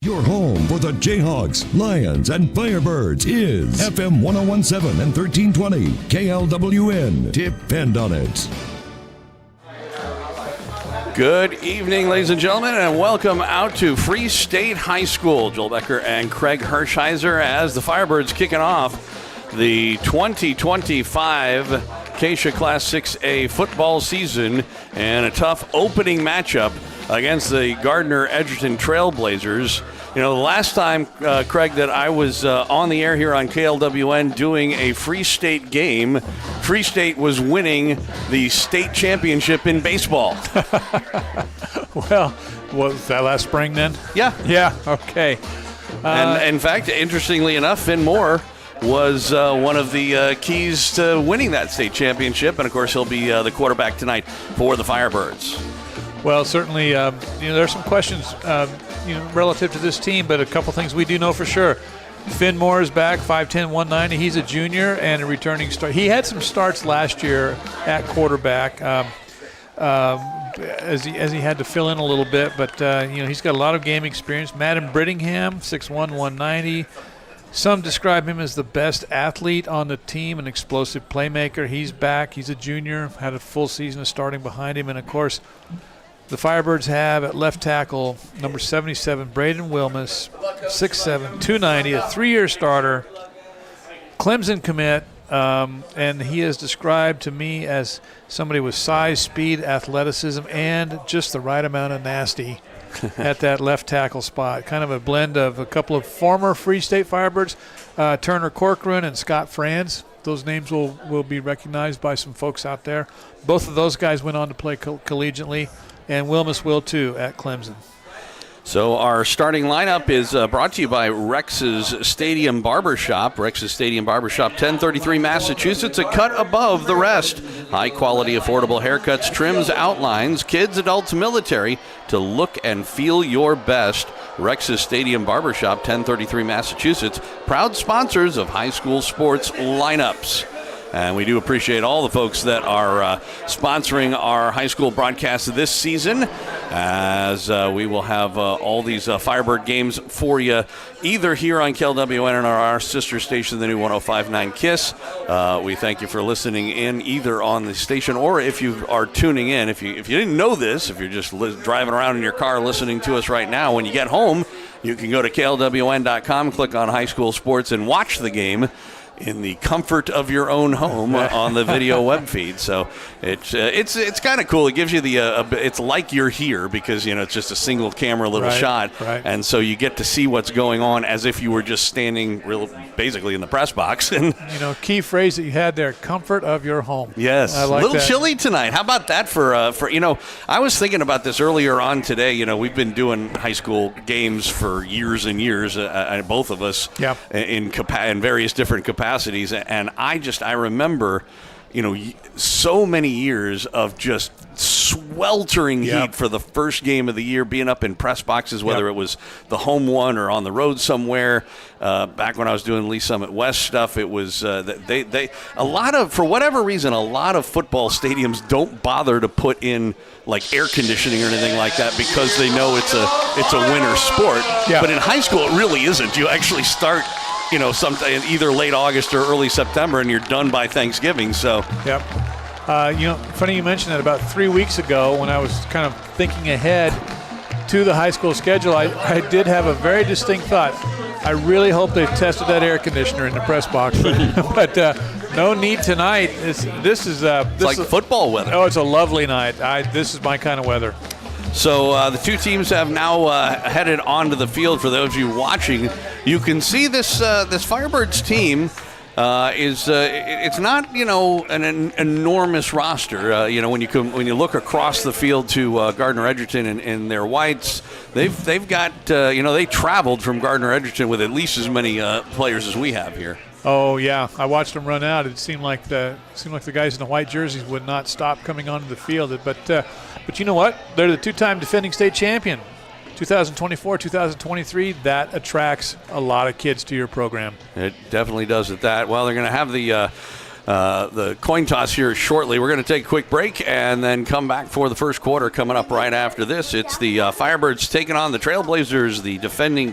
Your home for the Jayhawks, Lions, and Firebirds is FM 1017 and 1320 KLWN. Depend on it. Good evening, ladies and gentlemen, and welcome out to Free State High School. Joel Becker and Craig Hirschheiser as the Firebirds kicking off the 2025 Acacia Class 6A football season and a tough opening matchup against the Gardner-Edgerton Trailblazers. You know, the last time, Craig, that I was on the air here on KLWN doing a Free State game, Free State was winning the state championship in baseball. Well, was that last spring then? Yeah. Yeah, okay. And in fact, interestingly enough, Finn Moore was one of the keys to winning that state championship. And, of course, he'll be the quarterback tonight for the Firebirds. Well, certainly, there's some questions, relative to this team, but a couple things we do know for sure. Finn Moore is back, 5'10", 190. He's a junior and a returning start. He had some starts last year at quarterback as he had to fill in a little bit, but he's got a lot of game experience. Madden Brittingham, 6'1", 190. Some describe him as the best athlete on the team, an explosive playmaker. He's back. He's a junior, had a full season of starting behind him, and of course, the Firebirds have at left tackle number 77, Braden Wilmus, 6'7", 290, a 3-year starter, Clemson commit, and he is described to me as somebody with size, speed, athleticism, and just the right amount of nasty at that left tackle spot. Kind of a blend of a couple of former Free State Firebirds, Turner Corcoran and Scott Franz. Those names will be recognized by some folks out there. Both of those guys went on to play collegiately. And Wilmus will, too, at Clemson. So our starting lineup is brought to you by Rex's Stadium Barbershop. Rex's Stadium Barbershop, 1033 Massachusetts, a cut above the rest. High-quality, affordable haircuts, trims, outlines, kids, adults, military, to look and feel your best. Rex's Stadium Barbershop, 1033 Massachusetts, proud sponsors of high school sports lineups. And we do appreciate all the folks that are sponsoring our high school broadcasts this season, as we will have all these Firebird games for you, either here on KLWN or our sister station, the new 105.9 KISS. We thank you for listening in, either on the station or if you are tuning in. If you didn't know this, if you're just driving around in your car listening to us right now, when you get home, you can go to KLWN.com, click on high school sports, and watch the game in the comfort of your own home on the video web feed. So it's kind of cool. It gives you it's like you're here, because it's just a single camera little shot, and so you get to see what's going on as if you were just standing basically in the press box. And key phrase that you had there: comfort of your home. Yes, I like a little that. chilly tonight. How about that for I was thinking about this earlier on today. We've been doing high school games for years and years, both of us, in various different capacities. And I remember, so many years of just sweltering heat for the first game of the year, being up in press boxes, whether it was the home one or on the road somewhere. Back when I was doing Lee Summit West stuff, it was for whatever reason, a lot of football stadiums don't bother to put in like air conditioning or anything like that, because they know it's a winter sport. Yeah. But in high school, it really isn't. You actually start sometime either late August or early September, and you're done by Thanksgiving. So, yep. Funny you mentioned that. About 3 weeks ago, when I was kind of thinking ahead to the high school schedule, I did have a very distinct thought. I really hope they've tested that air conditioner in the press box, but no need tonight. This is like football weather. Oh, it's a lovely night. This is my kind of weather. So the two teams have now headed onto the field. For those of you watching, you can see this Firebirds team it's not an enormous roster. When you look across the field to Gardner-Edgerton in their whites, they've got they traveled from Gardner-Edgerton with at least as many players as we have here. Oh yeah, I watched them run out. It seemed like the guys in the white jerseys would not stop coming onto the field. But you know what? They're the two-time defending state champion. 2024, 2023, that attracts a lot of kids to your program. It definitely does at that. Well, they're going to have the coin toss here shortly. We're going to take a quick break and then come back for the first quarter coming up right after this. It's the Firebirds taking on the Trailblazers, the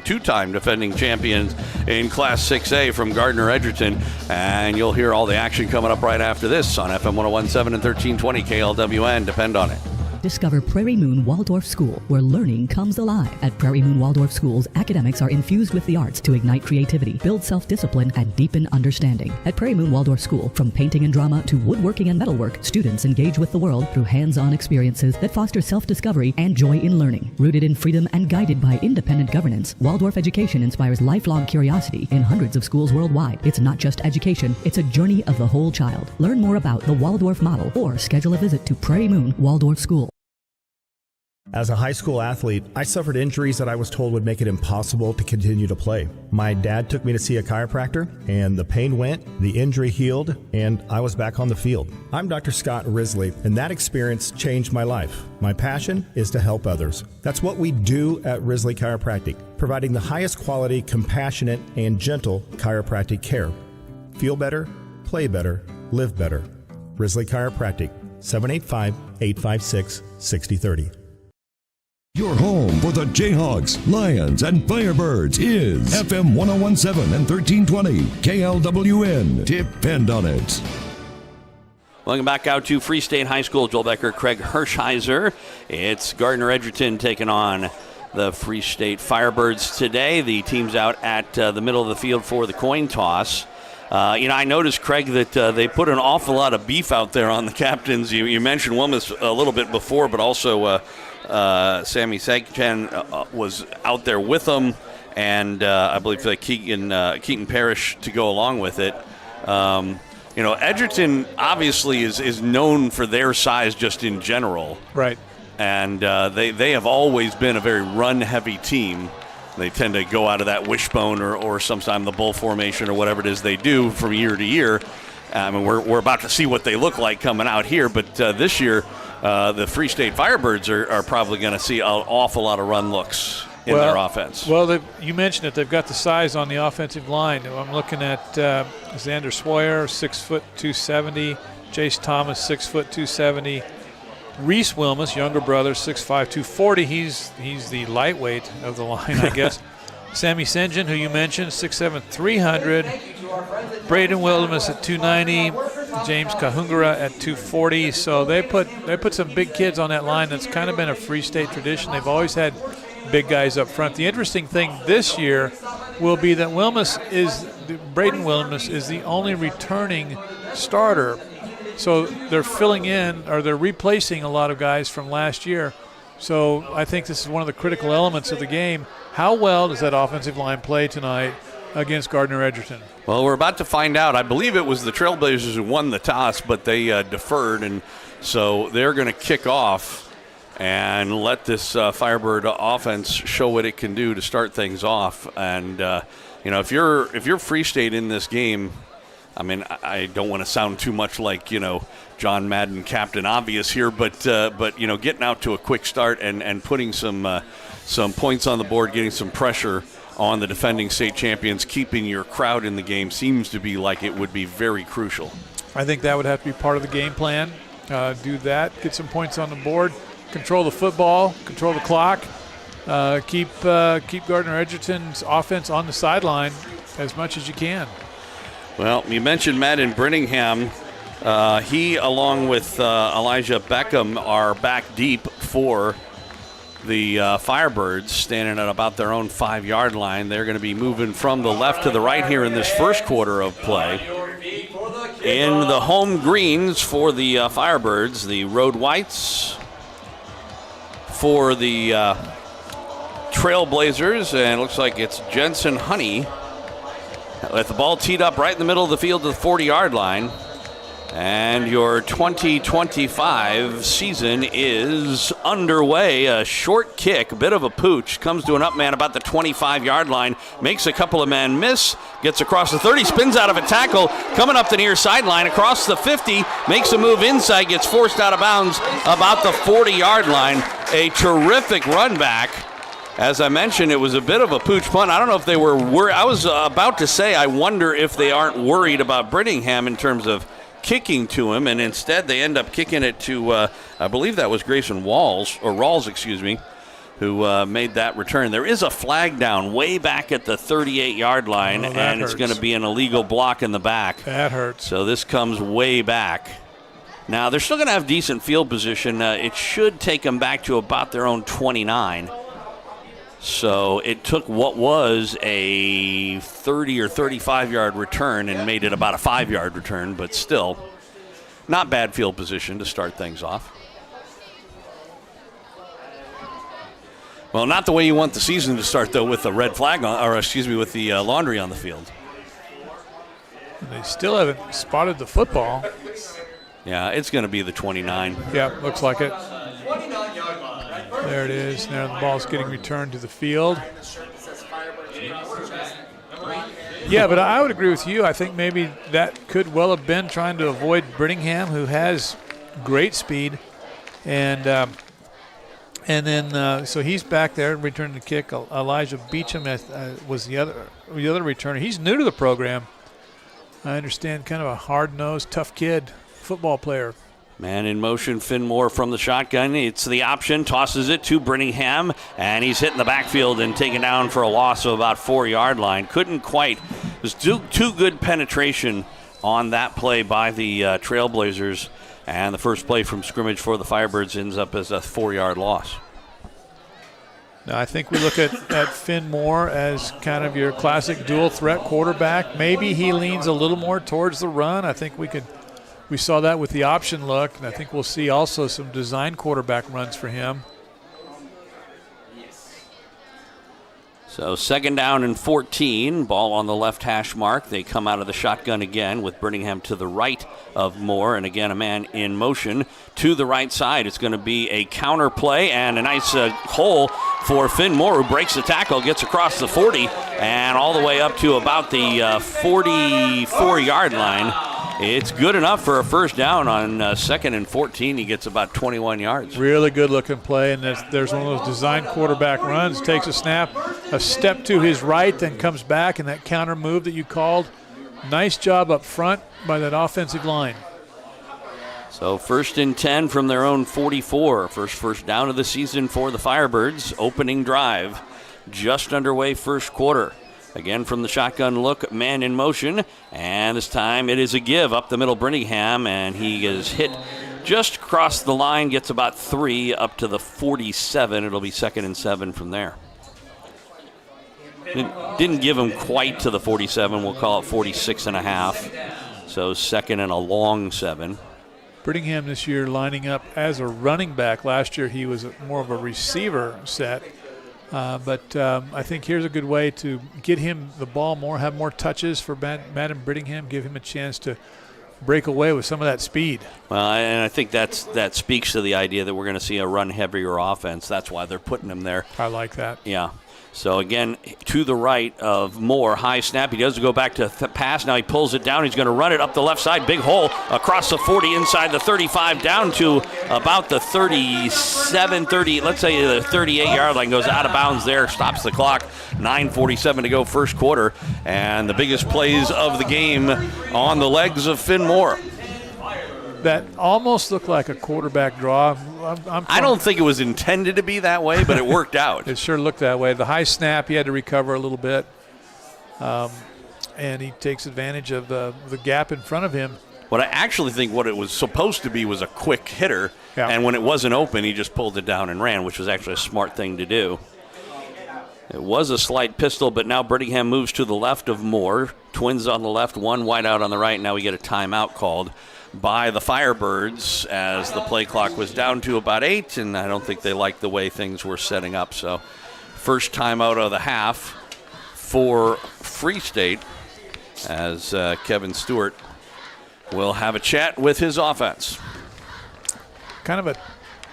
two-time defending champions in Class 6A from Gardner-Edgerton. And you'll hear all the action coming up right after this on FM 101.7 and 1320 KLWN. Depend on it. Discover Prairie Moon Waldorf School, where learning comes alive. At Prairie Moon Waldorf Schools, academics are infused with the arts to ignite creativity, build self-discipline, and deepen understanding. At Prairie Moon Waldorf School, from painting and drama to woodworking and metalwork, students engage with the world through hands-on experiences that foster self-discovery and joy in learning. Rooted in freedom and guided by independent governance, Waldorf education inspires lifelong curiosity in hundreds of schools worldwide. It's not just education, it's a journey of the whole child. Learn more about the Waldorf model or schedule a visit to Prairie Moon Waldorf School. As a high school athlete, I suffered injuries that I was told would make it impossible to continue to play. My dad took me to see a chiropractor, and the pain went, the injury healed, and I was back on the field. I'm Dr. Scott Risley, and that experience changed my life. My passion is to help others. That's what we do at Risley Chiropractic, providing the highest quality, compassionate, and gentle chiropractic care. Feel better, play better, live better. Risley Chiropractic, 785-856-6030. Your home for the Jayhawks, Lions, and Firebirds is FM 101.7 and 1320 KLWN. Depend on it. Welcome back out to Free State High School. Joel Becker, Craig Hirschheiser. It's Gardner-Edgerton taking on the Free State Firebirds today. The team's out at the middle of the field for the coin toss. I noticed, Craig, that they put an awful lot of beef out there on the captains. You mentioned Wilmus a little bit before, but also Sammy Sagchan was out there with them, and I believe Keaton Parrish to go along with it. Edgerton obviously is known for their size just in general. Right. And they have always been a very run-heavy team. They tend to go out of that wishbone or sometime the bull formation or whatever it is they do from year to year. We're about to see what they look like coming out here, but this year the Free State Firebirds are probably going to see an awful lot of run looks in their offense. Well, you mentioned it. They've got the size on the offensive line. I'm looking at Xander Swoyer, 6 foot 270. Jace Thomas, 6 foot 270. Reese Wilmus, younger brother, 6'5", 240. He's the lightweight of the line, I guess. Sammy Sengen, who you mentioned, 6'7", 300. Braden Wilmus at 290. James Kahungara at 240. So they put some big kids on that line. That's kind of been a Free State tradition. They've always had big guys up front. The interesting thing this year will be that Braden Wilmus is the only returning starter. So they're filling in, or they're replacing a lot of guys from last year. So I think this is one of the critical elements of the game. How well does that offensive line play tonight against Gardner-Edgerton? Well, we're about to find out. I believe it was the Trailblazers who won the toss, but they deferred, and so they're going to kick off and let this Firebird offense show what it can do to start things off. And if you're Free State in this game, I don't want to sound too much like, John Madden, Captain Obvious here, but getting out to a quick start and putting some points on the board, getting some pressure on the defending state champions, keeping your crowd in the game seems to be like it would be very crucial. I think that would have to be part of the game plan. Do that, get some points on the board, control the football, control the clock, keep Gardner-Edgerton's offense on the sideline as much as you can. Well, you mentioned Madden Brittingham. He, along with Elijah Beckham, are back deep for the Firebirds, standing at about their own 5-yard line. They're going to be moving from the left to the right here in this first quarter of play. In the home greens for the Firebirds, the road whites for the Trailblazers, and it looks like it's Jensen Honey with the ball teed up right in the middle of the field to the 40-yard line. And your 2025 season is underway. A short kick, a bit of a pooch, comes to an up man about the 25-yard line, makes a couple of men miss, gets across the 30, spins out of a tackle, coming up the near sideline, across the 50, makes a move inside, gets forced out of bounds about the 40-yard line. A terrific run back. As I mentioned, it was a bit of a pooch punt. I don't know if they were worried. I was about to say, I wonder if they aren't worried about Brittingham in terms of kicking to him, and instead they end up kicking it to, I believe that was Grayson Rawls, excuse me, who made that return. There is a flag down way back at the 38-yard line, and it's going to be an illegal block in the back. That hurts. So this comes way back. Now, they're still going to have decent field position. It should take them back to about their own 29. So it took what was a 30 or 35-yard return and made it about a 5-yard return, but still not bad field position to start things off. Well, not the way you want the season to start, though, with the red flag on, or excuse me, with the laundry on the field. They still haven't spotted the football. Yeah, it's going to be the 29. Yeah, looks like it. There it is. Now the ball's getting returned to the field. Yeah, but I would agree with you. I think maybe that could well have been trying to avoid Brittingham, who has great speed. And then so he's back there returning the kick. Elijah Beecham was the other returner. He's new to the program. I understand, kind of a hard-nosed, tough kid, football player. Man in motion, Finn Moore from the shotgun. It's the option, tosses it to Brittingham, and he's hitting the backfield and taken down for a loss of about 4-yard line. Couldn't quite. It was too good penetration on that play by the Trailblazers, and the first play from scrimmage for the Firebirds ends up as a 4-yard loss. Now, I think we look at Finn Moore as kind of your classic dual threat quarterback. Maybe he leans a little more towards the run. I think we saw that with the option look, and I think we'll see also some design quarterback runs for him. So 2nd down and 14, ball on the left hash mark. They come out of the shotgun again with Brittingham to the right of Moore, and again a man in motion to the right side. It's going to be a counter play and a nice hole for Finn Moore, who breaks the tackle, gets across the 40 and all the way up to about the 44-yard line. It's good enough for a first down on 2nd and 14. He gets about 21 yards. Really good-looking play, and there's one of those design quarterback runs. Takes a snap, a step to his right, then comes back, and that counter move that you called. Nice job up front by that offensive line. So 1st and 10 from their own 44. First down of the season for the Firebirds. Opening drive just underway, first quarter. Again from the shotgun look, man in motion, and this time it is a give up the middle, Brittingham, and he is hit just across the line, gets about 3 up to the 47. It'll be 2nd and 7 from there. Didn't give him quite to the 47. We'll call it 46 and a half. So 2nd and a long 7. Brittingham this year lining up as a running back. Last year he was more of a receiver set. But I think here's a good way to get him the ball more, have more touches for Madden Brittingham, give him a chance to break away with some of that speed. Well, and I think that speaks to the idea that we're going to see a run-heavier offense. That's why they're putting him there. I like that. Yeah. So, again, to the right of Moore, high snap. He does go back to pass. Now he pulls it down. He's going to run it up the left side. Big hole across the 40, inside the 35, down to about the 37, 30, let's say the 38-yard line. Goes out of bounds there, stops the clock. 9:47 to go, first quarter. And the biggest plays of the game on the legs of Finn Moore. That almost looked like a quarterback draw. I don't think it was intended to be that way, but it worked out. It sure looked that way. The high snap, he had to recover a little bit. And he takes advantage of the gap in front of him. What I actually think what it was supposed to be was a quick hitter, yeah. And when it wasn't open, he just pulled it down and ran, which was actually a smart thing to do. It was a slight pistol, but now Brittingham moves to the left of Moore. Twins on the left, one wide out on the right. Now we get a timeout called by the Firebirds as the play clock was down to about 8, and I don't think they liked the way things were setting up. So first timeout of the half for Free State as Kevin Stewart will have a chat with his offense. Kind of a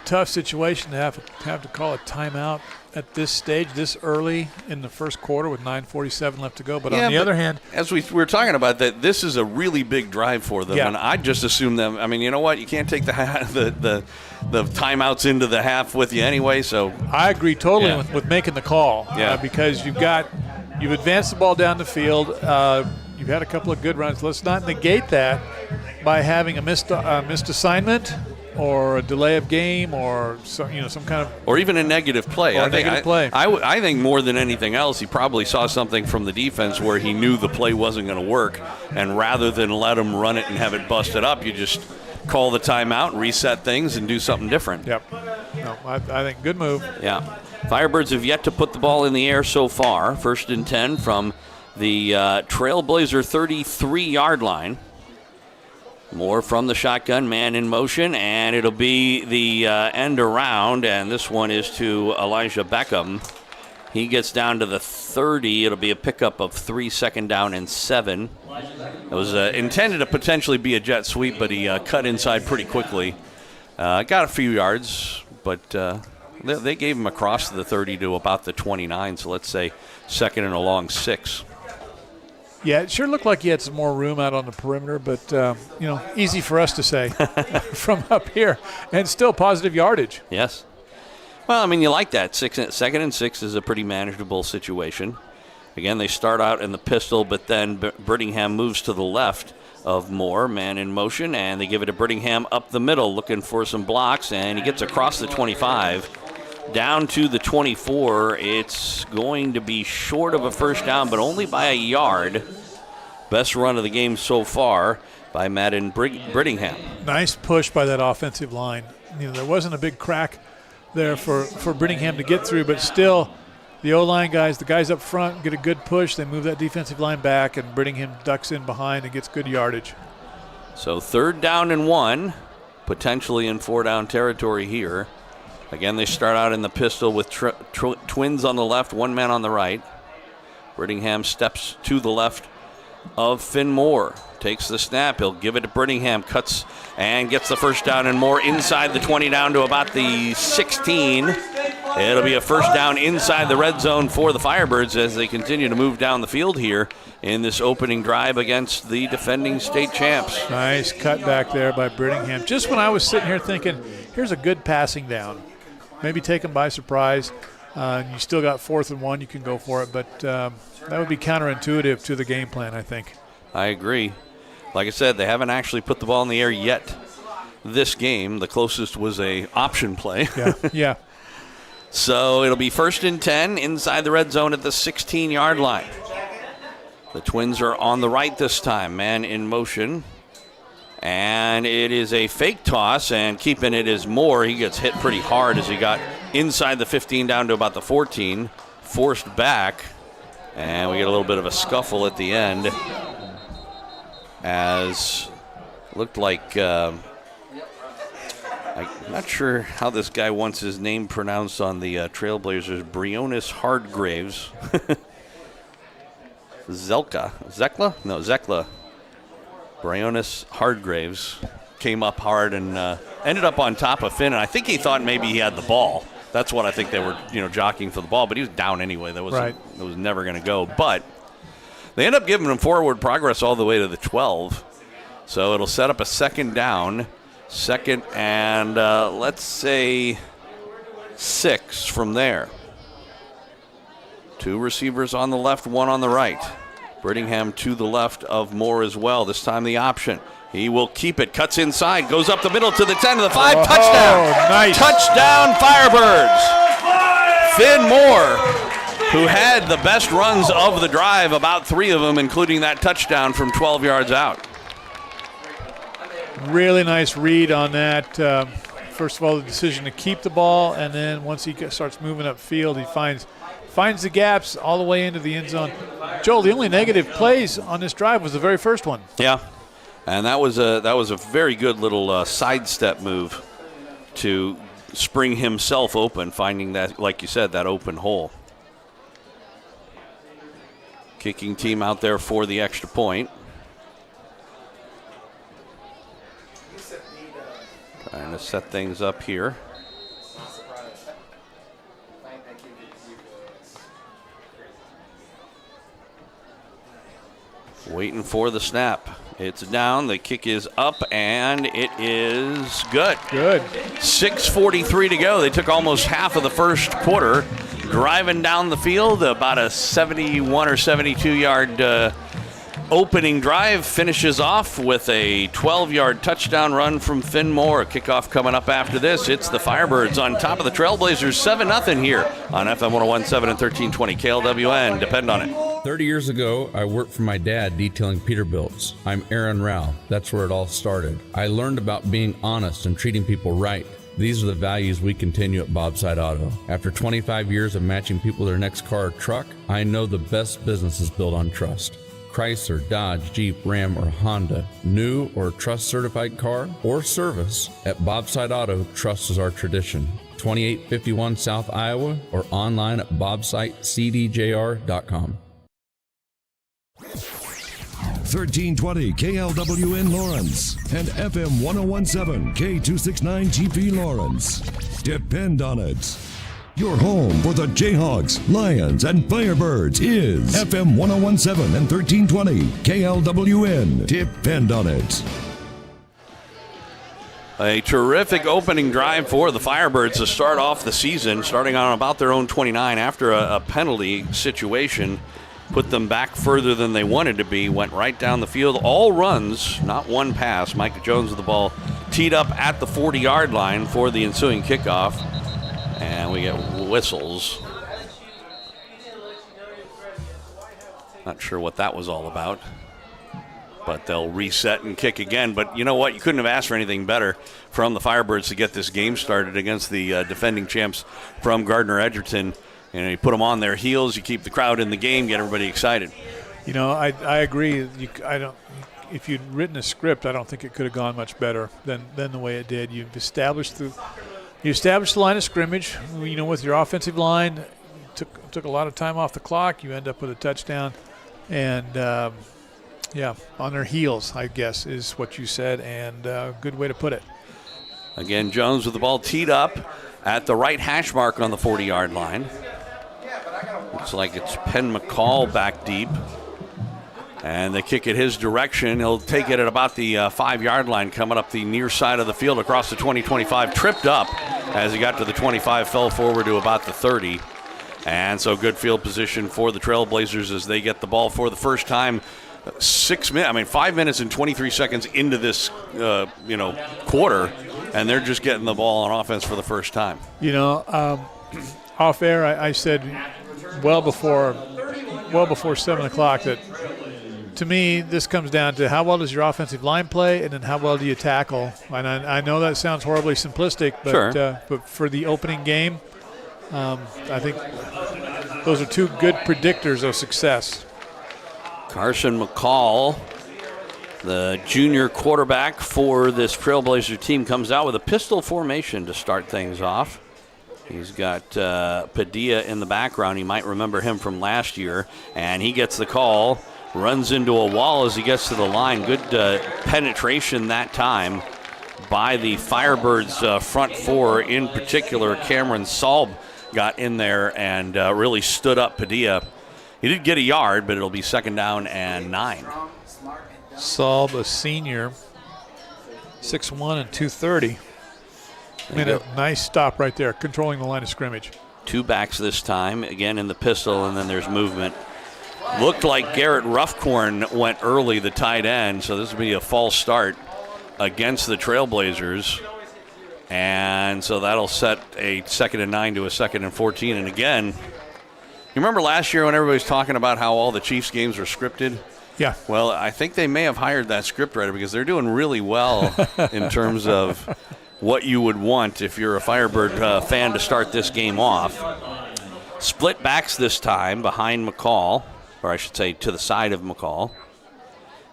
tough situation to have to call a timeout at this stage, this early in the first quarter with 9:47 left to go. But on the other hand, as we were talking about, that this is a really big drive for them, and I just assume them. I mean, you know what? You can't take the timeouts into the half with you anyway. So I agree totally with making the call. Because you've advanced the ball down the field. You've had a couple of good runs. Let's not negate that. by having a missed assignment or a delay of game or some kind of, or even a negative play. I think more than anything else, he probably saw something from the defense where he knew the play wasn't going to work, and rather than let him run it and have it busted up, you just call the timeout, reset things, and do something different. Yep. No, I think good move. Yeah. Firebirds have yet to put the ball in the air so far. 1st and 10 from the Trailblazer 33-yard line. Moore from the shotgun, man in motion, and it'll be the end around, and this one is to Elijah Beckham. He gets down to the 30. It'll be a pickup of 3, 2nd down and 7. It was intended to potentially be a jet sweep, but he cut inside pretty quickly. Got a few yards, but they gave him across the 30 to about the 29, so let's say 2nd and a long 6. Yeah, it sure looked like he had some more room out on the perimeter, but, easy for us to say from up here. And still positive yardage. Yes. Well, I mean, you like that. 2nd and 6 is a pretty manageable situation. Again, they start out in the pistol, but then Brittingham moves to the left of Moore, man in motion, and they give it to Brittingham up the middle, looking for some blocks, and he gets across the 25. Down to the 24. It's going to be short of a 1st down, but only by a yard. Best run of the game so far by Madden Brittingham. Nice push by that offensive line. There wasn't a big crack there for Brittingham to get through, but still the O-line guys, the guys up front, get a good push. They move that defensive line back, and Brittingham ducks in behind and gets good yardage. So 3rd down and 1, potentially in 4-down territory here. Again, they start out in the pistol with twins on the left, one man on the right. Brittingham steps to the left of Finn Moore. Takes the snap. He'll give it to Brittingham. Cuts and gets the 1st down and more inside the 20 down to about the 16. It'll be a 1st down inside the red zone for the Firebirds as they continue to move down the field here in this opening drive against the defending state champs. Nice cut back there by Brittingham. Just when I was sitting here thinking, here's a good passing down. Maybe take them by surprise. You still got 4th and 1. You can go for it, but that would be counterintuitive to the game plan, I think. I agree. Like I said, they haven't actually put the ball in the air yet this game. The closest was a option play. Yeah. So it'll be 1st and 10 inside the red zone at the 16-yard line. The Twins are on the right this time. Man in motion. And it is a fake toss, and keeping it is Moore. He gets hit pretty hard as he got inside the 15 down to about the 14. Forced back, and we get a little bit of a scuffle at the end as looked like I'm not sure how this guy wants his name pronounced on the Trailblazers. Briones Hardgraves. Zekla. Briones Hardgraves came up hard and ended up on top of Finn, and I think he thought maybe he had the ball. That's what I think they were, jockeying for the ball, but he was down anyway. That was never going to go. But they end up giving him forward progress all the way to the 12. So it'll set up a 2nd down, 2nd and let's say 6 from there. 2 receivers on the left, 1 on the right. Brittingham to the left of Moore as well. This time the option. He will keep it. Cuts inside. Goes up the middle to the 10 to the 5. Touchdown. Nice. Touchdown Firebirds. Finn Moore, who had the best runs of the drive, about 3 of them, including that touchdown from 12 yards out. Really nice read on that. First of all, the decision to keep the ball, and then once he starts moving upfield, he finds the gaps all the way into the end zone. Joel, the only negative plays on this drive was the very first one. Yeah, and that was a very good little sidestep move to spring himself open, finding that, like you said, that open hole. Kicking team out there for the extra point. Trying to set things up here. Waiting for the snap. It's down, the kick is up, and it is good. Good. 6:43 to go. They took almost half of the first quarter, driving down the field, about a 71 or 72 yard opening drive finishes off with a 12-yard touchdown run from Finn Moore. Kickoff coming up after this. It's the Firebirds on top of the Trailblazers 7-0 here on FM 101.7 and 1320 KLWN. Depend on it. 30 years ago, I worked for my dad detailing Peterbilts. I'm Aaron Rao. That's where it all started. I learned about being honest and treating people right. These are the values we continue at Bobside Auto. After 25 years of matching people their next car or truck, I know the best business is built on trust. Chrysler, Dodge, Jeep, Ram, or Honda, new or trust certified car or service, at Bobside Auto, trust is our tradition. 2851 South Iowa or online at bobsitecdjr.com. 1320 KLWN Lawrence and FM 1017 K269 GP Lawrence. Depend on it. Your home for the Jayhawks, Lions, and Firebirds is FM 1017 and 1320 KLWN. Depend on it. A terrific opening drive for the Firebirds to start off the season, starting on about their own 29 after a penalty situation. Put them back further than they wanted to be, went right down the field. All runs, not one pass. Micah Jones with the ball teed up at the 40-yard line for the ensuing kickoff. And we get whistles. Not sure what that was all about. But they'll reset and kick again. But you know what? You couldn't have asked for anything better from the Firebirds to get this game started against the defending champs from Gardner-Edgerton. You put them on their heels, you keep the crowd in the game, get everybody excited. You know, I agree. If you'd written a script, I don't think it could have gone much better than the way it did. You've established the line of scrimmage. You know, with your offensive line, took a lot of time off the clock. You end up with a touchdown, and on their heels, I guess, is what you said, and good way to put it. Again, Jones with the ball teed up at the right hash mark on the 40-yard line. Looks like it's Penn McCall back deep. And they kick it his direction. He'll take it at about the 5-yard line, coming up the near side of the field across the 20-25. Tripped up as he got to the 25, fell forward to about the 30. And so good field position for the Trailblazers as they get the ball for the first time. 5 minutes and 23 seconds into this, quarter, and they're just getting the ball on offense for the first time. You know, off air, I said well before 7 o'clock that to me this comes down to how well does your offensive line play, and then how well do you tackle. And I know that sounds horribly simplistic, but sure. But for the opening game, I think those are two good predictors of success. Carson McCall, the junior quarterback for this Trailblazer team, comes out with a pistol formation to start things off. He's got Padilla in the background. You might remember him from last year. And he gets the call, runs into a wall as he gets to the line. Good penetration that time by the Firebirds front four. In particular, Cameron Salb got in there and really stood up Padilla. He did get a yard, but it'll be 2nd down and 9. Salb, a senior, 6'1" and 230. Made a nice stop right there, controlling the line of scrimmage. 2 backs this time, again in the pistol, and then there's movement. Looked like Garrett Ruffcorn went early, the tight end, so this will be a false start against the Trailblazers. And so that'll set a 2nd and 9 to a 2nd and 14. And again, you remember last year when everybody was talking about how all the Chiefs games were scripted? Yeah. Well, I think they may have hired that scriptwriter because they're doing really well in terms of what you would want if you're a Firebird fan to start this game off. Split backs this time behind McCall, or I should say to the side of McCall.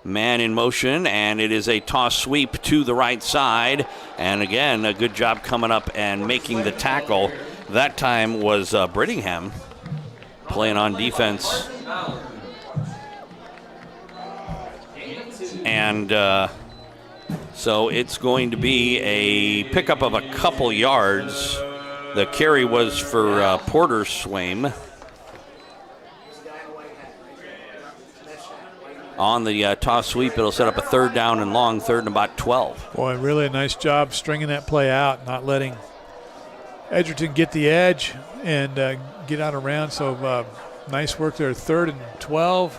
Man in motion, and it is a toss sweep to the right side. And again, a good job coming up and making the tackle. That time was Brittingham playing on defense. And so it's going to be a pickup of a couple yards. The carry was for Porter Swaim. On the toss sweep, it'll set up a 3rd down and long, 3rd and about 12. Boy, really a nice job stringing that play out, not letting Edgerton get the edge and get out around. So nice work there, 3rd and 12.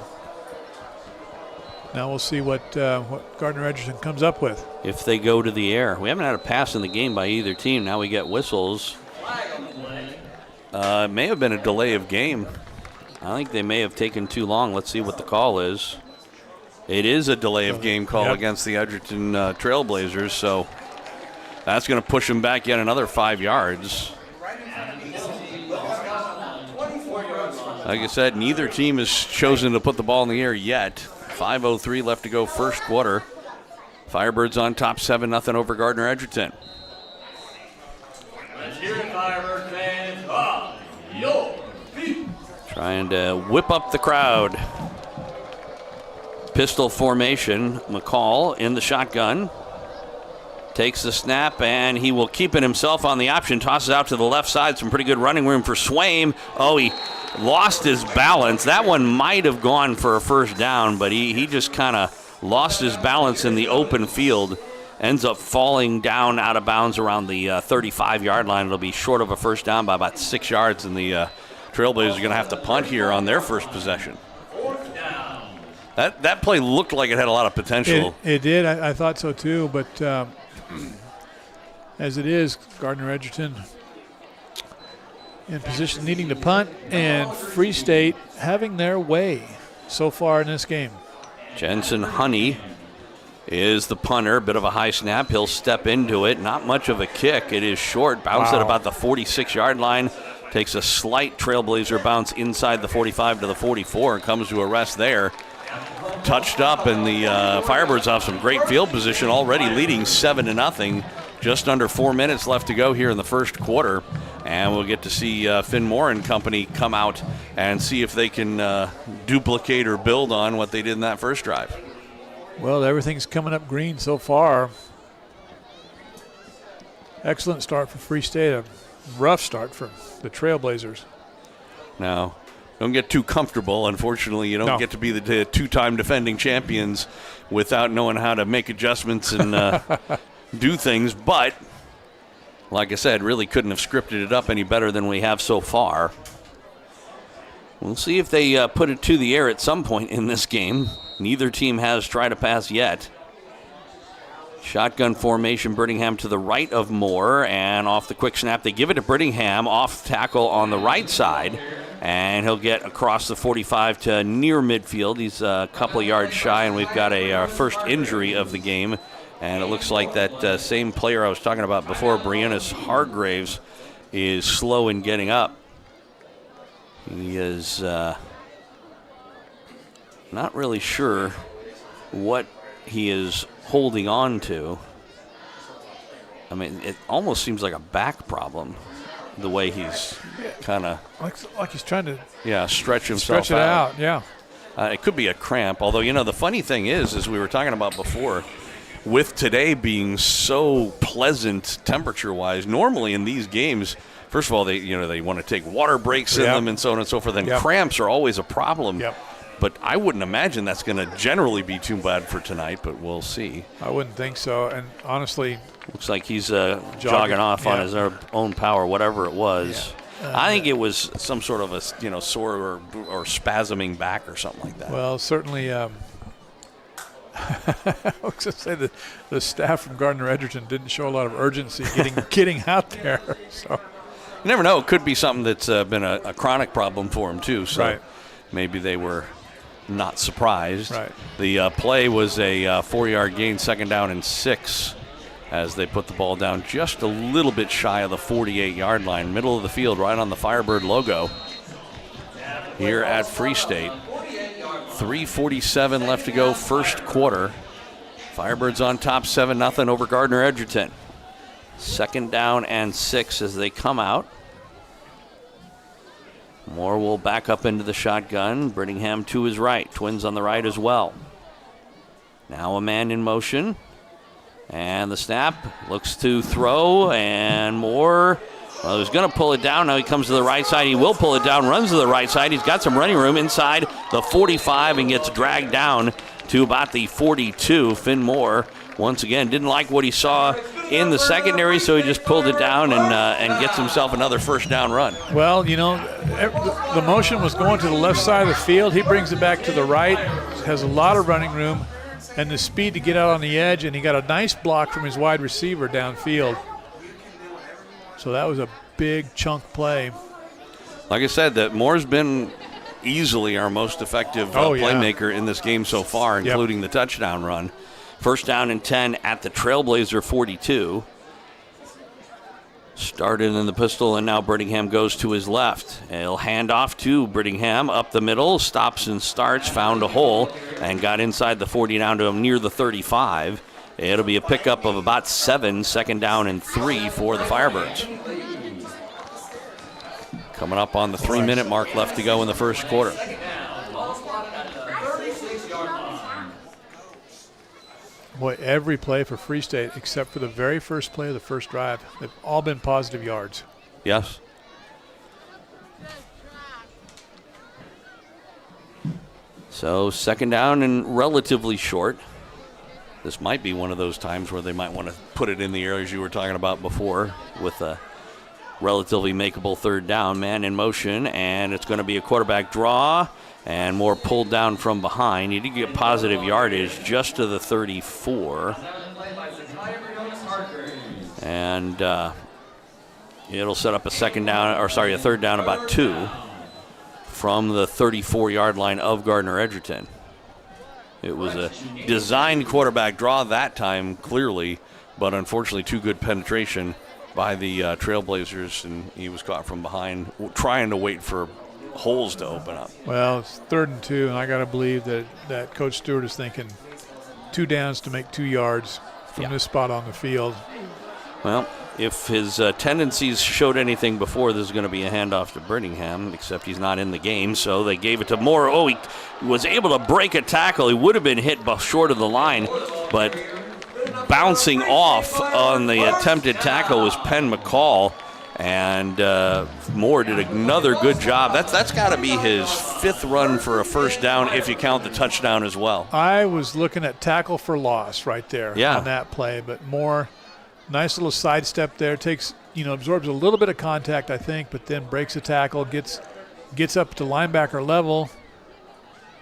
Now we'll see what Gardner-Edgerton comes up with. If they go to the air. We haven't had a pass in the game by either team. Now we get whistles. It may have been a delay of game. I think they may have taken too long. Let's see what the call is. It is a delay of game call against the Edgerton Trailblazers, so that's going to push them back yet another 5 yards. Like I said, neither team has chosen to put the ball in the air yet. 5:03 left to go first quarter. Firebirds on top 7-0 over Gardner-Edgerton. Let's hear it, Firebird fans. Trying to whip up the crowd. Pistol formation. McCall in the shotgun. Takes the snap, and he will keep it himself on the option. Tosses out to the left side. Some pretty good running room for Swaim. Oh, he lost his balance. That one might have gone for a first down, but he just kind of lost his balance in the open field. Ends up falling down out of bounds around the 35-yard line. It'll be short of a first down by about 6 yards, and the Trailblazers are going to have to punt here on their first possession. That play looked like it had a lot of potential. It did. I thought so too, but as it is, Gardner-Edgerton in position needing to punt, and Free State having their way so far in this game. Jensen Honey is the punter. A bit of a high snap. He'll step into it. Not much of a kick. It is short. Bounced at about the 46-yard line. Takes a slight Trailblazer bounce inside the 45 to the 44 and comes to a rest there. Touched up, and the Firebirds have some great field position already, leading 7-0. Just under 4 minutes left to go here in the first quarter. And we'll get to see Finn Moore and company come out and see if they can duplicate or build on what they did in that first drive. Well, everything's coming up green so far. Excellent start for Free State. A rough start for the Trailblazers. Now, don't get too comfortable. Unfortunately, you don't get to be the two-time defending champions without knowing how to make adjustments and do things. But, like I said, really couldn't have scripted it up any better than we have so far. We'll see if they put it to the air at some point in this game. Neither team has tried a pass yet. Shotgun formation, Brittingham to the right of Moore, and off the quick snap, they give it to Brittingham, off tackle on the right side, and he'll get across the 45 to near midfield. He's a couple of yards shy, and we've got a first injury of the game, and it looks like that same player I was talking about before, Briannas Hargraves, is slow in getting up. He is not really sure what he is holding on to. I mean, it almost seems like a back problem, the way he's kind of like he's trying to stretch himself stretch it out. Yeah, it could be a cramp. Although, you know, the funny thing is, as we were talking about before, with today being so pleasant temperature-wise, normally in these games, first of all, they want to take water breaks in them and so on and so forth. And cramps are always a problem. Yep. But I wouldn't imagine that's going to generally be too bad for tonight, but we'll see. I wouldn't think so. And honestly, looks like he's jogging off on his own power, whatever it was. Yeah. I think it was some sort of a sore or spasming back or something like that. Well, certainly. I was going to say the staff from Gardner-Edgerton didn't show a lot of urgency getting out there. So you never know. It could be something that's been a chronic problem for him too. So maybe they were not surprised. Right. The play was a 4-yard gain, 2nd down and 6, as they put the ball down just a little bit shy of the 48-yard line, middle of the field, right on the Firebird logo here at Free State. 3:47 left to go, first quarter. Firebirds on top, 7-0 over Gardner-Edgerton. 2nd down and 6 as they come out. Moore will back up into the shotgun. Brittingham to his right. Twins on the right as well. Now a man in motion. And the snap. Looks to throw. And Moore, well, he's going to pull it down. Now he comes to the right side. He will pull it down. Runs to the right side. He's got some running room inside the 45 and gets dragged down to about the 42. Finn Moore, once again, didn't like what he saw in the secondary, so he just pulled it down and gets himself another first down run. Well, the motion was going to the left side of the field. He brings it back to the right, has a lot of running room and the speed to get out on the edge, and he got a nice block from his wide receiver downfield. So that was a big chunk play. Like I said, that Moore's been easily our most effective playmaker in this game so far, including the touchdown run. First down and 10 at the Trailblazer 42. Started in the pistol, and now Brittingham goes to his left. He'll hand off to Brittingham up the middle, stops and starts, found a hole, and got inside the 40 down to him near the 35. It'll be a pickup of about 7, second down and 3 for the Firebirds. Coming up on the 3-minute mark left to go in the first quarter. Boy, every play for Free State except for the very first play of the first drive, they've all been positive yards. Yes. So second down and relatively short. This might be one of those times where they might want to put it in the areas you were talking about before with a relatively makeable third down. Man in motion, and it's going to be a quarterback draw. And Moore pulled down from behind. He did get positive yardage just to the 34. And it'll set up a third down about 2 from the 34-yard line of Gardner-Edgerton. It was a designed quarterback draw that time, clearly, but unfortunately too good penetration by the Trailblazers, and he was caught from behind, trying to wait for holes to open up. Well, it's 3rd and 2, and I got to believe that Coach Stewart is thinking 2 downs to make 2 yards from this spot on the field. Well, if his tendencies showed anything before, this is going to be a handoff to Brittingham, except he's not in the game, so they gave it to Moore. Oh, he was able to break a tackle. He would have been hit short of the line, but bouncing off on the attempted tackle was Penn McCall. And Moore did another good job. That's got to be his 5th run for a first down if you count the touchdown as well. I was looking at tackle for loss right there on that play, but Moore, nice little sidestep there. Takes, absorbs a little bit of contact, I think, but then breaks a tackle, gets up to linebacker level.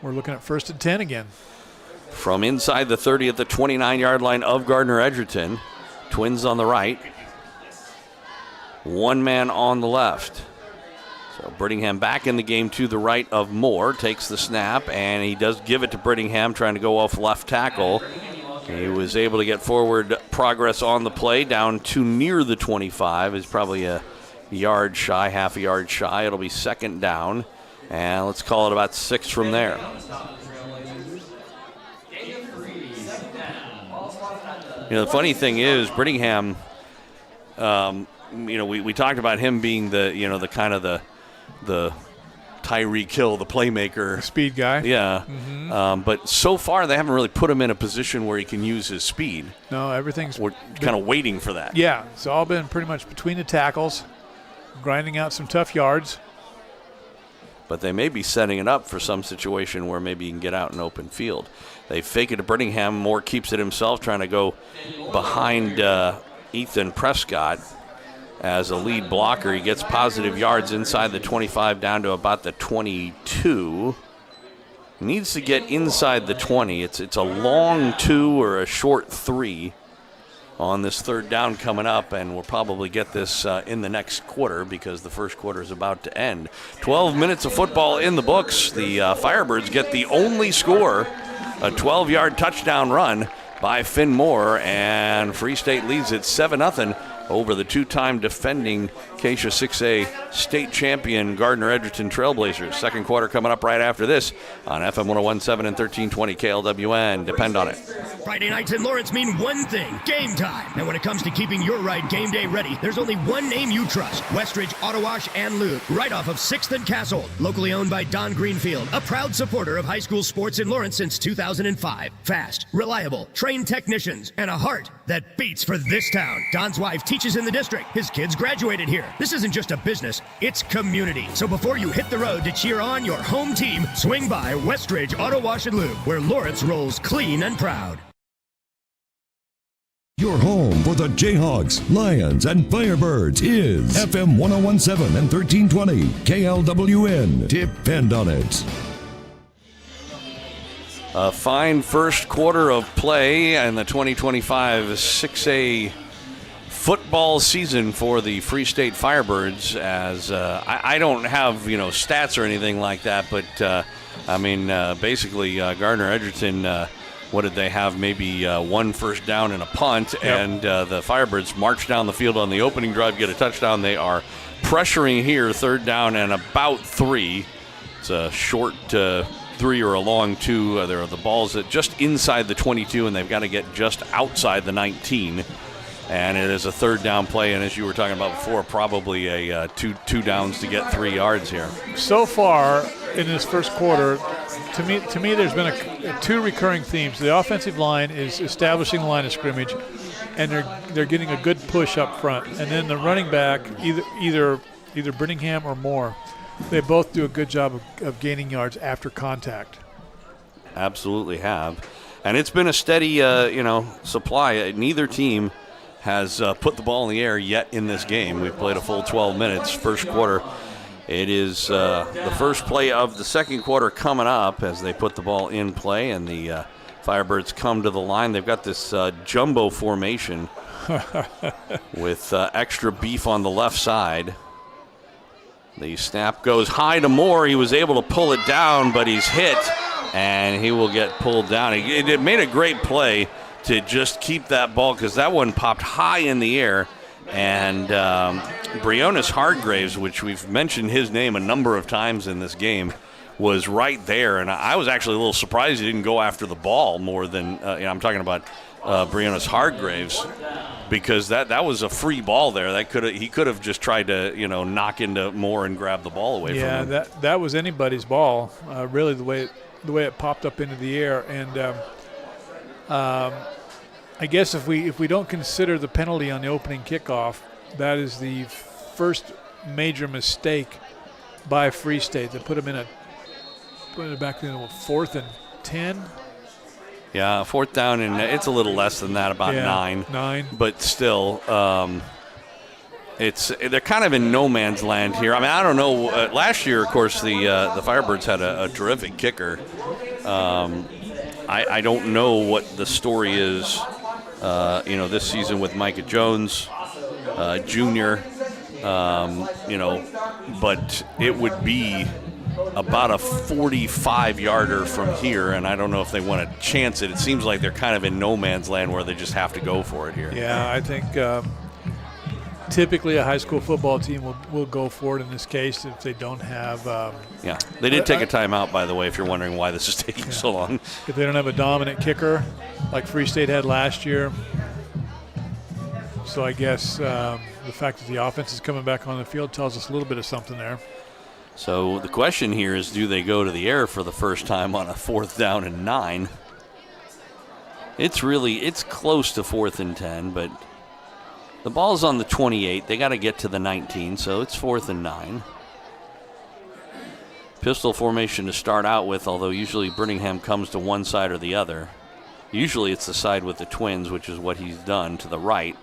We're looking at 1st and 10 again. From inside the 30 at the 29-yard line of Gardner-Edgerton. Twins on the right. One man on the left. So Brittingham back in the game to the right of Moore. Takes the snap, and he does give it to Brittingham, trying to go off left tackle. He was able to get forward progress on the play down to near the 25. It's probably a yard shy, half a yard shy. It'll be second down, and let's call it about 6 from there. The funny thing is, Brittingham, we talked about him being the kind of the Tyreek Hill, the playmaker. Speed guy. Yeah. Mm-hmm. But so far, they haven't really put him in a position where he can use his speed. No, we're kind of waiting for that. Yeah, it's all been pretty much between the tackles, grinding out some tough yards. But they may be setting it up for some situation where maybe he can get out in open field. They fake it to Brittingham. Moore keeps it himself, trying to go behind Ethan Prescott as a lead blocker. He gets positive yards inside the 25 down to about the 22. He needs to get inside the 20. It's a long 2 or a short 3 on this third down coming up, and we'll probably get this in the next quarter because the first quarter is about to end. 12 minutes of football in the books. The Firebirds get the only score, a 12-yard touchdown run by Finn Moore, and Free State leads it 7-0 over the 2-time defending Acacia 6A state champion Gardner-Edgerton Trailblazers. Second quarter coming up right after this on FM 101.7 and 1320 KLWN. Depend on it. Friday nights in Lawrence mean one thing: game time. And when it comes to keeping your ride game day ready, there's only one name you trust: Westridge Auto Wash and Lube, right off of 6th and Castle. Locally owned by Don Greenfield, a proud supporter of high school sports in Lawrence since 2005. Fast, reliable, trained technicians, and a heart that beats for this town. Don's wife teaches in the district. His kids graduated here. This isn't just a business, it's community. So before you hit the road to cheer on your home team, swing by Westridge Auto Wash and Lube, where Lawrence rolls clean and proud. Your home for the Jayhawks, Lions, and Firebirds is FM 1017 and 1320 KLWN. Depend on it. A fine first quarter of play in the 2025 6A football season for the Free State Firebirds. As I don't have stats or anything like that, but basically Gardner-Edgerton. What did they have? Maybe one first down and a punt, and the Firebirds march down the field on the opening drive, get a touchdown. They are pressuring here, third down and about 3. It's a short 3 or a long 2. There are the balls at just inside the 22, and they've got to get just outside the 19. And it is a third down play, and as you were talking about before, probably a two downs to get 3 yards here. So far in this first quarter, to me, there's been two recurring themes. The offensive line is establishing the line of scrimmage, and they're getting a good push up front. And then the running back, either Brittingham or Moore, they both do a good job of gaining yards after contact. Absolutely have, and it's been a steady supply. Neither team has put the ball in the air yet in this game. We've played a full 12 minutes, first quarter. It is the first play of the second quarter coming up as they put the ball in play, and the Firebirds come to the line. They've got this jumbo formation with extra beef on the left side. The snap goes high to Moore. He was able to pull it down, but he's hit, and he will get pulled down. It made a great play to just keep that ball because that one popped high in the air. And Briones Hargraves, which we've mentioned his name a number of times in this game, was right there. And I was actually a little surprised he didn't go after the ball more than I'm talking about Briones Hargraves, because that was a free ball there. He could have just tried to knock into Moore and grab the ball away from him. Yeah, that was anybody's ball. Really, the way it popped up into the air. And I guess if we don't consider the penalty on the opening kickoff, that is the first major mistake by Free State. They put it back in 4th and 10. Yeah, 4th down, and it's a little less than that, about 9. 9. But still, they're kind of in no man's land here. I mean, I don't know. Last year, of course, the Firebirds had a terrific kicker. I don't know what the story is. This season with Micah Jones, Jr., but it would be about a 45-yarder from here, and I don't know if they want to chance it. It seems like they're kind of in no man's land where they just have to go for it here. Yeah, I think typically a high school football team will go for it in this case if they don't have they did take a timeout, by the way, if you're wondering why this is taking so long. If they don't have a dominant kicker like Free State had last year. So I guess the fact that the offense is coming back on the field tells us a little bit of something there. So the question here is, do they go to the air for the first time on a 4th down and 9? It's close to 4th and 10, but the ball's on the 28. They got to get to the 19, so it's 4th and 9. Pistol formation to start out with, although usually Brittingham comes to one side or the other. Usually it's the side with the twins, which is what he's done to the right.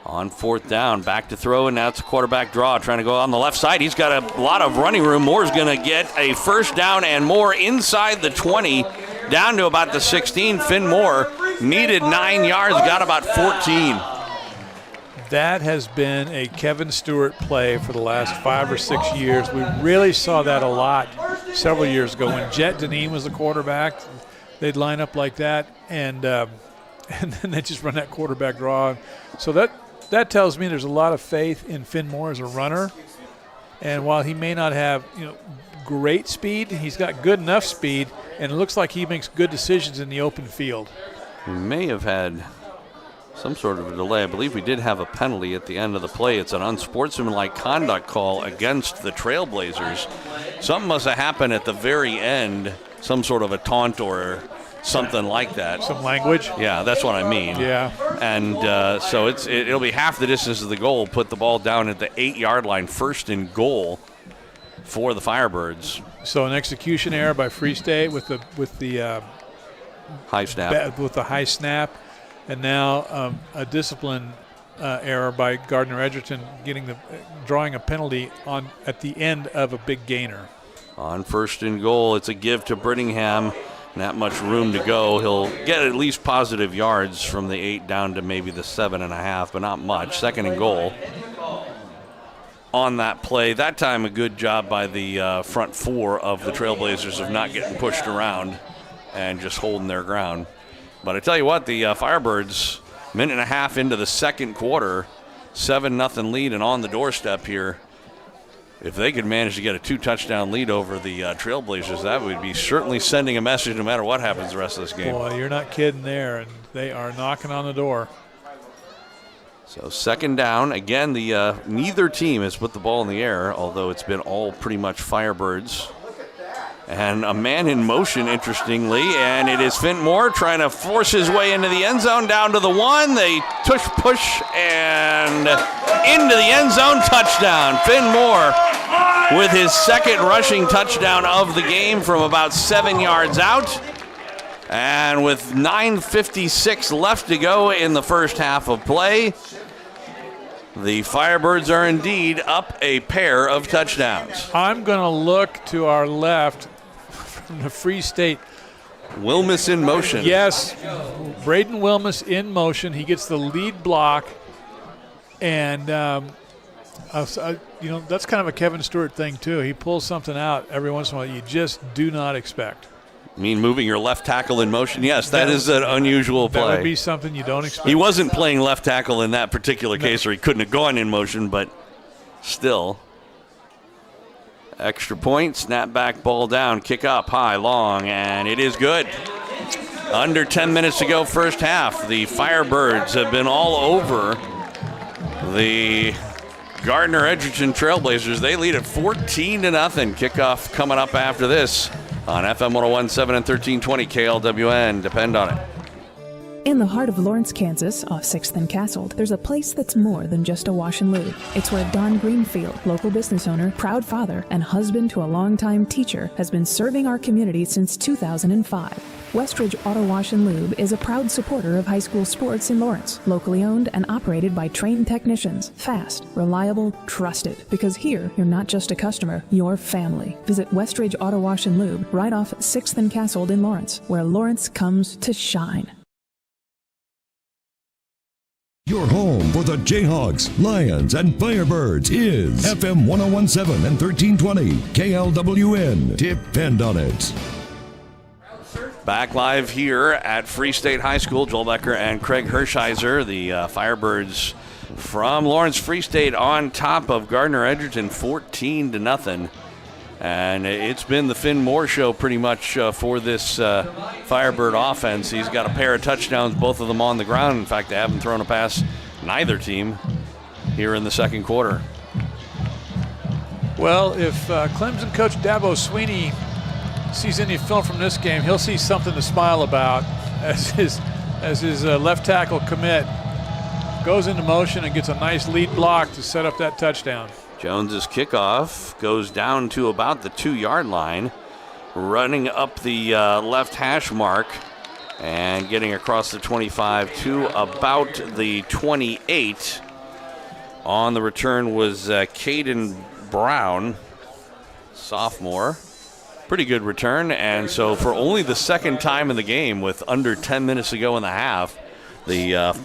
On 4th down, back to throw, and now it's a quarterback draw, trying to go on the left side. He's got a lot of running room. Moore's going to get a first down and more inside the 20, down to about the 16. Finn Moore needed 9 yards, got about 14. That has been a Kevin Stewart play for the last 5 or 6 years. We really saw that a lot several years ago when Jet Deneen was the quarterback. They'd line up like that, and then they just run that quarterback draw. So that tells me there's a lot of faith in Finn Moore as a runner. And while he may not have great speed, he's got good enough speed, and it looks like he makes good decisions in the open field. We may have had some sort of a delay. I believe we did have a penalty at the end of the play. It's an unsportsmanlike conduct call against the Trailblazers. Something must have happened at the very end, some sort of a taunt or something like that. Some language? Yeah, that's what I mean. Yeah. And so it'll be half the distance of the goal, put the ball down at the 8-yard line, 1st and goal for the Firebirds. So an execution error by Free State with the high snap. With the high snap. And now a discipline error by Gardner-Edgerton drawing a penalty at the end of a big gainer. On 1st and goal, it's a give to Brittingham. Not much room to go. He'll get at least positive yards from the 8 down to maybe the 7.5, but not much. 2nd and goal on that play. That time a good job by the front 4 of the Trailblazers of not getting pushed around and just holding their ground. But I tell you what, the Firebirds, minute and a half into the 2nd quarter, 7-0 lead and on the doorstep here. If they could manage to get a 2-touchdown lead over the Trailblazers, that would be certainly sending a message no matter what happens the rest of this game. Boy, you're not kidding there, and they are knocking on the door. So 2nd down. Again, neither team has put the ball in the air, although it's been all pretty much Firebirds. And a man in motion, interestingly, and it is Finn Moore trying to force his way into the end zone, down to the 1. They push, and into the end zone, touchdown. Finn Moore with his 2nd rushing touchdown of the game from about 7 yards out. And with 9:56 left to go in the first half of play, the Firebirds are indeed up a pair of touchdowns. I'm going to look to our left from the Free State. Wilmus in motion. Yes, Braden Wilmus in motion. He gets the lead block, and that's kind of a Kevin Stewart thing too. He pulls something out every once in a while you just do not expect. You mean moving your left tackle in motion? Yes, that is an unusual play. That would be something you don't expect. He wasn't playing left tackle in that particular case, or he couldn't have gone in motion, but still. Extra point, snap back, ball down, kick up, high, long, and it is good. Under 10 minutes to go first half. The Firebirds have been all over the Gardner-Edgerton Trailblazers. They lead at 14-0. Kickoff coming up after this on FM 101.7 and 1320 KLWN. Depend on it. In the heart of Lawrence, Kansas, off 6th and Castle, there's a place that's more than just a wash and lube. It's where Don Greenfield, local business owner, proud father, and husband to a longtime teacher, has been serving our community since 2005. Westridge Auto Wash and Lube is a proud supporter of high school sports in Lawrence, locally owned and operated by trained technicians. Fast, reliable, trusted. Because here, you're not just a customer, you're family. Visit Westridge Auto Wash and Lube right off 6th and Castle in Lawrence, where Lawrence comes to shine. Your home for the Jayhawks, Lions, and Firebirds is FM 101.7 and 1320 KLWN. Depend on it. Back live here at Free State High School. Joel Becker and Craig Hershiser, the Firebirds from Lawrence Free State, on top of Gardner-Edgerton 14-0. And it's been the Finn Moore show pretty much for this Firebird offense. He's got a pair of touchdowns, both of them on the ground. In fact, they haven't thrown a pass, neither team, here in the 2nd quarter. Well, if Clemson coach Dabo Sweeney sees any film from this game, he'll see something to smile about as his left tackle commit goes into motion and gets a nice lead block to set up that touchdown. Jones's kickoff goes down to about the 2-yard line, running up the left hash mark and getting across the 25 to about the 28. On the return was Caden Brown, sophomore. Pretty good return, and so for only the 2nd time in the game with under 10 minutes to go in the half, the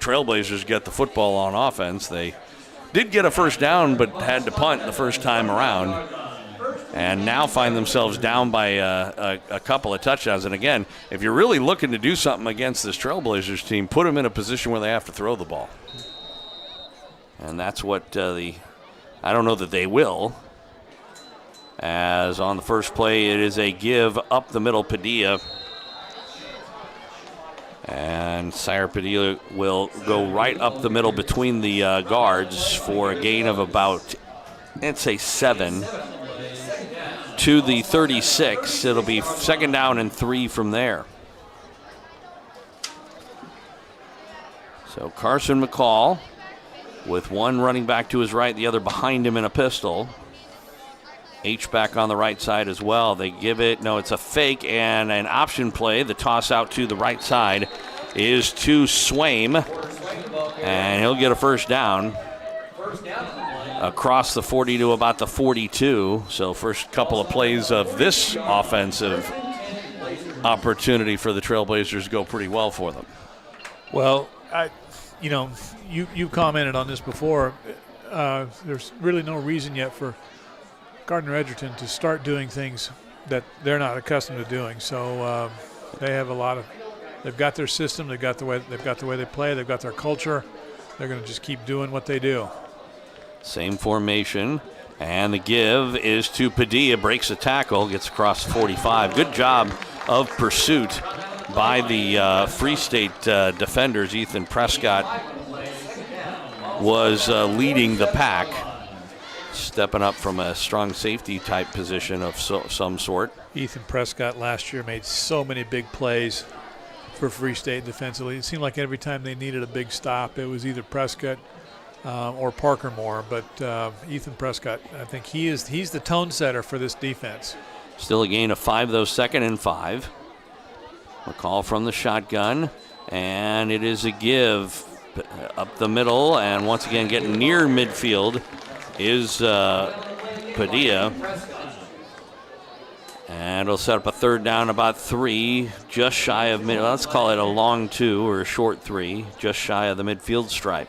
Trailblazers get the football on offense. They did get a first down, but had to punt the first time around, and now find themselves down by a couple of touchdowns. And again, if you're really looking to do something against this Trailblazers team, put them in a position where they have to throw the ball. And that's what I don't know that they will. As on the first play, it is a give up the middle, Padilla. And Sire Padilla will go right up the middle between the guards for a gain of about, let's say, 7 to the 36. It'll be 2nd down and 3 from there. So Carson McCall with one running back to his right, the other behind him in a pistol. H-back on the right side as well. They give it, no, it's a fake and an option play. The toss out to the right side. is to Swaim, and he'll get a first down across the 40 to about the 42. So first couple of plays of this offensive opportunity for the Trailblazers go pretty well for them. Well, you commented on this before. There's really no reason yet for Gardner-Edgerton to start doing things that they're not accustomed to doing. So they have they've got their system, they've got the way they play, they've got their culture. They're going to just keep doing what they do. Same formation, and the give is to Padilla. Breaks a tackle, gets across 45. Good job of pursuit by the Free State defenders. Ethan Prescott was leading the pack, stepping up from a strong safety type position of some sort. Ethan Prescott last year made so many big plays for Free State defensively. It seemed like every time they needed a big stop, it was either Prescott or Parker Moore. But Ethan Prescott, I think he's the tone setter for this defense. Still a gain of 5, though, 2nd and 5. McCall from the shotgun, and it is a give up the middle, and once again getting near midfield is Padilla. And it'll set up a third down, about 3, just shy of mid. Let's call it a long 2 or a short 3, just shy of the midfield stripe.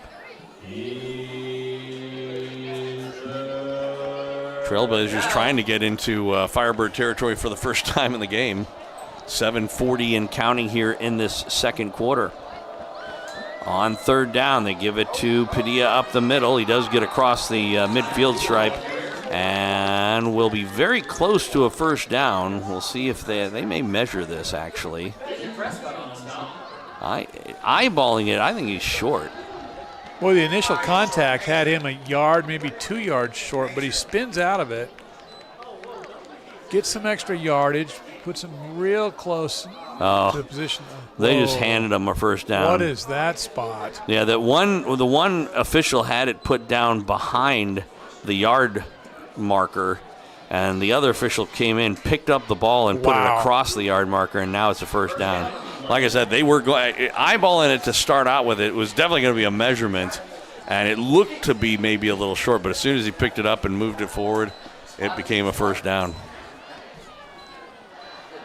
Trailblazers trying to get into Firebird territory for the first time in the game. 7:40 and counting here in this second quarter. On third down, they give it to Padilla up the middle. He does get across the midfield stripe and will be very close to a first down. We'll see if they may measure this, actually. Eyeballing it, I think he's short. Well, the initial contact had him a yard, maybe 2 yards short, but he spins out of it, gets some extra yardage, puts him real close to the position. They just handed him a first down. What is that spot? Yeah, the one official had it put down behind the yard marker, and the other official came in, picked up the ball, and put it across the yard marker, and now it's a first down. Like I said, they were eyeballing it to start out with. It was definitely going to be a measurement, and it looked to be maybe a little short, but as soon as he picked it up and moved it forward, it became a first down.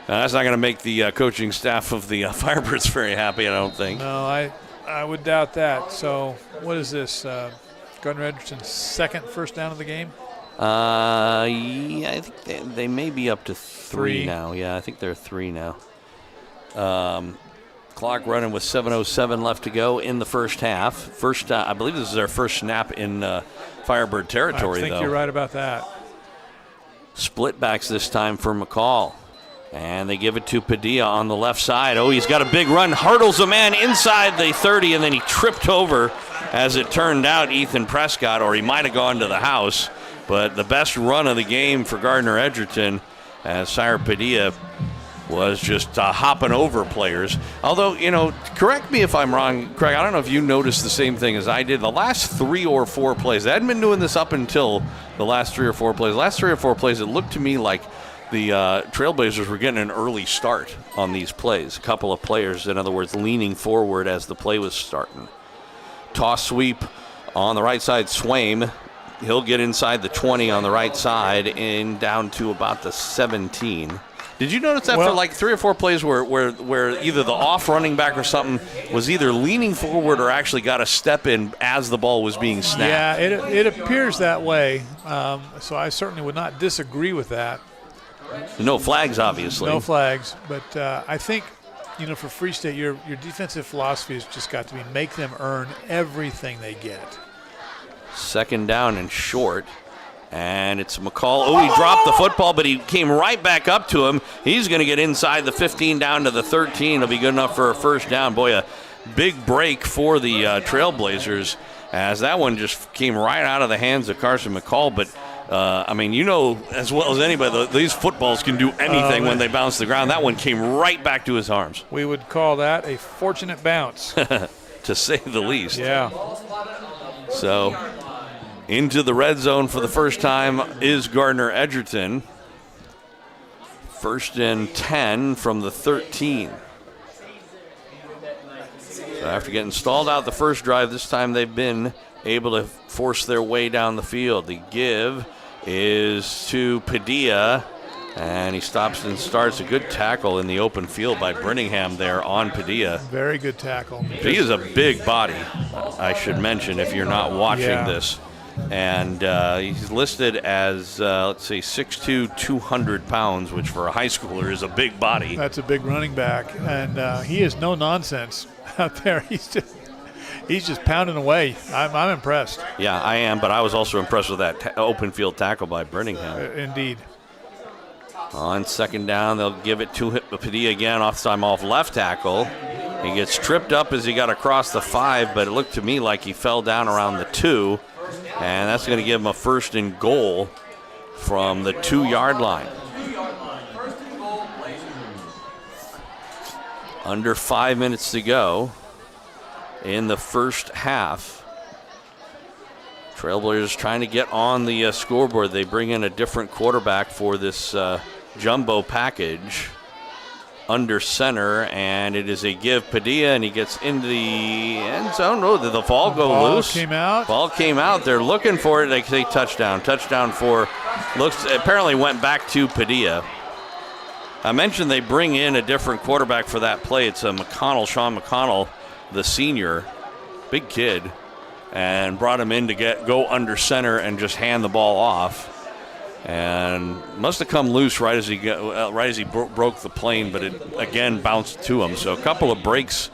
Now, that's not going to make the coaching staff of the Firebirds very happy, I don't think. No, I would doubt that. So what is this, Gardner-Edgerton's second first down of the game? Yeah, I think they may be up to 3 now. Yeah, I think they're 3 now. Clock running with 7:07 left to go in the first half. I believe this is their first snap in Firebird territory, though. I think you're right about that. Split backs this time for McCall. And they give it to Padilla on the left side. Oh, he's got a big run. Hurdles a man inside the 30, and then he tripped over, as it turned out, Ethan Prescott, or he might have gone to the house. But the best run of the game for Gardner-Edgerton, as Sire Padilla was just hopping over players. Although, correct me if I'm wrong, Craig, I don't know if you noticed the same thing as I did. The last 3 or 4 plays, they hadn't been doing this up until the last 3 or 4 plays. Last 3 or 4 plays, it looked to me like the Trailblazers were getting an early start on these plays. A couple of players, in other words, leaning forward as the play was starting. Toss sweep on the right side, Swaim. He'll get inside the 20 on the right side and down to about the 17. Did you notice that for like 3 or 4 plays where either the off running back or something was either leaning forward or actually got a step in as the ball was being snapped? Yeah, it appears that way. So I certainly would not disagree with that. No flags, obviously. No flags, but I think, for Free State, your defensive philosophy has just got to be make them earn everything they get. Second down and short, and it's McCall. Oh, he dropped the football, but he came right back up to him. He's going to get inside the 15 down to the 13. It'll be good enough for a first down. Boy, a big break for the Trailblazers, as that one just came right out of the hands of Carson McCall, but as well as anybody, these footballs can do anything when they bounce the ground. That one came right back to his arms. We would call that a fortunate bounce. To say the least. Yeah. So, into the red zone for the first time is Gardner-Edgerton. 1st and 10 from the 13. So after getting stalled out the first drive, this time they've been able to force their way down the field. The give is to Padilla, and he stops and starts. A good tackle in the open field by Brittingham there on Padilla. Very good tackle. Padilla's a big body, I should mention, if you're not watching this. And he's listed as, let's see, 6'2", 200 pounds, which for a high schooler is a big body. That's a big running back, and he is no nonsense out there. He's just pounding away. I'm impressed. Yeah, I am, but I was also impressed with that open field tackle by Brittingham. Indeed. On second down, they'll give it to Padilla again, off left tackle. He gets tripped up as he got across the 5, but it looked to me like he fell down around the 2. And that's going to give him a 1st and goal from the 2-yard line. Under 5 minutes to go in the first half. Trailblazers trying to get on the scoreboard. They bring in a different quarterback for this jumbo package. Under center, and it is a give Padilla, and he gets into the end zone. Oh, did the ball go loose? Ball came out. They're looking for it. They say touchdown. Touchdown for, apparently went back to Padilla. I mentioned they bring in a different quarterback for that play. It's a Sean McConnell, the senior, big kid, and brought him in to go under center and just hand the ball off. And must have come loose right as he broke the plane, but it again bounced to him. So a couple of breaks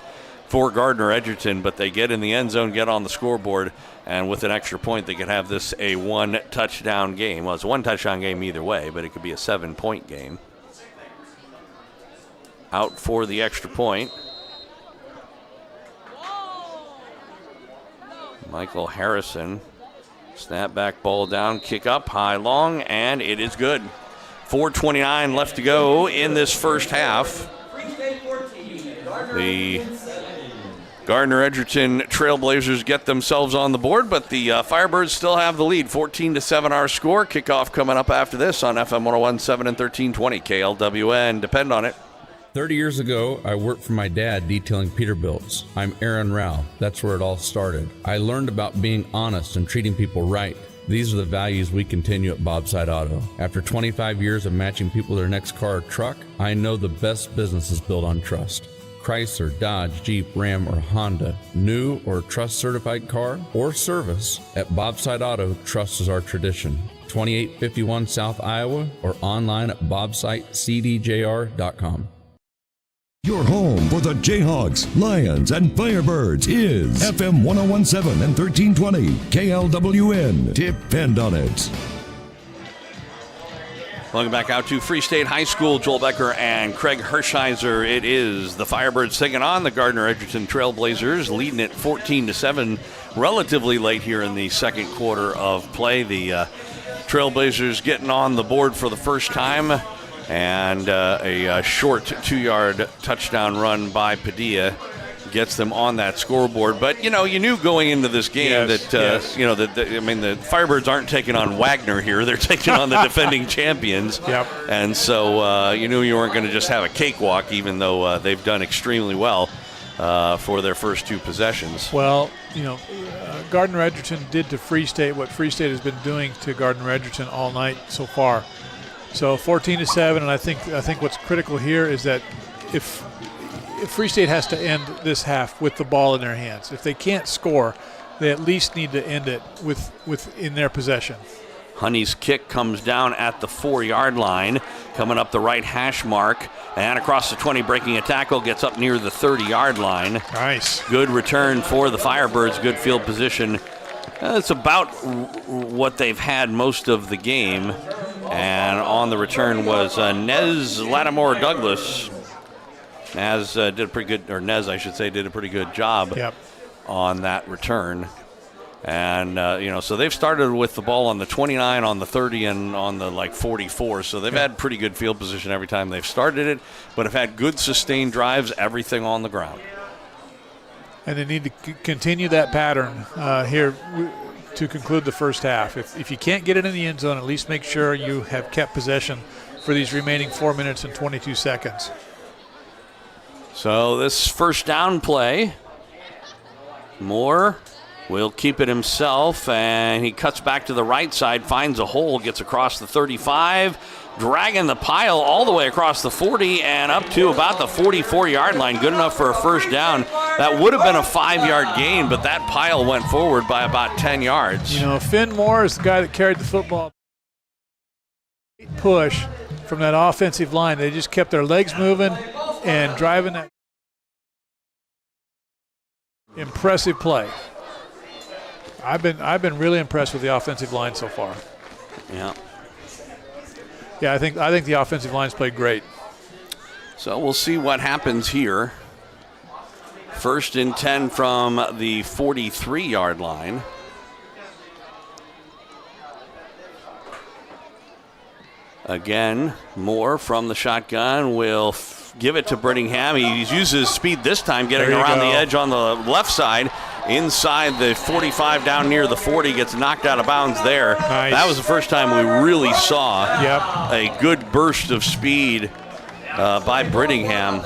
for Gardner-Edgerton, but they get in the end zone, get on the scoreboard, and with an extra point, they could have this a 1-touchdown game. Well, it's a 1-touchdown game either way, but it could be a 7-point game. Out for the extra point. Michael Harrison. Snap back, ball down, kick up, high, long, and it is good. 4:29 left to go in this first half. The Gardner-Edgerton Trailblazers get themselves on the board, but the Firebirds still have the lead. 14-7 our score. Kickoff coming up after this on FM 101.7 and 1320 KLWN. Depend on it. 30 years ago, I worked for my dad detailing Peterbilts. I'm Aaron Rao. That's where it all started. I learned about being honest and treating people right. These are the values we continue at Bobside Auto. After 25 years of matching people to their next car or truck, I know the best business is built on trust. Chrysler, Dodge, Jeep, Ram, or Honda, new or trust-certified car or service, at Bobside Auto, trust is our tradition. 2851 South Iowa or online at bobsitecdjr.com. Your home for the Jayhawks, Lions, and Firebirds is FM 101.7 and 1320 KLWN. Depend on it. Welcome back out to Free State High School. Joel Becker and Craig Hershiser. It is the Firebirds taking on the Gardner-Edgerton Trailblazers, leading it 14-7 relatively late here in the second quarter of play. The Trailblazers getting on the board for the first time. And a short 2-yard touchdown run by Padilla gets them on that scoreboard. But, you knew going into this game the Firebirds aren't taking on Wagner here. They're taking on the defending champions. Yep. And so you knew you weren't going to just have a cakewalk, even though they've done extremely well for their first 2 possessions. Well, Gardner-Edgerton did to Free State what Free State has been doing to Gardner-Edgerton all night so far. So 14-7, and I think what's critical here is that if Free State has to end this half with the ball in their hands, if they can't score, they at least need to end it in their possession. Honey's kick comes down at the 4-yard line, coming up the right hash mark, and across the 20, breaking a tackle, gets up near the 30-yard line. Nice. Good return for the Firebirds, good field position. It's about what they've had most of the game. And on the return was Nez Lattimore Douglas. Nez did a pretty good job on that return. And, so they've started with the ball on the 29, on the 30, and on the 44. So they've had pretty good field position every time they've started it, but have had good sustained drives, everything on the ground. And they need to continue that pattern here to conclude the first half. If you can't get it in the end zone, at least make sure you have kept possession for these remaining 4 minutes and 22 seconds. So this first down play Moore will keep it himself, and he cuts back to the right side, finds a hole, gets across the 35, dragging the pile all the way across the 40 and up to about the 44-yard line. Good enough for a first down. That would have been a 5-yard gain, but that pile went forward by about 10 yards. You know, Finn Moore is the guy that carried the football. Push from that offensive line. They just kept their legs moving and driving that. Impressive play. I've been really impressed with the offensive line so far. Yeah. Yeah, I think the offensive line's played great. So we'll see what happens here. 1st and 10 from the 43-yard line. Again, Moore from the shotgun will give it to Brittingham. He uses his speed this time, getting around the edge on the left side. Inside the 45 down near the 40, gets knocked out of bounds there. Nice. That was the first time we really saw a good burst of speed by Brittingham.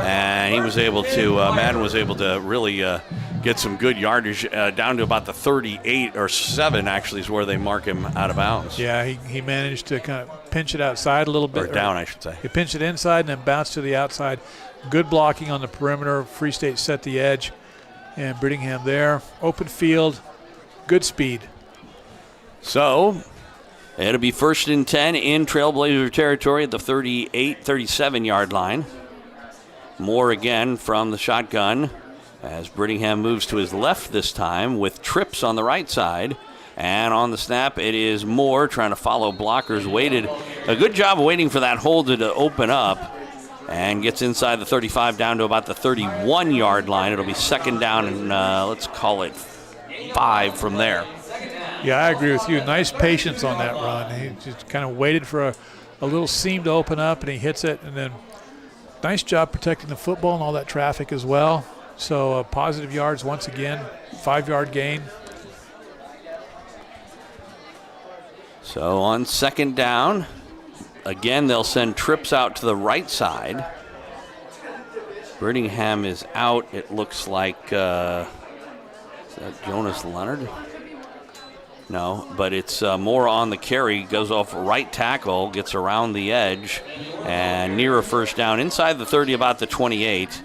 And he was able to, Madden was able to really get some good yardage down to about the 38 or 7 actually is where they mark him out of bounds. Yeah, he managed to kind of pinch it outside a little bit. Or down, I should say. He pinched it inside and then bounced to the outside. Good blocking on the perimeter. Free State set the edge. And Brittingham there. Open field. Good speed. So it'll be 1st and 10 in Trailblazer territory at the 37-yard line. Moore again from the shotgun as Brittingham moves to his left this time with trips on the right side. And on the snap, it is Moore trying to follow blockers. Waited a good job waiting for that hold to open up. And gets inside the 35 down to about the 31-yard line. It'll be 2nd down and let's call it 5 from there. Yeah, I agree with you. Nice patience on that run. He just kind of waited for a little seam to open up, and he hits it. And then nice job protecting the football and all that traffic as well. So positive yards once again, 5-yard gain. So on 2nd down, again, they'll send trips out to the right side. Brittingham is out. It looks like, is that Jonas Leonard? No, but it's Moore on the carry. Goes off right tackle, gets around the edge, and near a first down. Inside the 30, about the 28.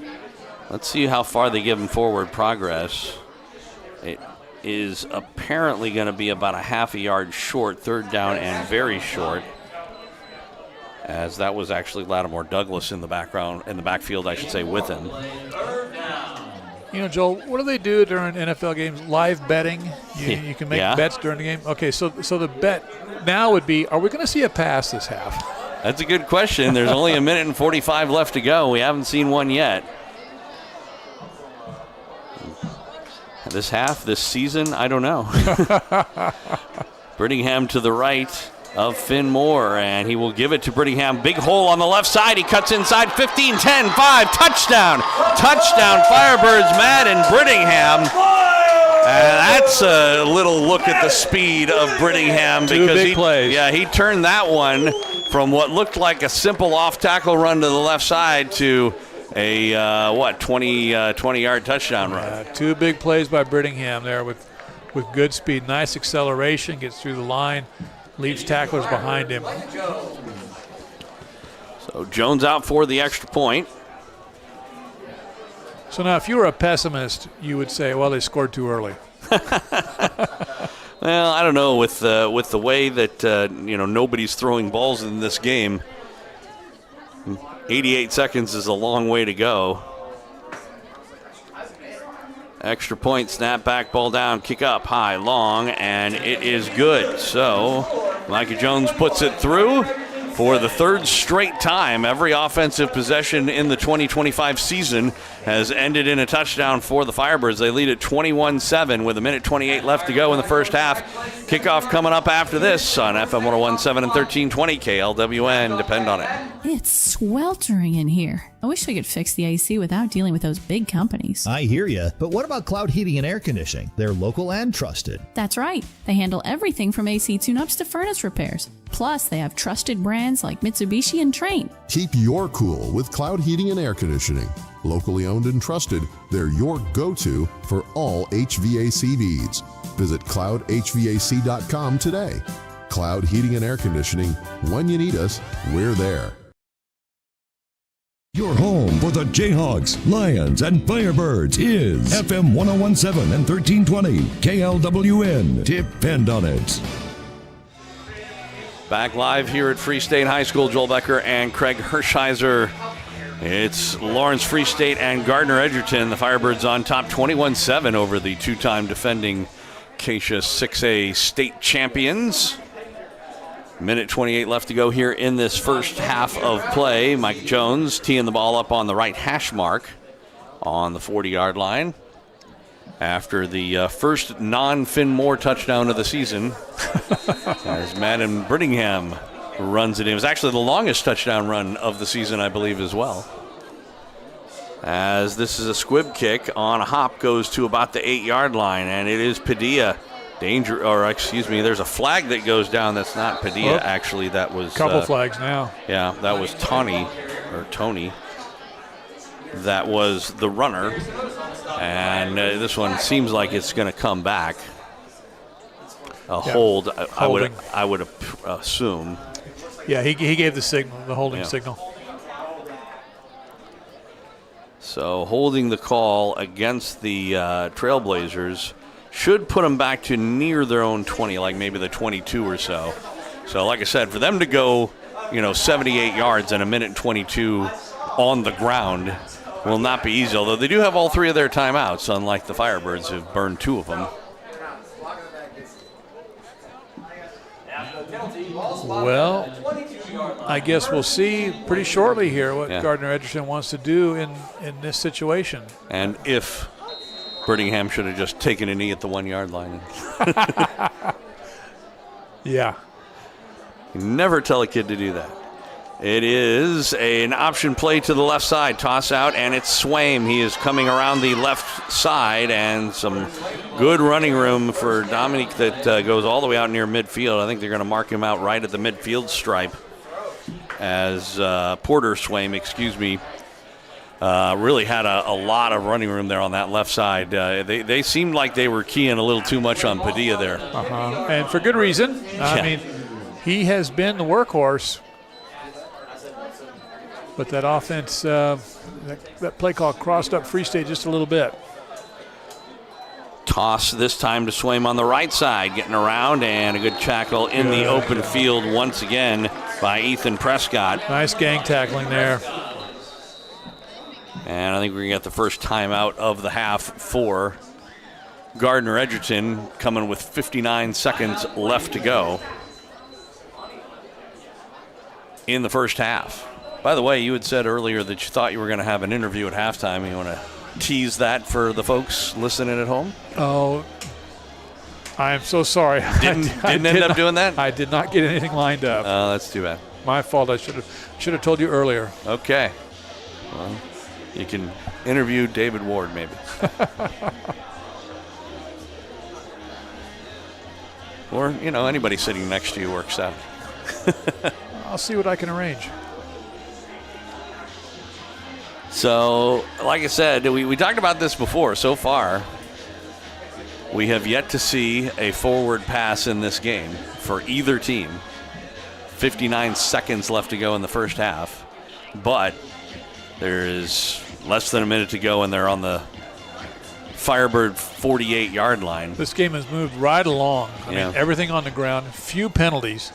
Let's see how far they give him forward progress. It is apparently going to be about a half a yard short, 3rd down and very short. As that was actually Lattimore Douglas in the backfield, I should say, with him. You know, Joel, what do they do during NFL games? Live betting? You can make bets during the game? Okay, so the bet now would be, are we going to see a pass this half? That's a good question. There's only 1 minute and 45 left to go. We haven't seen one yet. This half, this season, I don't know. Brittingham to the right of Finn Moore, and he will give it to Brittingham. Big hole on the left side. He cuts inside. 15, 10, 5. Touchdown. Touchdown, Firebirds, Madden Brittingham. And that's a little look at the speed of Brittingham. Two big plays. Yeah, he turned that one from what looked like a simple off-tackle run to the left side to a, 20-yard touchdown run. 2 big plays by Brittingham there with good speed. Nice acceleration, gets through the line, leaves tacklers behind him. So Jones out for the extra point. So now if you were a pessimist, you would say, well, they scored too early. Well, I don't know. With the way that, nobody's throwing balls in this game, 88 seconds is a long way to go. Extra point, snap back, ball down, kick up, high, long, and it is good. So Micah Jones puts it through for the 3rd straight time. Every offensive possession in the 2025 season has ended in a touchdown for the Firebirds. They lead at 21-7 with 1:28 left to go in the first half. Kickoff coming up after this on FM 101.7 and 1320 KLWN. Depend on it. It's sweltering in here. I wish I could fix the AC without dealing with those big companies. I hear you, but what about Cloud Heating and Air Conditioning? They're local and trusted. That's right. They handle everything from AC tune-ups to furnace repairs. Plus, they have trusted brands like Mitsubishi and Trane. Keep your cool with Cloud Heating and Air Conditioning. Locally owned and trusted, they're your go-to for all HVAC needs. Visit cloudhvac.com today. Cloud Heating and Air Conditioning. When you need us, we're there. Your home for the Jayhawks, Lions, and Firebirds is FM 1017 and 1320 KLWN. Depend on it. Back live here at Free State High School, Joel Becker and Craig Hershiser. It's Lawrence Free State and Gardner-Edgerton. The Firebirds on top 21-7 over the two-time defending Acacia 6A state champions. Minute 28 left to go here in this first half of play. Mike Jones teeing the ball up on the right hash mark on the 40-yard line after the first non-Finn Moore touchdown of the season as Madden Brittingham runs it in. It was actually the longest touchdown run of the season, I believe, as well. As this is a squib kick on a hop, goes to about the 8-yard line, and it is Padilla. There's a flag that goes down. That's not Padilla, actually. That was couple flags now. Yeah, that was Tony. That was the runner, and this one seems like it's going to come back. Hold. I would assume. Yeah, he gave the signal, the holding signal. So holding the call against the Trailblazers should put them back to near their own 20, like maybe the 22 or so. So like I said, for them to go, 78 yards in a minute and 22 on the ground will not be easy, although they do have all three of their timeouts, unlike the Firebirds who've burned two of them. Well, I guess we'll see pretty shortly here what Gardner-Edgerton wants to do in this situation. And if Brittingham should have just taken a knee at the 1-yard line. Yeah. You never tell a kid to do that. It is an option play to the left side. Toss out, and it's Swaim. He is coming around the left side, and some good running room for Dominique that goes all the way out near midfield. I think they're going to mark him out right at the midfield stripe as Porter Swaim, really had a lot of running room there on that left side. They seemed like they were keying a little too much on Padilla there. And for good reason. I mean, he has been the workhorse. But that offense, that play call crossed up Free State just a little bit. Toss this time to Swaim on the right side, getting around, and a good tackle in the open field once again by Ethan Prescott. Nice gang tackling there. And I think we're going to get the first timeout of the half for Gardner-Edgerton, coming with 59 seconds left to go in the first half. By the way, you had said earlier that you thought you were going to have an interview at halftime. You want to tease that for the folks listening at home? Oh, I am so sorry. Didn't end up doing that? I did not get anything lined up. Oh, that's too bad. My fault. I should have told you earlier. Okay. Well, you can interview David Ward maybe. Or, anybody sitting next to you works out. I'll see what I can arrange. So, like I said, we talked about this before. So far, we have yet to see a forward pass in this game for either team. 59 seconds left to go in the first half. But there is less than a minute to go, and they're on the Firebird 48-yard line. This game has moved right along. I mean, everything on the ground, few penalties.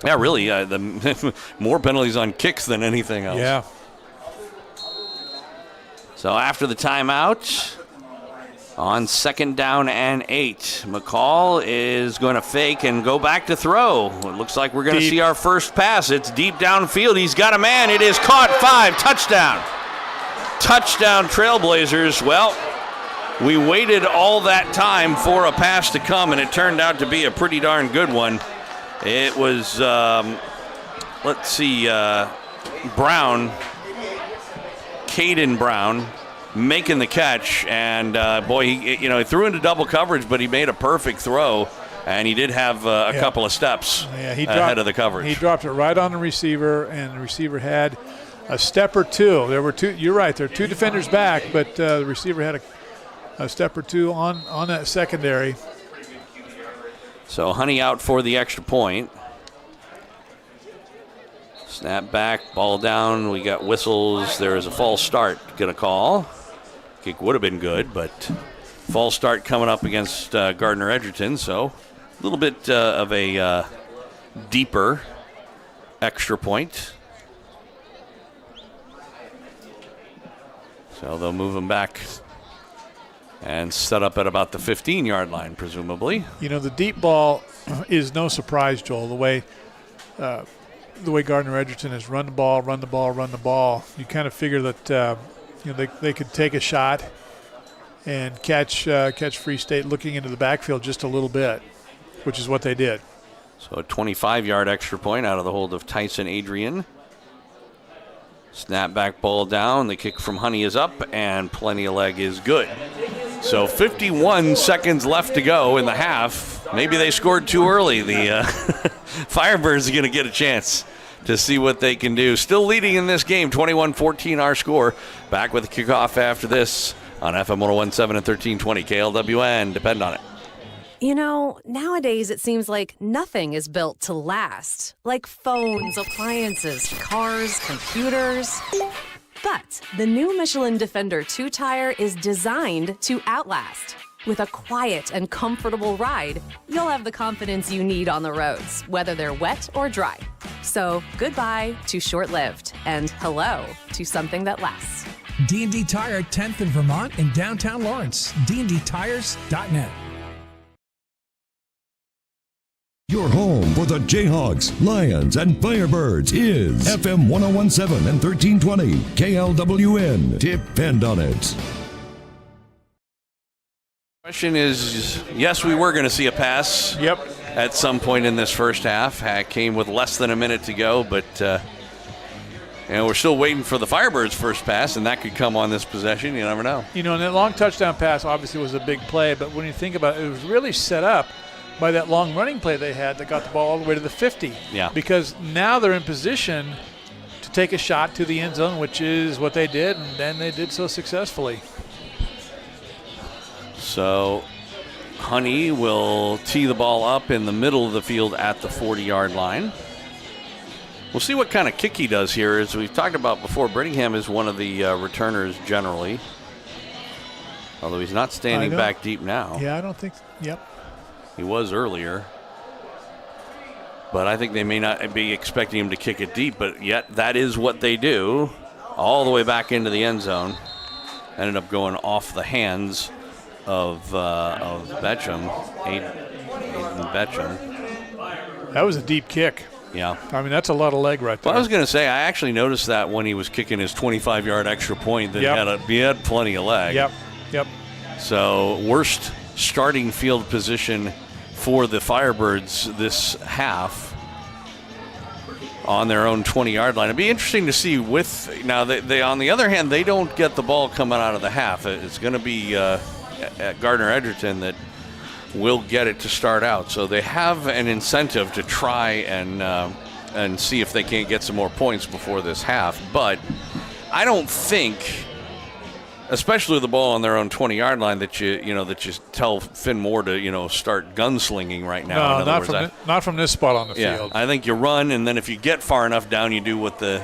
Yeah, really. The more penalties on kicks than anything else. Yeah. So after the timeout, on 2nd down and 8, McCall is going to fake and go back to throw. It looks like we're going to see our first pass. It's deep downfield. He's got a man. It is caught. 5. Touchdown. Touchdown, Trailblazers. Well, we waited all that time for a pass to come, and it turned out to be a pretty darn good one. It was, Brown. Caden Brown making the catch, and he threw into double coverage, but he made a perfect throw, and he did have a couple of steps ahead of the coverage. He dropped it right on the receiver, and the receiver had a step or two. There were two. You're right. There are two defenders back, but the receiver had a step or two on that secondary. So Honey out for the extra point. Snap back, ball down. We got whistles. There is a false start going to call. Kick would have been good, but false start coming up against Gardner-Edgerton. So a little bit of a deeper extra point. So they'll move him back and set up at about the 15-yard line, presumably. You know, the deep ball is no surprise, Joel. The way Gardner-Edgerton has run the ball. You kind of figure that they could take a shot and catch Free State looking into the backfield just a little bit, which is what they did. So a 25-yard extra point out of the hold of Tyson Adrian. Snap back, ball down. The kick from Honey is up, and plenty of leg is good. So 51 seconds left to go in the half. Maybe they scored too early. The Firebirds are going to get a chance to see what they can do. Still leading in this game, 21-14 our score. Back with the kickoff after this on FM 101.7 and 1320 KLWN. Depend on it. You know, nowadays it seems like nothing is built to last. Like phones, appliances, cars, computers. But the new Michelin Defender 2-tire is designed to outlast. With a quiet and comfortable ride, you'll have the confidence you need on the roads, whether they're wet or dry. So goodbye to short-lived, and hello to something that lasts. D&D Tire, 10th in Vermont in downtown Lawrence. dndtires.net. Your home for the Jayhawks, Lions, and Firebirds is FM 101.7 and 1320 KLWN. Depend on it. Question is, yes, we were going to see a pass. Yep. At some point in this first half. Came with less than a minute to go, but we're still waiting for the Firebirds' first pass, and that could come on this possession. You never know. You know, and that long touchdown pass obviously was a big play, but when you think about it, it was really set up by that long running play they had that got the ball all the way to the 50. Yeah. Because now they're in position to take a shot to the end zone, which is what they did, and then they did so successfully. So Honey will tee the ball up in the middle of the field at the 40-yard line. We'll see what kind of kick he does here. As we've talked about before, Brittingham is one of the returners generally, although he's not standing back deep now. Yeah, I don't think – yep. He was earlier. But I think they may not be expecting him to kick it deep, but yet that is what they do. All the way back into the end zone. Ended up going off the hands of Betcham, Aiden Betcham. That was a deep kick. Yeah. I mean, that's a lot of leg right there. Well, I was going to say, I actually noticed that when he was kicking his 25-yard extra point, that he had plenty of leg. Yep. So worst starting field position for the Firebirds this half on their own 20-yard line. It'd be interesting to see now they on the other hand, they don't get the ball coming out of the half. It's going to be at Gardner-Edgerton that will get it to start out. So they have an incentive to try and see if they can't get some more points before this half. But I don't think, especially with the ball on their own 20-yard line, that you tell Finn Moore to start gunslinging right now. No, not from this spot on the field. I think you run, and then if you get far enough down, you do what the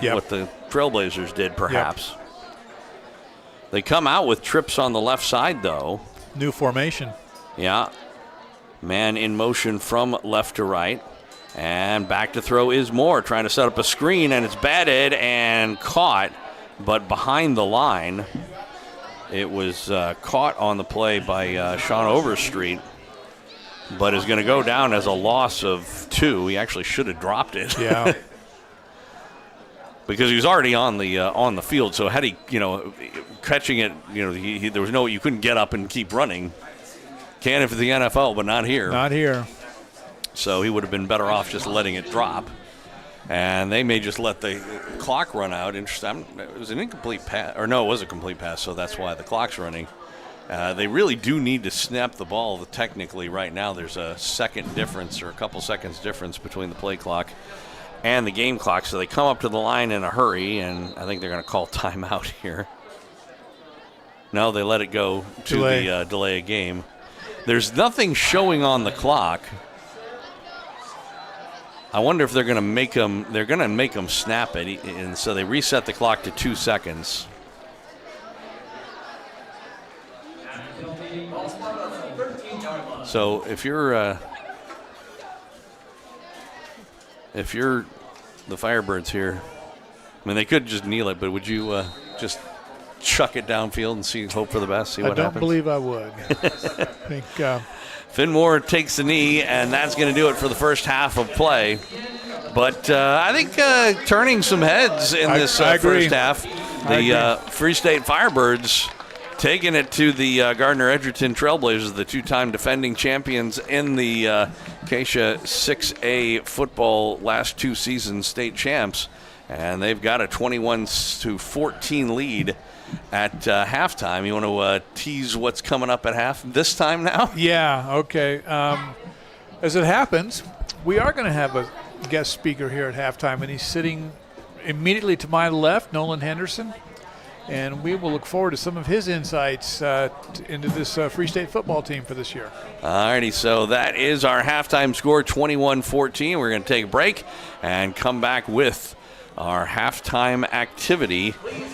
Trailblazers did, perhaps. Yep. They come out with trips on the left side, though. New formation. Yeah. Man in motion from left to right. And back to throw is Moore, trying to set up a screen, and it's batted and caught, but behind the line. It was caught on the play by Sean Overstreet, but is going to go down as a loss of 2. He actually should have dropped it. Yeah. Because he was already on the field, so had he, catching it, there was you couldn't get up and keep running. Can if it's the NFL, but not here. Not here. So he would have been better off just letting it drop. And they may just let the clock run out. Interesting. It was an incomplete pass. Or no, it was a complete pass, so that's why the clock's running. They really do need to snap the ball technically right now. There's a second difference or a couple seconds difference between the play clock and the game clock. So they come up to the line in a hurry, and I think they're going to call timeout here. No, they let it go to the delay a game. There's nothing showing on the clock. I wonder if they're going to make them. They're going to make them snap it, and so they reset the clock to 2 seconds. So if you're the Firebirds here, I mean, they could just kneel it, but would you just chuck it downfield and hope for the best? See what happens? I don't believe I would. I think Finmore takes the knee, and that's going to do it for the first half of play. But I think turning some heads in this first half, the Free State Firebirds taking it to the Gardner-Edgerton Trailblazers, the two-time defending champions in the Acacia 6A football last 2 seasons, state champs. And they've got a 21-14 lead at halftime. You want to tease what's coming up at half this time now? Yeah, okay. As it happens, we are going to have a guest speaker here at halftime, and he's sitting immediately to my left, Nolan Henderson. And we will look forward to some of his insights into this Free State football team for this year. All righty, so that is our halftime score, 21-14. We're going to take a break and come back with our halftime activity.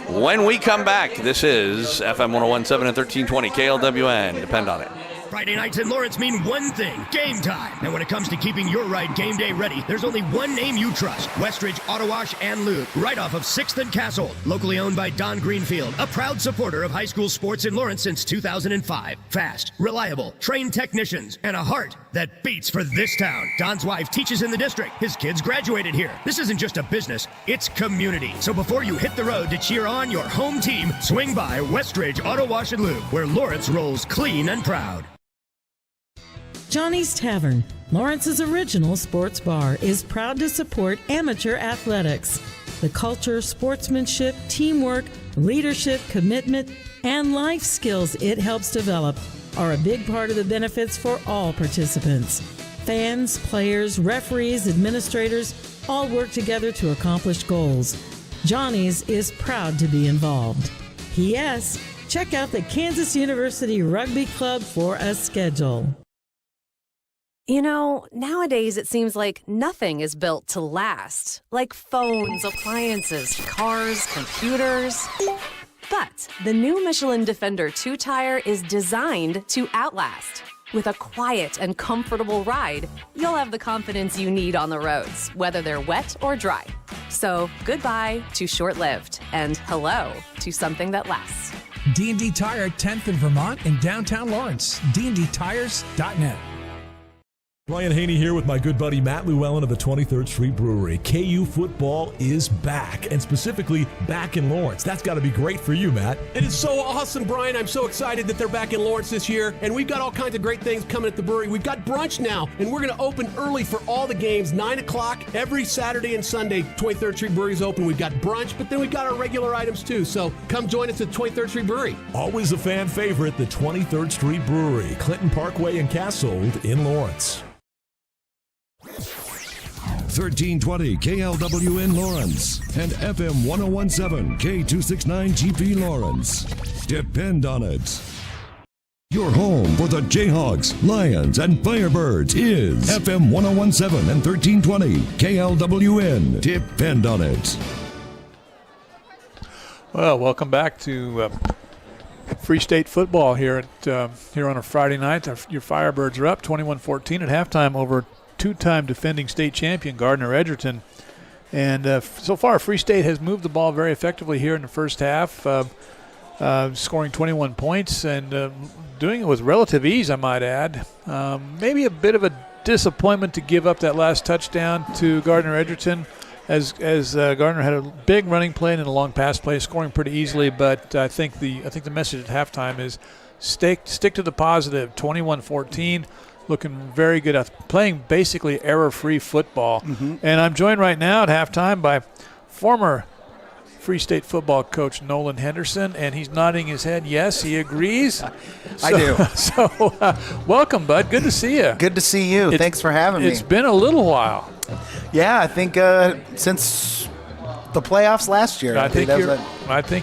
When we come back, this is FM 101.7 and 1320 KLWN. Depend on it. Friday nights in Lawrence mean one thing, game time. And when it comes to keeping your ride game day ready, there's only one name you trust, Westridge Auto Wash and Lube, right off of 6th and Castle. Locally owned by Don Greenfield, a proud supporter of high school sports in Lawrence since 2005. Fast, reliable, trained technicians, and a heart that beats for this town. Don's wife teaches in the district. His kids graduated here. This isn't just a business, it's community. So before you hit the road to cheer on your home team, swing by Westridge Auto Wash and Lube, where Lawrence rolls clean and proud. Johnny's Tavern, Lawrence's original sports bar, is proud to support amateur athletics. The culture, sportsmanship, teamwork, leadership, commitment, and life skills it helps develop are a big part of the benefits for all participants. Fans, players, referees, administrators all work together to accomplish goals. Johnny's is proud to be involved. P.S. Check out the Kansas University Rugby Club for a schedule. You know, nowadays it seems like nothing is built to last. Like phones, appliances, cars, computers. But the new Michelin Defender 2-tire is designed to outlast. With a quiet and comfortable ride, you'll have the confidence you need on the roads, whether they're wet or dry. So goodbye to short-lived, and hello to something that lasts. D&D Tire, 10th in Vermont in downtown Lawrence. dndtires.net. Ryan Haney here with my good buddy Matt Llewellyn of the 23rd Street Brewery. KU football is back, and specifically back in Lawrence. That's got to be great for you, Matt. It is so awesome, Brian. I'm so excited that they're back in Lawrence this year, and we've got all kinds of great things coming at the brewery. We've got brunch now, and we're going to open early for all the games, 9 o'clock every Saturday and Sunday. 23rd Street Brewery's open. We've got brunch, but then we've got our regular items too, so come join us at 23rd Street Brewery. Always a fan favorite, the 23rd Street Brewery, Clinton Parkway and Cassold in Lawrence. 1320 KLWN Lawrence and FM 101.7 K269 GP Lawrence. Depend on it. Your home for the Jayhawks, Lions, and Firebirds is FM 101.7 and 1320 KLWN. Depend on it. Well, welcome back to Free State football here on a Friday night. Your Firebirds are up 21-14 at halftime over two-time defending state champion Gardner-Edgerton. And so far, Free State has moved the ball very effectively here in the first half, scoring 21 points and doing it with relative ease, I might add. Maybe a bit of a disappointment to give up that last touchdown to Gardner-Edgerton, as Gardner had a big running play and a long pass play, scoring pretty easily. But I think the message at halftime is stick to the positive. 21-14. Looking very good at playing basically error-free football. Mm-hmm. And I'm joined right now at halftime by former Free State football coach Nolan Henderson, and he's nodding his head. Yes, he agrees. I do. So welcome, bud. Good to see you. Good to see you. Thanks for having me. It's been a little while. Yeah, I think since the playoffs last year. I think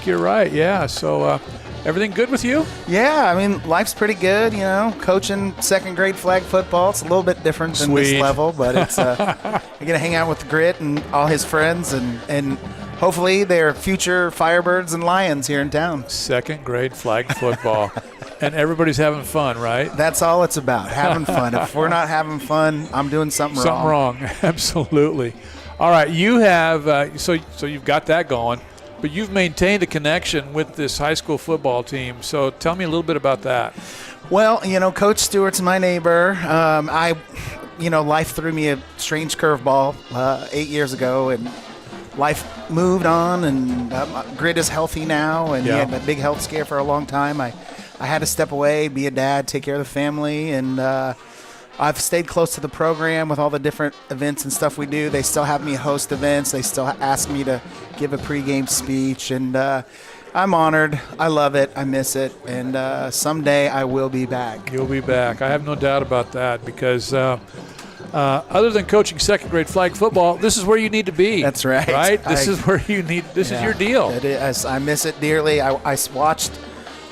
you're right. Yeah. So everything good with you? Yeah, I mean, life's pretty good. You know, coaching second grade flag football. It's a little bit different than this level, but it's you're gonna hang out with Grit and all his friends, and hopefully they're future Firebirds and Lions here in town. Second grade flag football. And everybody's having fun, right? That's all it's about, having fun. If we're not having fun, I'm doing something wrong. Something wrong, absolutely. All right, you have so you've got that going, but you've maintained a connection with this high school football team. So tell me a little bit about that. Well, you know, Coach Stewart's my neighbor. Life threw me a strange curveball 8 years ago, and life moved on, and Grit is healthy now, and he had a big health scare for a long time. I had to step away, be a dad, take care of the family, and I've stayed close to the program with all the different events and stuff we do. They still have me host events. They still ask me to give a pregame speech, and I'm honored. I love it. I miss it, and someday I will be back. You'll be back. I have no doubt about that, because other than coaching second grade flag football, this is where you need to be. That's right. Right? This is where you need. This is your deal. It is. I miss it dearly. I watched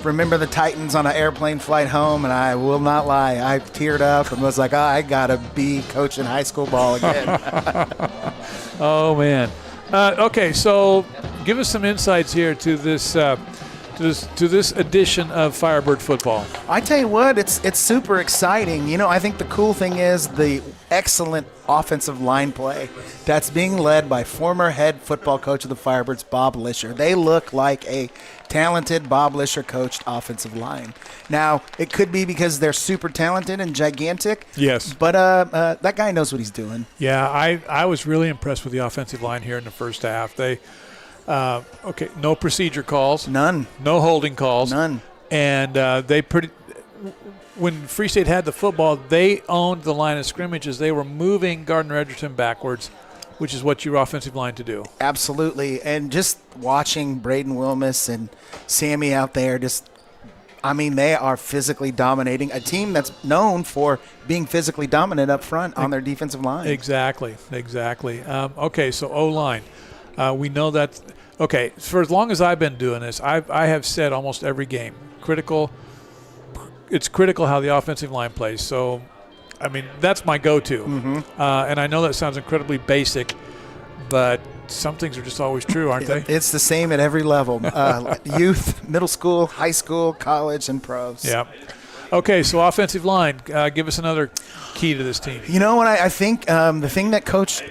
Remember the Titans on an airplane flight home, and I will not lie, I teared up and was like, I gotta be coaching high school ball again. Oh man. Okay, so give us some insights here to this edition of Firebird football. I tell you what, it's super exciting. You know, I think the cool thing is the excellent offensive line play that's being led by former head football coach of the Firebirds, Bob Lisher. They look like a talented Bob Lisher coached offensive line. Now, it could be because they're super talented and gigantic. Yes. But that guy knows what he's doing. Yeah, I was really impressed with the offensive line here in the first half. They no procedure calls. None. No holding calls. None. And when Free State had the football, they owned the line of scrimmages. They were moving Gardner-Edgerton backwards, which is what your offensive line to do. Absolutely. And just watching Braden Wilmus and Sammy out there, they are physically dominating a team that's known for being physically dominant up front on their defensive line. Exactly. Okay, so O-line. We know that. Okay, for as long as I've been doing this, I have said almost every game, it's critical how the offensive line plays. So, that's my go-to. Mm-hmm. And I know that sounds incredibly basic, but some things are just always true, aren't they? It's the same at every level. Youth, middle school, high school, college, and pros. Yeah. Okay, so offensive line. Give us another key to this team. You know what? I think the thing that Coach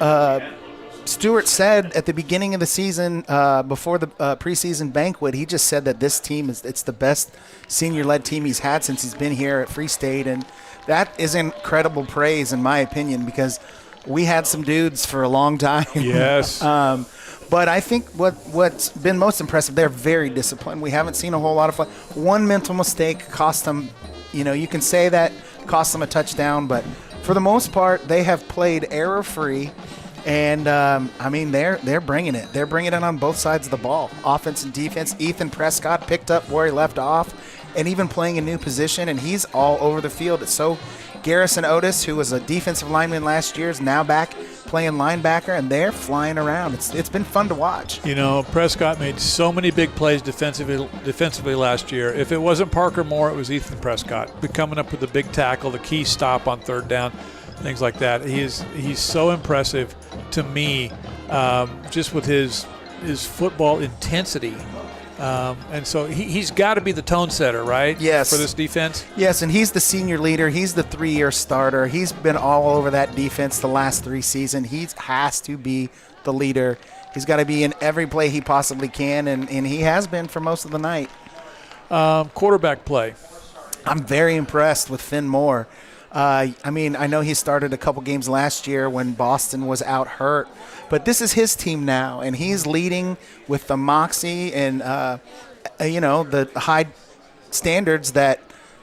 Stewart said at the beginning of the season, before the preseason banquet, he just said that this team it's the best senior-led team he's had since he's been here at Free State, and that is incredible praise in my opinion, because we had some dudes for a long time. Yes. But I think what's been most impressive, they're very disciplined. We haven't seen a whole lot of fun. One mental mistake cost them, you can say that cost them a touchdown, but for the most part, they have played error-free. And, they're bringing it. They're bringing it on both sides of the ball, offense and defense. Ethan Prescott picked up where he left off and even playing a new position, and he's all over the field. So Garrison Otis, who was a defensive lineman last year, is now back playing linebacker, and they're flying around. It's been fun to watch. Prescott made so many big plays defensively last year. If it wasn't Parker Moore, it was Ethan Prescott coming up with the big tackle, the key stop on third down. Things like that. He's so impressive to me, just with his football intensity, and so he's got to be the tone setter, right? Yes. For this defense. Yes, and he's the senior leader. He's the 3-year starter. He's been all over that defense the last 3 seasons. He has to be the leader. He's got to be in every play he possibly can, and he has been for most of the night. Quarterback play. I'm very impressed with Finn Moore. I know he started a couple games last year when Boston was out hurt, but this is his team now, and he's leading with the moxie and, the high standards that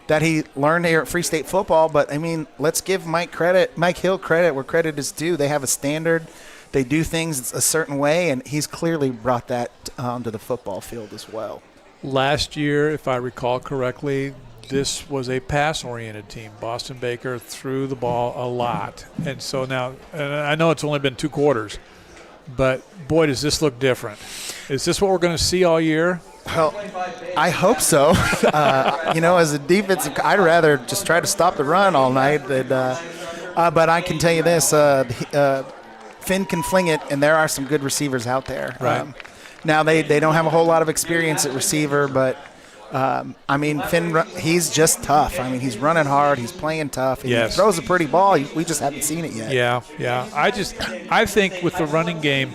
he learned here at Free State football. But, let's give Mike Hill credit where credit is due. They have a standard they do things a certain way, and he's clearly brought that onto the football field as well. Last year, if I recall correctly, this was a pass-oriented team. Boston Baker threw the ball a lot. And so now, and I know it's only been 2 quarters, but boy, does this look different. Is this what we're going to see all year? Well, I hope so. As a defensive, I'd rather just try to stop the run all night. But I can tell you this, Finn can fling it, and there are some good receivers out there. Right. Now, they don't have a whole lot of experience at receiver, but Finn, he's just tough. He's running hard. He's playing tough. He throws a pretty ball. We just haven't seen it yet. Yeah. I think with the running game,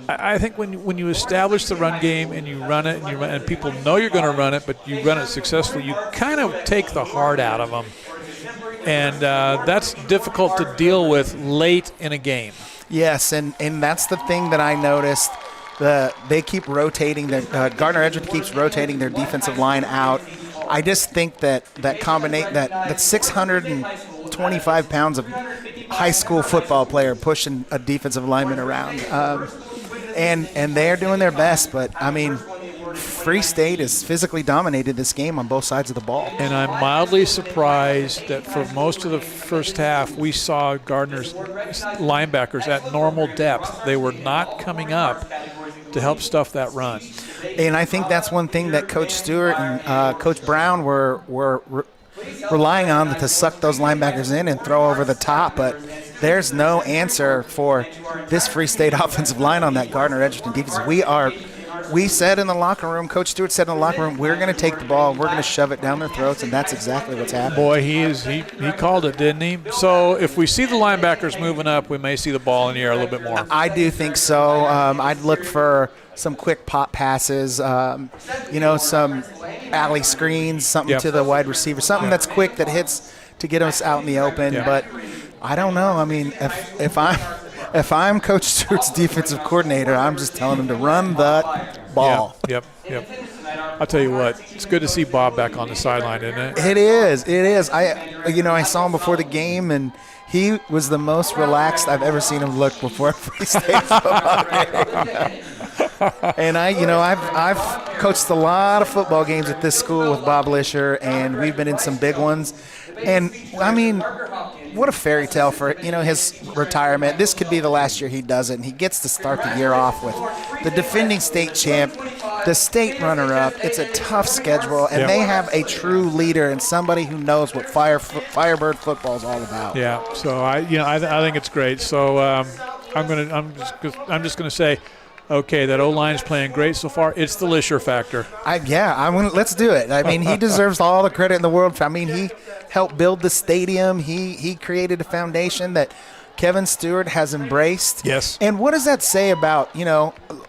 I think when you establish the run game and you run it and people know you're going to run it, but you run it successfully, you kind of take the heart out of them. And that's difficult to deal with late in a game. Yes, and that's the thing that I noticed. They keep rotating. Gardner-Edgerton keeps rotating their defensive line out. I just think that 625 pounds of high school football player pushing a defensive lineman around, and they're doing their best. But Free State has physically dominated this game on both sides of the ball. And I'm mildly surprised that for most of the first half, we saw Gardner's linebackers at normal depth. They were not coming up to help stuff that run. And I think that's one thing that Coach Stewart and Coach Brown were relying on, to suck those linebackers in and throw over the top. But there's no answer for this Free State offensive line on that Gardner-Edgerton defense. We said in the locker room, Coach Stewart said in the locker room, we're going to take the ball, we're going to shove it down their throats, and that's exactly what's happening. Boy, he called it, didn't he? So if we see the linebackers moving up, we may see the ball in the air a little bit more. I do think so. I'd look for some quick pop passes, some alley screens, something to the wide receiver, something that's quick that hits to get us out in the open. Yeah. But I don't know. If I'm Coach Stewart's defensive coordinator, I'm just telling him to run the ball. Yep. I'll tell you what, it's good to see Bob back on the sideline, isn't it? It is. I saw him before the game, and he was the most relaxed I've ever seen him look before a Free State football game. And I've coached a lot of football games at this school with Bob Lisher, and we've been in some big ones. And what a fairy tale for his retirement. This could be the last year he does it, and he gets to start the year off with the defending state champ, the state runner-up. It's a tough schedule, and they have a true leader and somebody who knows what Firebird football is all about. Yeah. So I think it's great. So I'm just gonna say, okay, that O-line is playing great so far. It's the Lisher factor. Let's do it. He deserves all the credit in the world. He helped build the stadium. He created a foundation that Kevin Stewart has embraced. Yes. And what does that say about,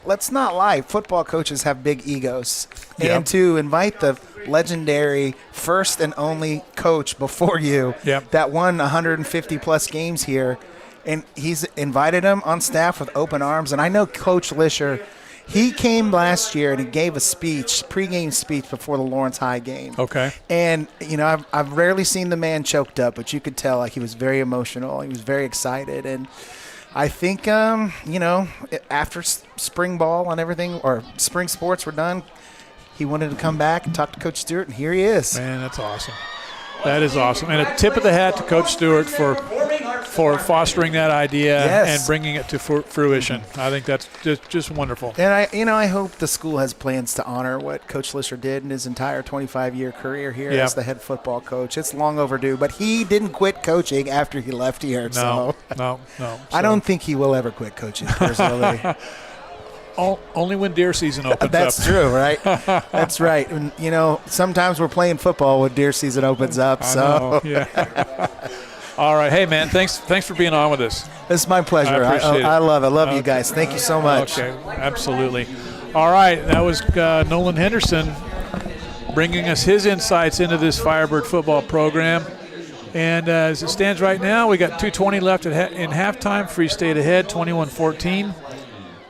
let's not lie, football coaches have big egos. Yep. And to invite the legendary first and only coach before you that won 150-plus games here, and he's invited him on staff with open arms. And I know Coach Lisher, he came last year and he gave a pregame speech before the Lawrence High game. Okay. And, I've rarely seen the man choked up, but you could tell he was very emotional. He was very excited. And I think, after spring ball and everything, or spring sports were done, he wanted to come back and talk to Coach Stewart, and here he is. Man, that's awesome. That is awesome. And a tip of the hat to Coach Stewart for fostering that idea and bringing it to fruition. I think that's just wonderful. And I hope the school has plans to honor what Coach Lisher did in his entire 25-year career here as the head football coach. It's long overdue, but he didn't quit coaching after he left here. No. I don't think he will ever quit coaching personally. Only when deer season opens up. That's true, right? That's right. And, sometimes we're playing football when deer season opens up. I know. Yeah. All right. Hey, man, thanks for being on with us. It's my pleasure. I appreciate it. I love you guys. Thank you so much. Okay, absolutely. All right, that was Nolan Henderson bringing us his insights into this Firebird football program. And as it stands right now, we got 2:20 left in halftime. Free State ahead, 21-14.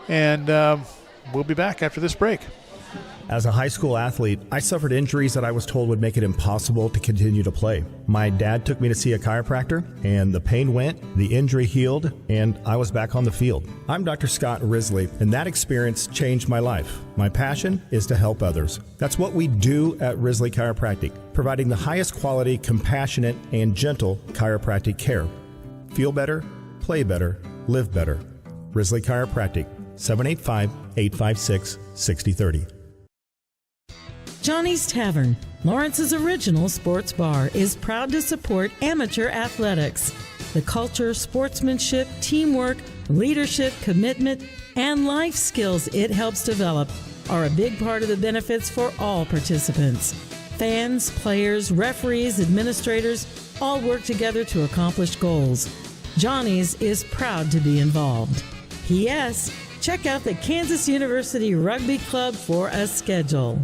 And we'll be back after this break. As a high school athlete, I suffered injuries that I was told would make it impossible to continue to play. My dad took me to see a chiropractor, and the pain went, the injury healed, and I was back on the field. I'm Dr. Scott Risley, and that experience changed my life. My passion is to help others. That's what we do at Risley Chiropractic, providing the highest quality, compassionate, and gentle chiropractic care. Feel better, play better, live better. Risley Chiropractic, 785-856-6030. Johnny's Tavern, Lawrence's original sports bar, is proud to support amateur athletics. The culture, sportsmanship, teamwork, leadership, commitment, and life skills it helps develop are a big part of the benefits for all participants. Fans, players, referees, administrators all work together to accomplish goals. Johnny's is proud to be involved. P.S. Check out the Kansas University Rugby Club for a schedule.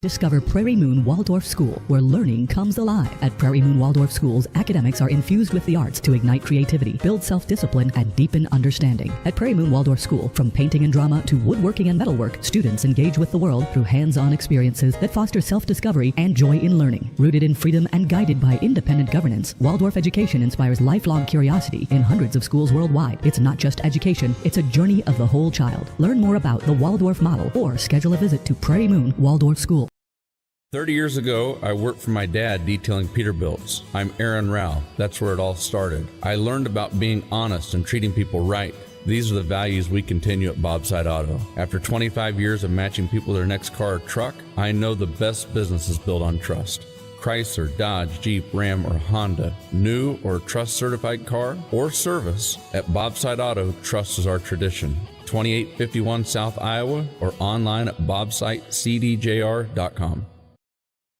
Discover Prairie Moon Waldorf School, where learning comes alive. At Prairie Moon Waldorf Schools, academics are infused with the arts to ignite creativity, build self-discipline, and deepen understanding. At Prairie Moon Waldorf School, from painting and drama to woodworking and metalwork, students engage with the world through hands-on experiences that foster self-discovery and joy in learning. Rooted in freedom and guided by independent governance, Waldorf education inspires lifelong curiosity in hundreds of schools worldwide. It's not just education, it's a journey of the whole child. Learn more about the Waldorf model or schedule a visit to Prairie Moon Waldorf School. 30 years ago, I worked for my dad detailing Peterbilts. I'm Aaron Rao. That's where it all started. I learned about being honest and treating people right. These are the values we continue at Bobside Auto. After 25 years of matching people to their next car or truck, I know the best business is built on trust. Chrysler, Dodge, Jeep, Ram, or Honda, new or trust-certified car or service, at Bobside Auto, trust is our tradition. 2851 South Iowa or online at bobsitecdjr.com.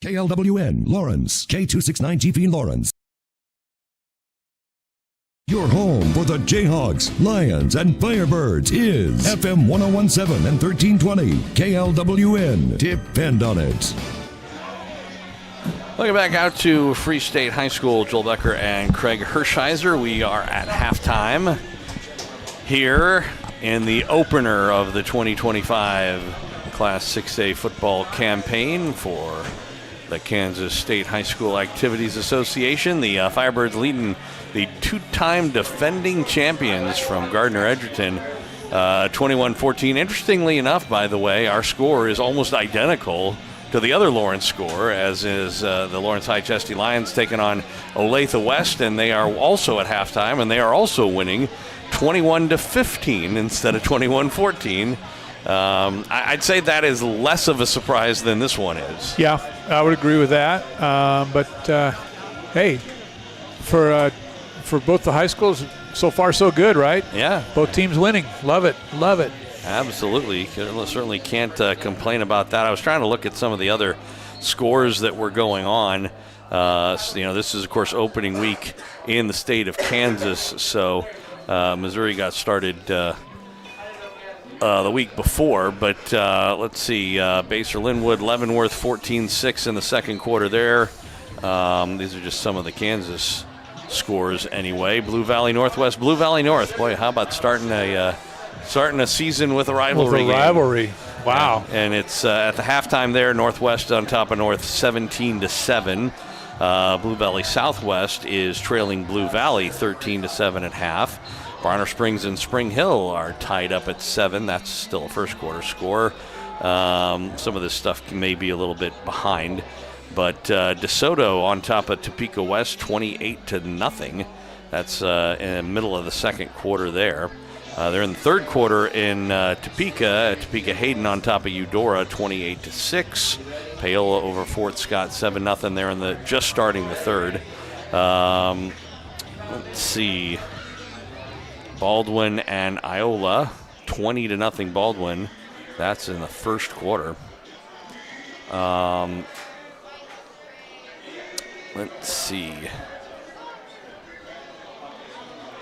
KLWN Lawrence, K269GP Lawrence. Your home for the Jayhawks, Lions, and Firebirds is FM 1017 and 1320 KLWN. Depend on it. Looking back out to Free State High School, Joel Becker and Craig Hershiser. We are at halftime here in the opener of the 2025 Class 6A football campaign for the Kansas State High School Activities Association. The Firebirds leading the two-time defending champions from Gardner-Edgerton, 21-14. Interestingly enough, by the way, our score is almost identical to the other Lawrence score, as is the Lawrence High Chesty Lions taking on Olathe West, and they are also at halftime, and they are also winning 21-15 instead of 21-14. I'd say that is less of a surprise than this one is. Yeah, I would agree with that. But hey, for both the high schools, so far so good, right? Yeah. Both teams winning. Love it. Love it. Absolutely. Certainly can't complain about that. I was trying to look at some of the other scores that were going on. This is, of course, opening week in the state of Kansas. So Missouri got started the week before, but let's see, Basel Linwood, Leavenworth 14-6 in the second quarter there. These are just some of the Kansas scores anyway. Blue Valley Northwest, Blue Valley North. Boy, how about starting a season with a rivalry? Wow. And it's at the halftime there, Northwest on top of North 17-7. Blue Valley Southwest is trailing Blue Valley 13-7 at half. Barner Springs and Spring Hill are tied up at 7. That's still a first quarter score. Some of this stuff may be a little bit behind. But DeSoto on top of Topeka West 28-0. That's in the middle of the second quarter there. They're in the third quarter in Topeka. Topeka Hayden on top of Eudora 28-6. Paola over Fort Scott 7-0. They're in the just starting the third. Let's see. Baldwin and Iola, 20-0 Baldwin. That's in the first quarter. Let's see.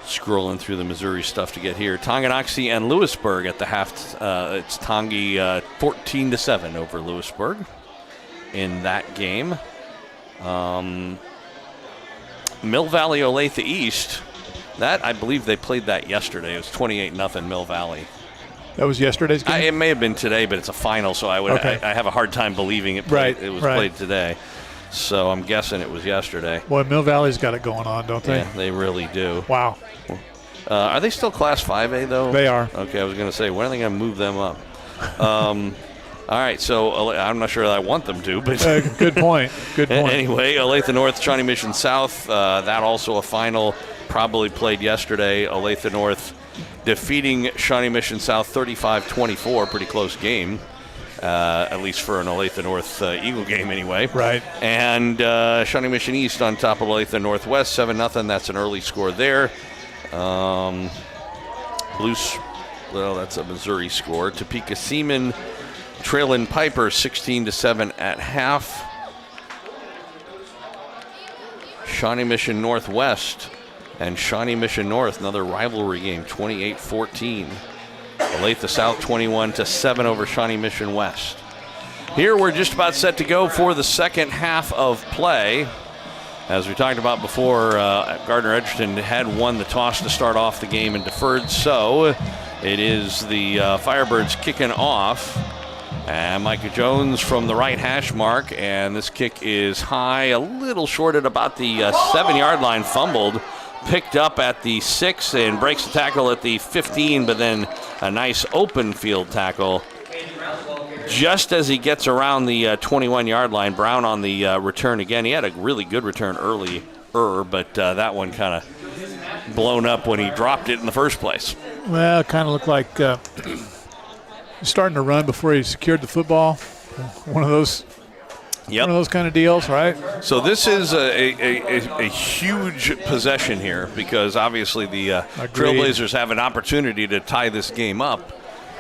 Scrolling through the Missouri stuff to get here. Tonganoxie and Lewisburg at the half. It's Tongi 14-7 over Lewisburg in that game. Mill Valley Olathe East. That, I believe they played that yesterday. It was 28-0 Mill Valley. That was yesterday's game? It may have been today, but it's a final, so I have a hard time believing it was played today. So I'm guessing it was yesterday. Boy, Mill Valley's got it going on, don't they? Yeah, they really do. Wow. Are they still Class 5A, though? They are. Okay, I was going to say, when are they going to move them up? All right, so I'm not sure that I want them to, but good point. Good point. Anyway, Olathe North, Shawnee Mission South. That also a final, probably played yesterday. Olathe North defeating Shawnee Mission South 35-24, pretty close game, at least for an Olathe North Eagle game anyway. Right. And Shawnee Mission East on top of Olathe Northwest, 7-0. That's an early score there. That's a Missouri score. Topeka Seaman trailing Piper 16-7 at half. Shawnee Mission Northwest and Shawnee Mission North, another rivalry game, 28-14. Olathe South 21-7 over Shawnee Mission West. Here we're just about set to go for the second half of play. As we talked about before, Gardner-Edgerton had won the toss to start off the game and deferred, so it is the Firebirds kicking off. And Micah Jones from the right hash mark, and this kick is high, a little short at about the 7-yard line, fumbled, picked up at the 6 and breaks the tackle at the 15, but then a nice open field tackle. Just as he gets around the 21-yard line, Brown on the return again. He had a really good return earlier, but that one kind of blown up when he dropped it in the first place. Well, it kind of looked like starting to run before he secured the football. One of those kind of deals, right? So this is a huge possession here because obviously the Trailblazers have an opportunity to tie this game up,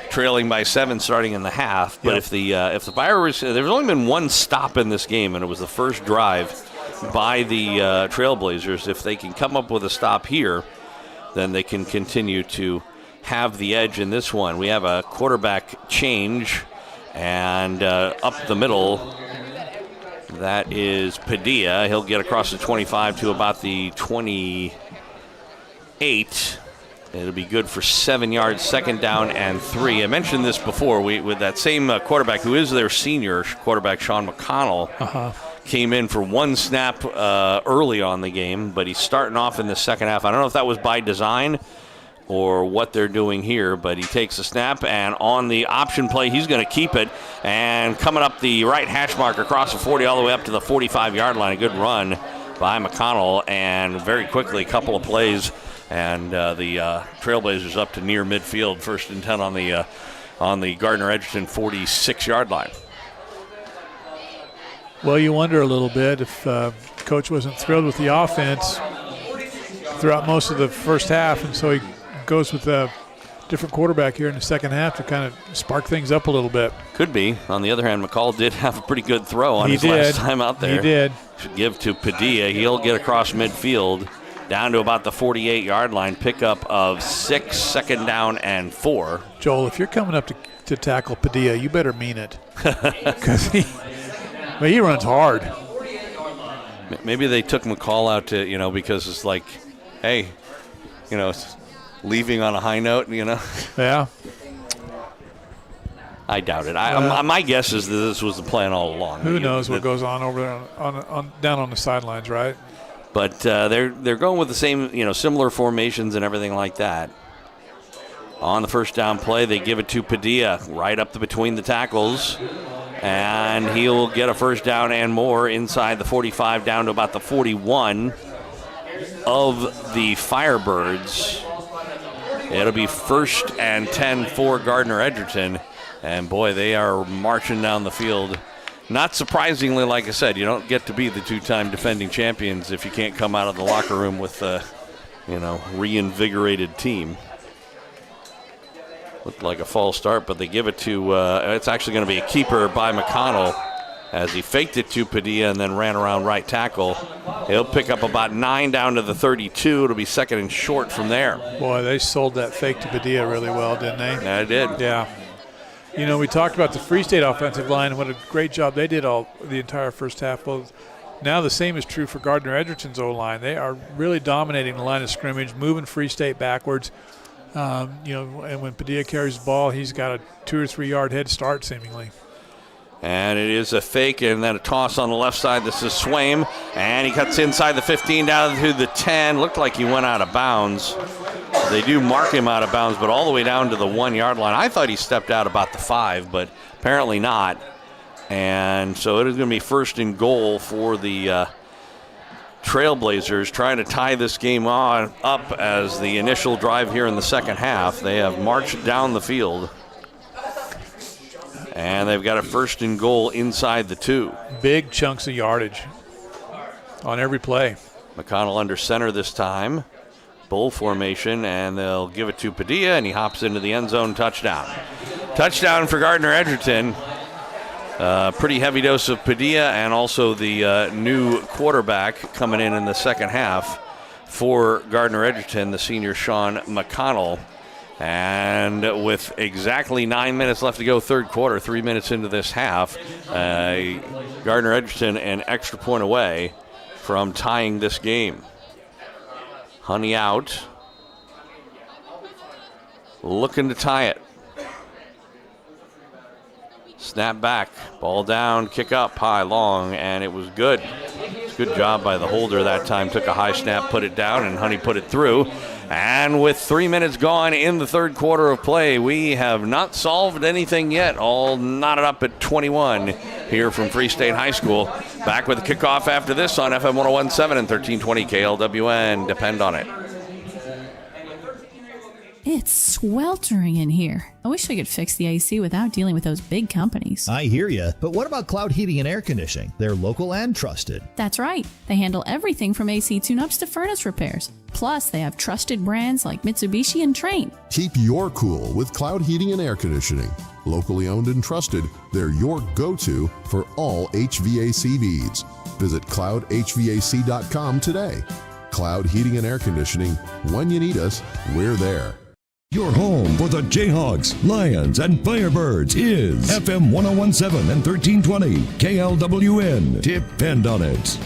trailing by 7 starting in the half. But if the Firebirds, there's only been one stop in this game, and it was the first drive by the Trailblazers. If they can come up with a stop here, then they can continue to have the edge in this one. We have a quarterback change, and up the middle, that is Padilla. He'll get across the 25 to about the 28. It'll be good for 7 yards, second down and 3. I mentioned this before. With that same quarterback, who is their senior quarterback, Sean McConnell, came in for one snap early on the game, but he's starting off in the second half. I don't know if that was by design or what they're doing here, but he takes a snap, and on the option play, he's going to keep it, and coming up the right hash mark across the 40 all the way up to the 45-yard line. A good run by McConnell, and very quickly, a couple of plays, and the Trailblazers up to near midfield, 1st and 10 on the Gardner-Edgerton 46-yard line. Well, you wonder a little bit if Coach wasn't thrilled with the offense throughout most of the first half, and so he goes with a different quarterback here in the second half to kind of spark things up a little bit. Could be. On the other hand, McCall did have a pretty good throw on his last time out there. He did. Should give to Padilla. He'll get across midfield down to about the 48-yard line. Pickup of 6, second down and 4. Joel, if you're coming up to tackle Padilla, you better mean it. Because he runs hard. Maybe they took McCall out to, because it's like, hey, it's leaving on a high note, Yeah. I doubt it. My guess is that this was the plan all along. Who knows what goes on over there down on the sidelines, right? But they're going with the same, similar formations and everything like that. On the first down play, they give it to Padilla right up between the tackles, and he'll get a first down and more inside the 45 down to about the 41 of the Firebirds. It'll be 1st and 10 for Gardner-Edgerton, and boy, they are marching down the field. Not surprisingly, like I said, you don't get to be the 2-time defending champions if you can't come out of the locker room with a, reinvigorated team. Looked like a false start, but they give it to, it's actually going to be a keeper by McConnell as he faked it to Padilla and then ran around right tackle. He'll pick up about 9 down to the 32. It'll be second and short from there. Boy, they sold that fake to Padilla really well, didn't they? Yeah, they did. Yeah. We talked about the Free State offensive line and what a great job they did the entire first half. Well, now the same is true for Gardner-Edgerton's O-line. They are really dominating the line of scrimmage, moving Free State backwards. And when Padilla carries the ball, he's got a 2 or 3 yard head start seemingly. And it is a fake and then a toss on the left side. This is Swaim, and he cuts inside the 15 down to the 10. Looked like he went out of bounds. They do mark him out of bounds, but all the way down to the 1 yard line. I thought he stepped out about the 5, but apparently not. And so it is going to be first and goal for the Trailblazers, trying to tie this game up as the initial drive here in the second half. They have marched down the field. And they've got a first and goal inside the 2. Big chunks of yardage on every play. McConnell under center this time. Bull formation, and they'll give it to Padilla, and he hops into the end zone. Touchdown. Touchdown for Gardner-Edgerton. Pretty heavy dose of Padilla, and also the new quarterback coming in the second half for Gardner-Edgerton, the senior Sean McConnell. And with exactly 9 minutes left to go, third quarter, 3 minutes into this half, Gardner-Edgerton an extra point away from tying this game. Honey out, looking to tie it. Snap back, ball down, kick up, high, long, and it was good. Good job by the holder that time. Took a high snap, put it down, and Honey put it through. And with 3 minutes gone in the third quarter of play, we have not solved anything yet. All knotted up at 21 here from Free State High School. Back with the kickoff after this on FM 101.7 and 1320 KLWN. Depend on it. It's sweltering in here. I wish I could fix the AC without dealing with those big companies. I hear you, but what about Cloud Heating and Air Conditioning? They're local and trusted. That's right. They handle everything from AC tune-ups to furnace repairs. Plus, they have trusted brands like Mitsubishi and Trane. Keep your cool with Cloud Heating and Air Conditioning. Locally owned and trusted, they're your go-to for all HVAC needs. Visit cloudhvac.com today. Cloud Heating and Air Conditioning. When you need us, we're there. Your home for the Jayhawks, Lions, and Firebirds is FM 101.7 and 1320 KLWN. Depend on it.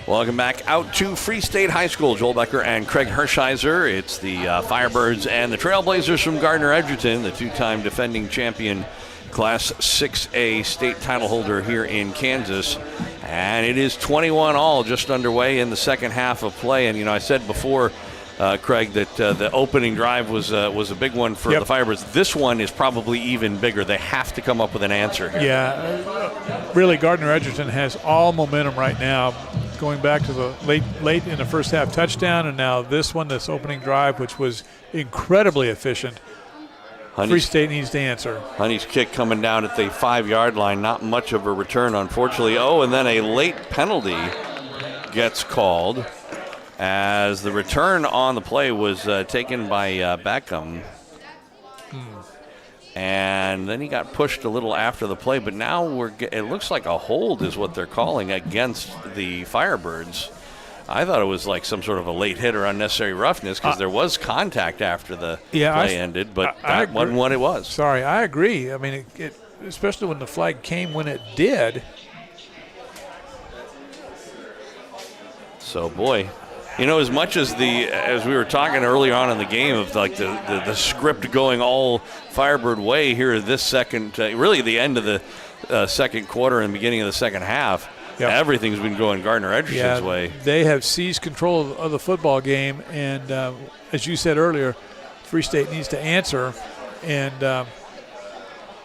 Welcome back out to Free State High School. Joel Becker and Craig Hershiser. It's the Firebirds and the Trailblazers from Gardner-Edgerton, the two-time defending champion Class 6A state title holder here in Kansas. And it is 21-all just underway in the second half of play. And, I said before, Craig, that the opening drive was a big one for the Firebirds. This one is probably even bigger. They have to come up with an answer here. Yeah, really, Gardner-Edgerton has all momentum right now, going back to the late in the first half touchdown, and now this one, this opening drive, which was incredibly efficient. Free State needs to answer. Honey's kick coming down at the 5-yard line. Not much of a return, unfortunately. Oh, and then a late penalty gets called, as the return on the play was taken by Beckham. And then he got pushed a little after the play, but now it looks like a hold is what they're calling against the Firebirds. I thought it was like some sort of a late hit or unnecessary roughness, because there was contact after the play ended, but that wasn't what it was. Sorry, I agree. I mean, it especially when the flag came when it did. So, boy, as much as we were talking earlier on in the game of like the script going all Firebird way here this second, really the end of the second quarter and beginning of the second half, everything's been going Gardner-Edgerton's way. They have seized control of the football game, and as you said earlier, Free State needs to answer, and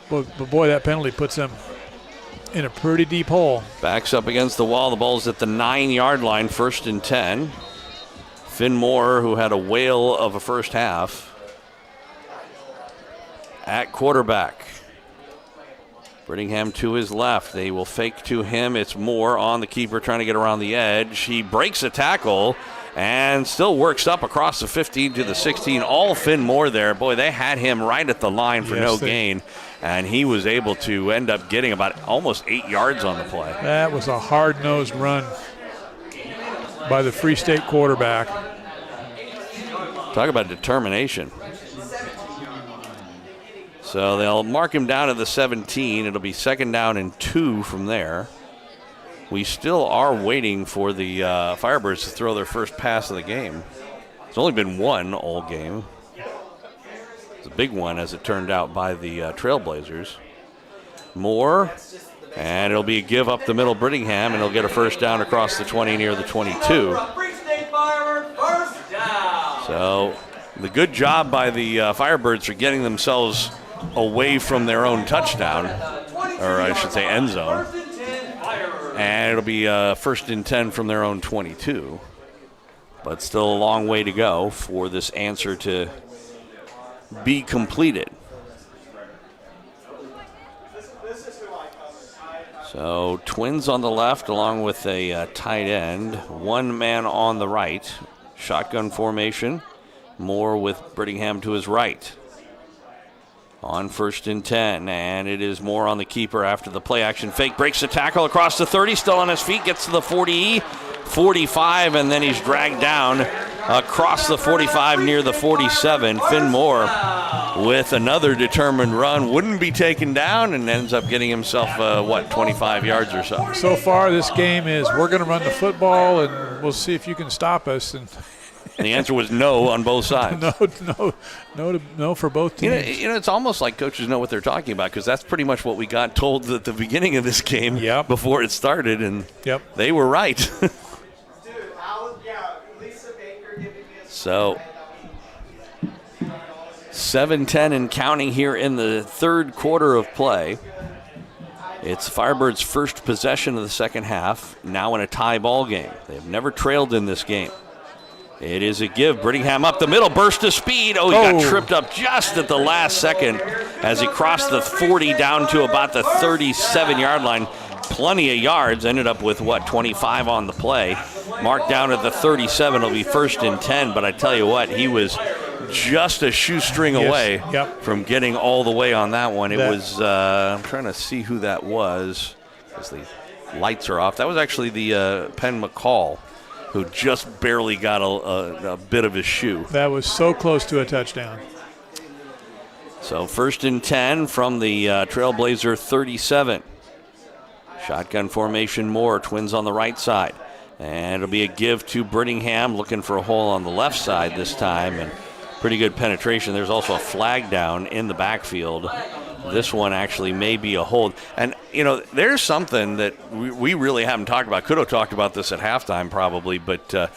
but boy, that penalty puts them in a pretty deep hole. Backs up against the wall. The ball's at the 9-yard line, 1st and 10. Finn Moore, who had a whale of a first half, at quarterback. Brittingham to his left. They will fake to him. It's Moore on the keeper trying to get around the edge. He breaks a tackle and still works up across the 15 to the 16. All Finn Moore there. Boy, they had him right at the line for no gain, and he was able to end up getting about almost 8 yards on the play. That was a hard-nosed run by the Free State quarterback. Talk about determination. So they'll mark him down to the 17. It'll be 2nd down and 2 from there. We still are waiting for the Firebirds to throw their first pass of the game. There's only been one all game. It's a big one, as it turned out, by the Trailblazers. Moore, and it'll be a give up the middle. Brittingham, and he'll get a first down across the 20 near the 22. So the good job by the Firebirds for getting themselves away from their own touchdown, or I should say end zone. And it'll be first and 10 from their own 22. But still a long way to go for this answer to be completed. So Twins on the left along with a tight end. One man on the right. Shotgun formation. Moore with Brittingham to his right. On first and 10, and it is Moore on the keeper after the play action fake. Breaks the tackle across the 30, still on his feet, gets to the 40, 45, and then he's dragged down across the 45 near the 47. Finn Moore with another determined run, wouldn't be taken down, and ends up getting himself, 25 yards or so. So far this game is we're going to run the football, and we'll see if you can stop us. And the answer was no on both sides. No for both teams. You know, it's almost like coaches know what they're talking about, because that's pretty much what we got told at the beginning of this game before it started, and they were right. So 7-10 and counting here in the third quarter of play. It's Firebirds' first possession of the second half, now in a tie ball game. They've never trailed in this game. It is a give. Brittingham up the middle, burst of speed. He got tripped up just at the last second as he crossed the 40 down to about the 37-yard line. Plenty of yards, ended up with, 25 on the play. Marked down at the 37, it'll be first and 10, but I tell you what, he was just a shoestring away from getting all the way on that one. It was, I'm trying to see who that was, because the lights are off. That was actually the Penn McCall, who just barely got a bit of his shoe. That was so close to a touchdown. So first and 10 from the Trailblazer 37. Shotgun formation Moore, Twins on the right side. And it'll be a give to Brittingham, looking for a hole on the left side this time, and pretty good penetration. There's also a flag down in the backfield. This one actually may be a hold. And, there's something that we really haven't talked about. Could have talked about this at halftime probably, but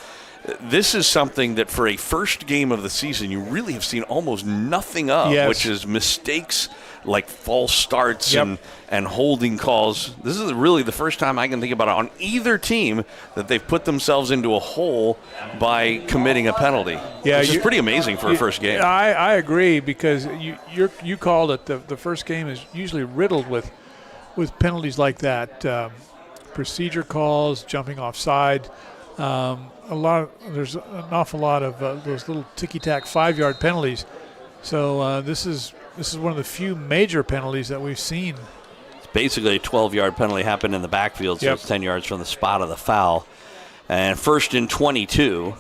this is something that for a first game of the season you really have seen almost nothing of, which is mistakes like false starts and holding calls. This is really the first time I can think about it on either team that they've put themselves into a hole by committing a penalty. Which is pretty amazing for a first game. I agree, because you called it. The first game is usually riddled with penalties like that. Procedure calls, jumping offside. There's an awful lot of those little ticky-tack 5-yard penalties. So this is one of the few major penalties that we've seen. It's basically a 12-yard penalty happened in the backfield, so it's 10 yards from the spot of the foul. And first and 22.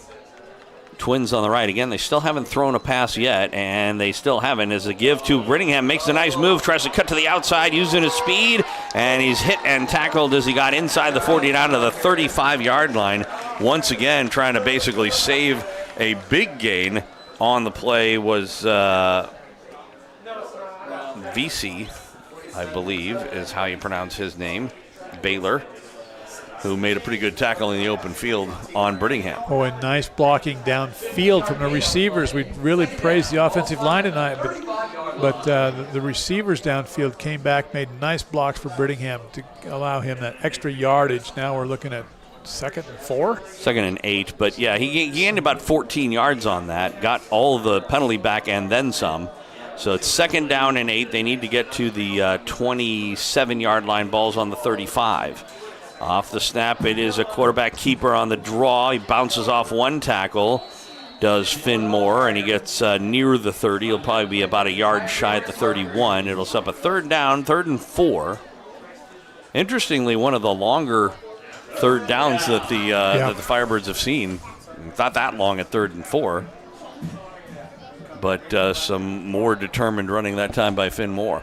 Twins on the right. Again, they still haven't thrown a pass yet, and they still haven't. As a give to Brittingham, makes a nice move, tries to cut to the outside using his speed, and he's hit and tackled as he got inside the 40 down to the 35-yard line. Once again, trying to basically save a big gain on the play was VC, I believe, is how you pronounce his name, Baylor, who made a pretty good tackle in the open field on Brittingham. And nice blocking downfield from the receivers. We really praised the offensive line tonight, but the receivers downfield came back, made nice blocks for Brittingham to allow him that extra yardage. Now we're looking at 2nd and 4? 2nd and 8, but he gained about 14 yards on that, got all the penalty back and then some. So it's 2nd down and 8. They need to get to the 27-yard line. Ball's on the 35. Off the snap, it is a quarterback keeper on the draw. He bounces off one tackle, does Finn Moore, and he gets near the 30. He'll probably be about a yard shy at the 31. It'll set up a 3rd down, 3rd and 4. Interestingly, one of the longer 3rd downs that the Firebirds have seen. Not that long at 3rd and 4. But some more determined running that time by Finn Moore.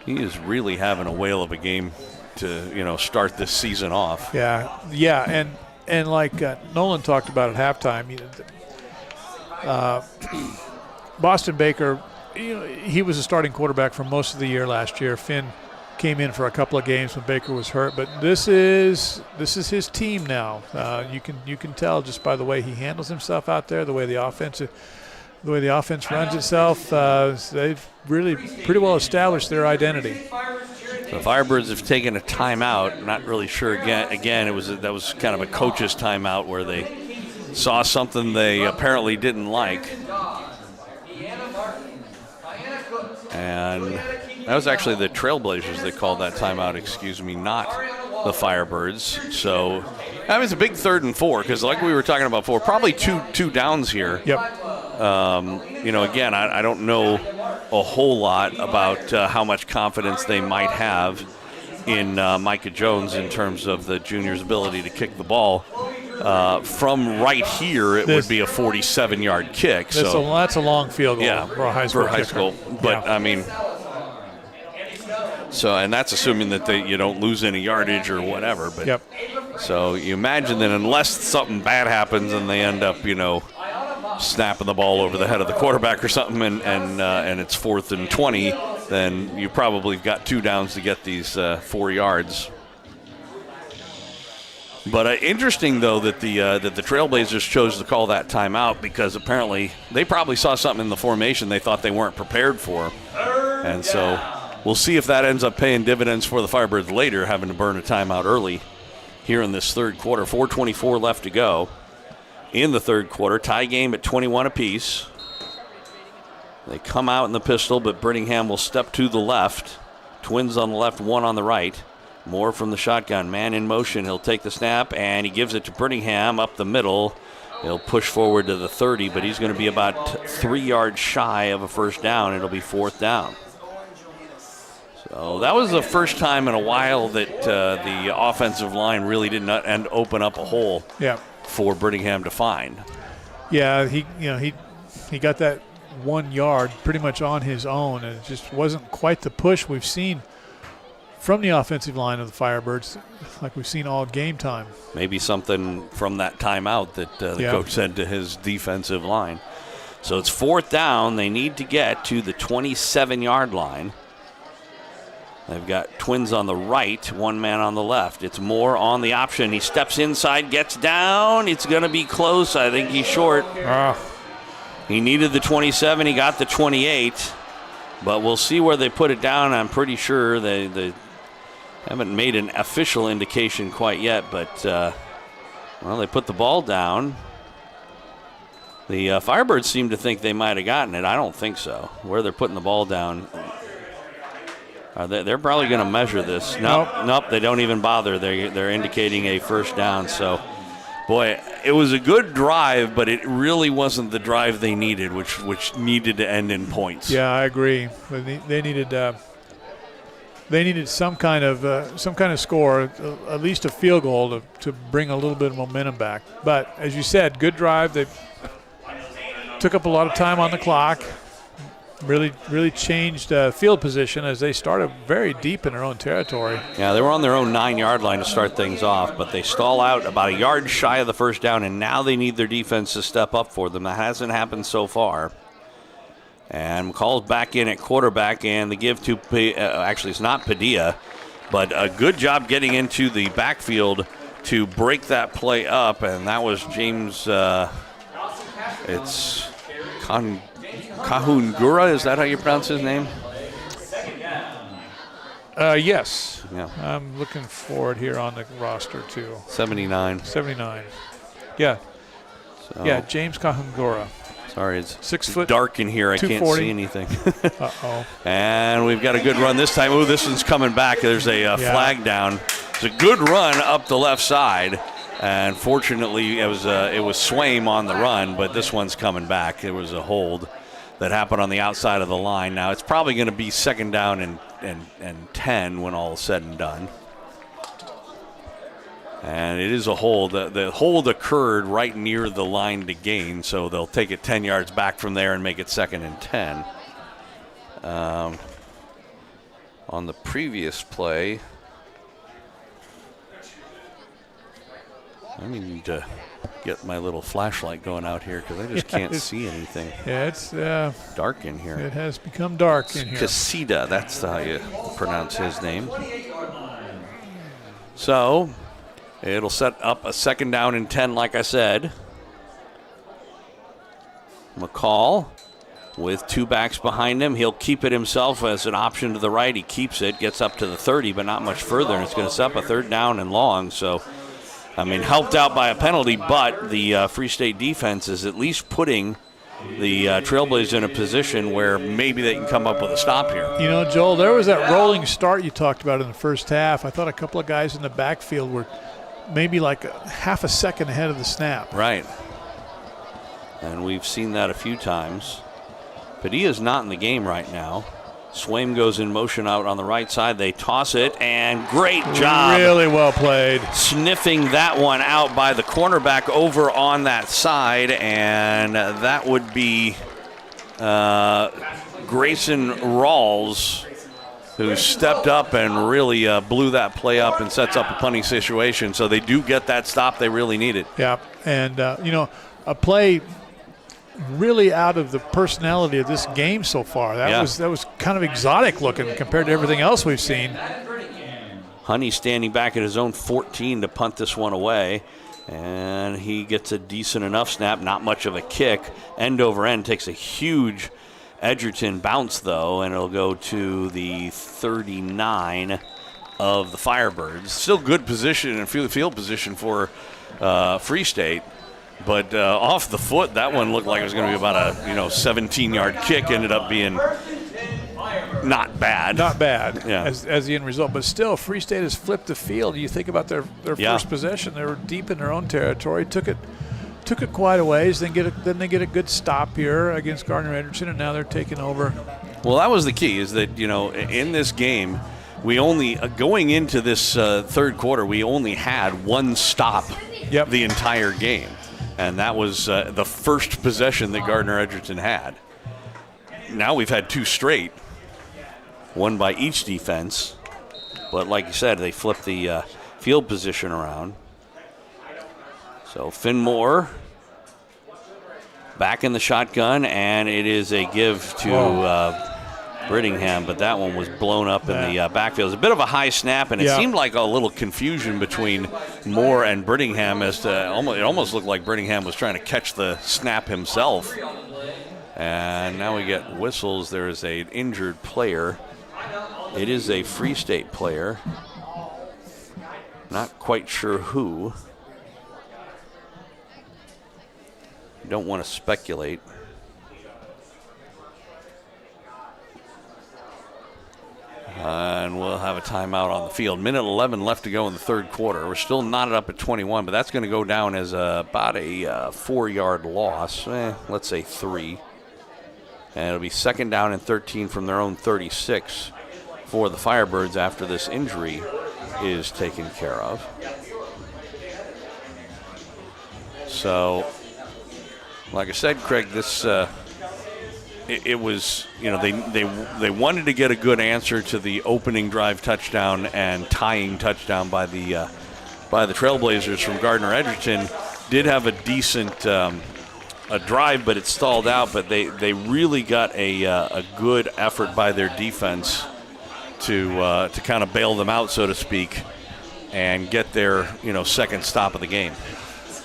He is really having a whale of a game to, start this season off. Yeah, And like Nolan talked about at halftime, Boston Baker, he was a starting quarterback for most of the year last year. Finn came in for a couple of games when Baker was hurt, but this is his team now. You can tell just by the way he handles himself out there, the way the offense runs itself. They've really pretty well established their identity. The Firebirds have taken a timeout. I'm not really sure. Again, that was kind of a coach's timeout where they saw something they apparently didn't like. And that was actually the Trailblazers that called that timeout, not the Firebirds. So that was a big 3rd and 4 because like we were talking about before, probably two downs here. Yep. Again, I don't know a whole lot about how much confidence they might have in Micah Jones in terms of the junior's ability to kick the ball. From right here, it would be a 47-yard kick. That's a long field goal for a high school kicker. But, I mean, and that's assuming that you don't lose any yardage or whatever. But So you imagine that unless something bad happens and they end up, snapping the ball over the head of the quarterback or something and it's 4th and 20, then you probably got 2 downs to get these 4 yards. But interesting, though, that the Trailblazers chose to call that timeout because apparently they probably saw something in the formation they thought they weren't prepared for. And so we'll see if that ends up paying dividends for the Firebirds later, having to burn a timeout early here in this 3rd quarter. 4:24 left to go in the 3rd quarter. Tie game at 21 apiece. They come out in the pistol, but Brittingham will step to the left. Twins on the left, 1 on the right. Moore from the shotgun. Man in motion. He'll take the snap, and he gives it to Brittingham up the middle. He'll push forward to the 30, but he's going to be about 3 yards shy of a first down. It'll be 4th down. So that was the first time in a while that the offensive line really did not open up a hole for Brittingham to find. Yeah, he got that 1 yard pretty much on his own, and it just wasn't quite the push we've seen from the offensive line of the Firebirds, like we've seen all game time. Maybe something from that timeout that the coach said to his defensive line. So it's 4th down. They need to get to the 27-yard line. They've got Twins on the right, 1 man on the left. It's Moore on the option. He steps inside, gets down. It's going to be close. I think he's short. He needed the 27. He got the 28. But we'll see where they put it down. I'm pretty sure they haven't made an official indication quite yet, but, they put the ball down. The Firebirds seem to think they might have gotten it. I don't think so. Where they're putting the ball down, they're probably going to measure this. Nope, they don't even bother. They're indicating a first down. So, boy, it was a good drive, but it really wasn't the drive they needed, which needed to end in points. Yeah, I agree. They needed some kind of score, at least a field goal to bring a little bit of momentum back. But as you said, good drive. They took up a lot of time on the clock. Really changed field position as they started very deep in their own territory. Yeah, they were on their own 9-yard line to start things off, but they stall out about a yard shy of the first down, and now they need their defense to step up for them. That hasn't happened so far. And McCall's back in at quarterback, and the give to actually it's not Padilla, but a good job getting into the backfield to break that play up, and that was James. It's Kahungura. Is that how you pronounce his name? Yes. Yeah. I'm looking for it here on the roster too. 79. Yeah. So. Yeah, James Kahungura. Sorry, it's 6 foot. Dark in here. I can't see anything. Uh-oh. And we've got a good run this time. Oh, this one's coming back. There's a flag down. It's a good run up the left side. And fortunately, it was Swaim on the run, but this one's coming back. It was a hold that happened on the outside of the line. Now, it's probably going to be 2nd down and 10 when all is said and done. And it is a hold. The hold occurred right near the line to gain, so they'll take it 10 yards back from there and make it 2nd and 10. On the previous play, I need to get my little flashlight going out here because I just can't see anything. Yeah, it's dark in here. It has become dark in here. Casita, that's how you pronounce his name. So it'll set up a 2nd down and 10, like I said. McCall with 2 backs behind him. He'll keep it himself as an option to the right. He keeps it, gets up to the 30, but not much further, and it's going to set up a 3rd down and long. So, I mean, helped out by a penalty, but the Free State defense is at least putting the Trailblazers in a position where maybe they can come up with a stop here. You know, Joel, there was that rolling start you talked about in the first half. I thought a couple of guys in the backfield were maybe like half a second ahead of the snap. Right. And we've seen that a few times. Padilla's not in the game right now. Swaim goes in motion out on the right side. They toss it, and great job. Really well played. Sniffing that one out by the cornerback over on that side, and that would be Grayson Rawls, who stepped up and really blew that play up and sets up a punting situation. So they do get that stop they really needed. Yeah, and, you know, a play really out of the personality of this game so far. That was kind of exotic looking compared to everything else we've seen. Honey standing back at his own 14 to punt this one away. And he gets a decent enough snap, not much of a kick. End over end, takes a huge Edgerton bounce, though, and it'll go to the 39 of the Firebirds. Still good position and field position for Free State. But off the foot, that one looked like it was going to be about a 17-yard kick. Ended up being not bad. Not bad, yeah. as the end result. But still, Free State has flipped the field. You think about their first possession; they were deep in their own territory. Took it quite a ways. Then they get a good stop here against Gardner-Edgerton, and now they're taking over. Well, that was the key. Is that in this game, we only going into this 3rd quarter, we only had 1 stop the entire game. And that was the first possession that Gardner-Edgerton had. Now we've had 2 straight, 1 by each defense. But like you said, they flipped the field position around. So Finn Moore back in the shotgun, and it is a give to Brittingham, but that one was blown up in the backfield. It was a bit of a high snap, and it seemed like a little confusion between Moore and Brittingham as to it almost looked like Brittingham was trying to catch the snap himself. And now we get whistles. There is an injured player. It is a Free State player. Not quite sure who. Don't want to speculate. And we'll have a timeout on the field. Minute 11 left to go in the 3rd quarter. We're still knotted up at 21, but that's going to go down as about a 4-yard loss. Let's say 3. And it'll be 2nd down and 13 from their own 36 for the Firebirds after this injury is taken care of. So, like I said, Craig, this it was, they wanted to get a good answer to the opening drive touchdown and tying touchdown by the Trailblazers from Gardner-Edgerton. Did have a decent a drive, but it stalled out. But they really got a good effort by their defense to kind of bail them out, so to speak, and get their 2nd stop of the game.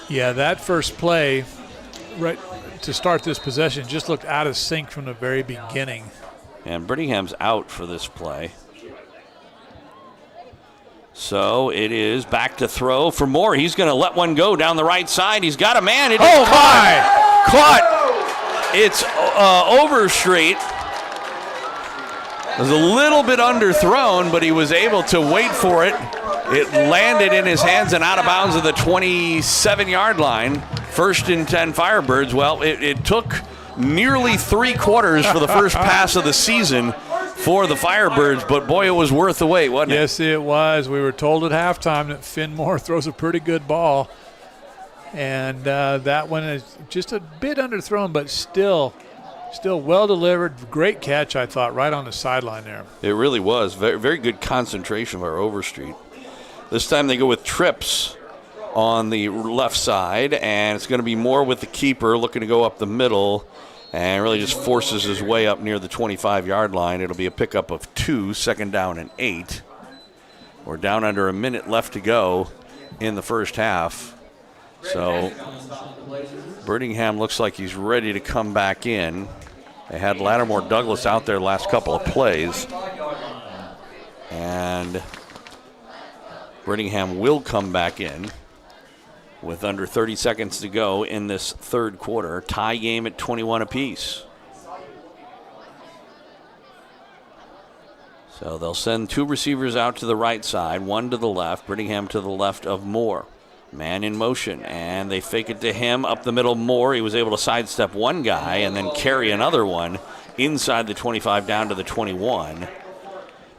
Yeah, that first play, right to start this possession, just looked out of sync from the very beginning. And Brittingham's out for this play. So it is back to throw for Moore. He's going to let one go down the right side. He's got a man. It is caught. It's Overstreet. It was a little bit underthrown, but he was able to wait for it. It landed in his hands and out of bounds at the 27-yard line. 1st and 10 Firebirds. Well, it took nearly 3 quarters for the first pass of the season for the Firebirds, but boy, it was worth the wait, wasn't it? Yes, it was. We were told at halftime that Finn Moore throws a pretty good ball, and that one is just a bit underthrown, but still well delivered. Great catch, I thought, right on the sideline there. It really was. Very, very good concentration by Overstreet. This time they go with trips on the left side, and it's going to be Moore with the keeper looking to go up the middle and really just forces his way up near the 25-yard line. It'll be a pickup of 2, 2nd down and 8. We're down under a minute left to go in the first half. So Brittingham looks like he's ready to come back in. They had Lattimore Douglas out there last couple of plays. And Brittingham will come back in with under 30 seconds to go in this third quarter. Tie game at 21 apiece. So they'll send 2 receivers out to the right side, 1 to the left, Brittingham to the left of Moore. Man in motion, and they fake it to him up the middle. Moore, he was able to sidestep one guy and then carry another one inside the 25 down to the 21.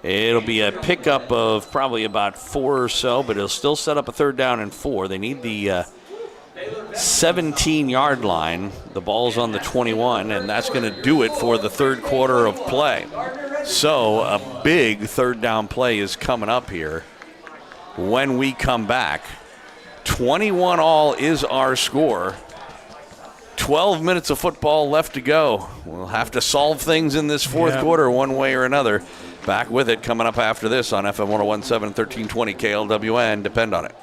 It'll be a pickup of probably about 4 or so, but it'll still set up a 3rd down and 4. They need the 17-yard line. The ball's on the 21, and that's going to do it for the third quarter of play. So a big 3rd down play is coming up here when we come back. 21 all is our score. 12 minutes of football left to go. We'll have to solve things in this fourth quarter one way or another. Back with it coming up after this on FM 101.7, 1320 KLWN. Depend on it.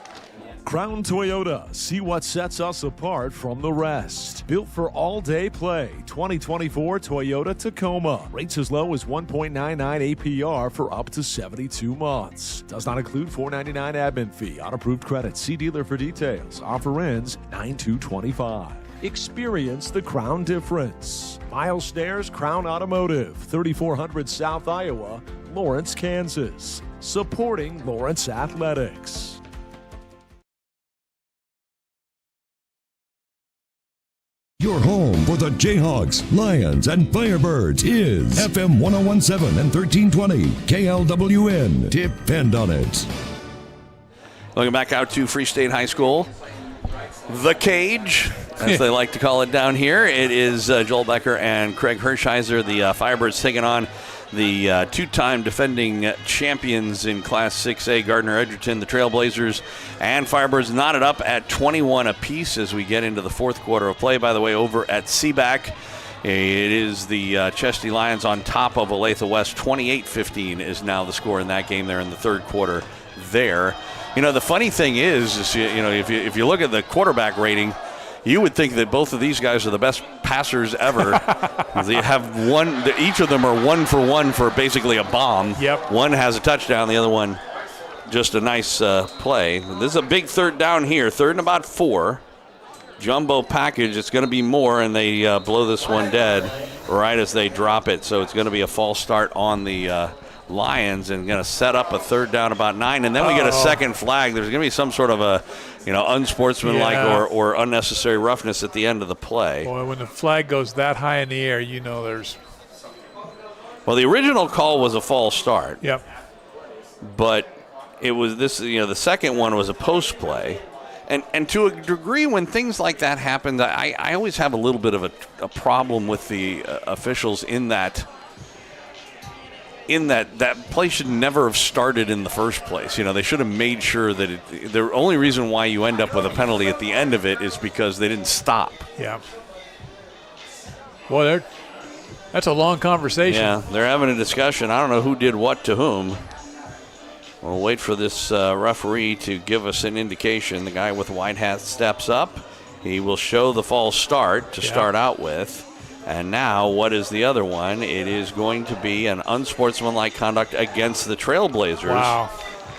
Crown Toyota. See what sets us apart from the rest. Built for all-day play. 2024 Toyota Tacoma. Rates as low as 1.99 APR for up to 72 months. Does not include $4.99 admin fee on approved credit. See dealer for details. Offer ends 9/2/25. Experience the Crown difference. Miles Stairs Crown Automotive. 3400 South Iowa, Lawrence, Kansas. Supporting Lawrence Athletics. Your home for the Jayhawks, Lions, and Firebirds is FM 101.7 and 1320 KLWN. Depend on it. Looking back out to Free State High School. The Cage, as they like to call it down here. It is Joel Becker and Craig Hershiser, the Firebirds, taking on the 2-time defending champions in Class 6A, Gardner-Edgerton, the Trailblazers, and Firebirds knotted up at 21 apiece as we get into the fourth quarter of play. By the way, over at Seaback, it is the Chesty Lions on top of Olathe West. 28-15 is now the score in that game there in the third quarter there. You know, the funny thing is if you look at the quarterback rating, you would think that both of these guys are the best passers ever. They have one. Each of them are 1 for 1 for basically a bomb. Yep. One has a touchdown. The other one just a nice play. This is a big 3rd down here. 3rd and about 4. Jumbo package. It's going to be Moore, and they blow this one dead right as they drop it. So it's going to be a false start on the Lions and going to set up a 3rd down about 9. And then we get a second flag. There's going to be some sort of a unsportsmanlike or unnecessary roughness at the end of the play. Boy, when the flag goes that high in the air, you know there's... Well, the original call was a false start. Yep. But it was this, the second one was a post play. And to a degree, when things like that happen, I always have a little bit of a problem with the officials in that play should never have started in the first place. They should have made sure that the only reason why you end up with a penalty at the end of it is because they didn't stop. Yeah. Boy, that's a long conversation. Yeah, they're having a discussion. I don't know who did what to whom. We'll wait for this referee to give us an indication. The guy with the white hat steps up. He will show the false start to start out with. And now, what is the other one? It is going to be an unsportsmanlike conduct against the Trailblazers. Wow.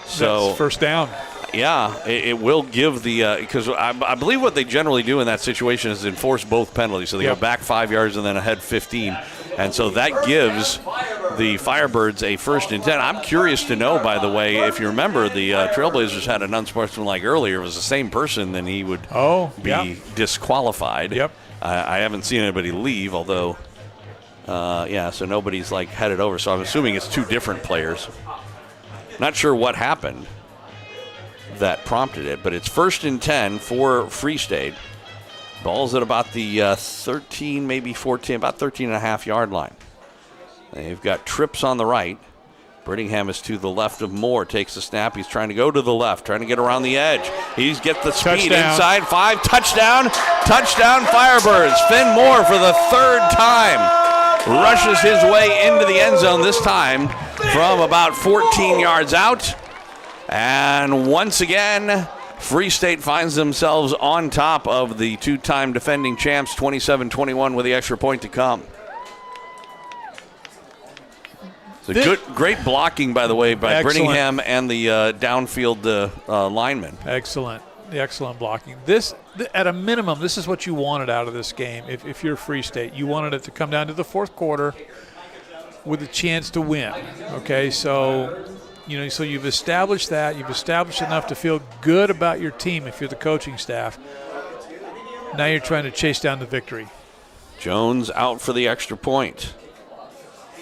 So that's 1st down. Yeah, it will give the because I believe what they generally do in that situation is enforce both penalties. So they go back 5 yards and then ahead 15. And so that gives the Firebirds a 1st and 10. I'm curious to know, by the way, if you remember, the Trailblazers had an unsportsmanlike earlier. It was the same person, then he would be disqualified. Yep. I haven't seen anybody leave, although, so nobody's headed over. So I'm assuming it's 2 different players. Not sure what happened that prompted it, but it's 1st and 10 for Free State. Ball's at about the 13, maybe 14, about 13 and a half yard line. They've got trips on the right. Brittingham is to the left of Moore. Takes the snap. He's trying to go to the left, trying to get around the edge. He's get the speed inside. 5. Touchdown. Touchdown, Firebirds. Finn Moore for the 3rd time rushes his way into the end zone, this time from about 14 yards out. And once again, Free State finds themselves on top of the 2-time defending champs, 27-21 with the extra point to come. It's great blocking, by the way, by Brittingham and the downfield linemen. Excellent blocking. At a minimum, this is what you wanted out of this game. If you're Free State, you wanted it to come down to the 4th quarter with a chance to win. Okay, so you've established that. You've established enough to feel good about your team if you're the coaching staff. Now you're trying to chase down the victory. Jones out for the extra point.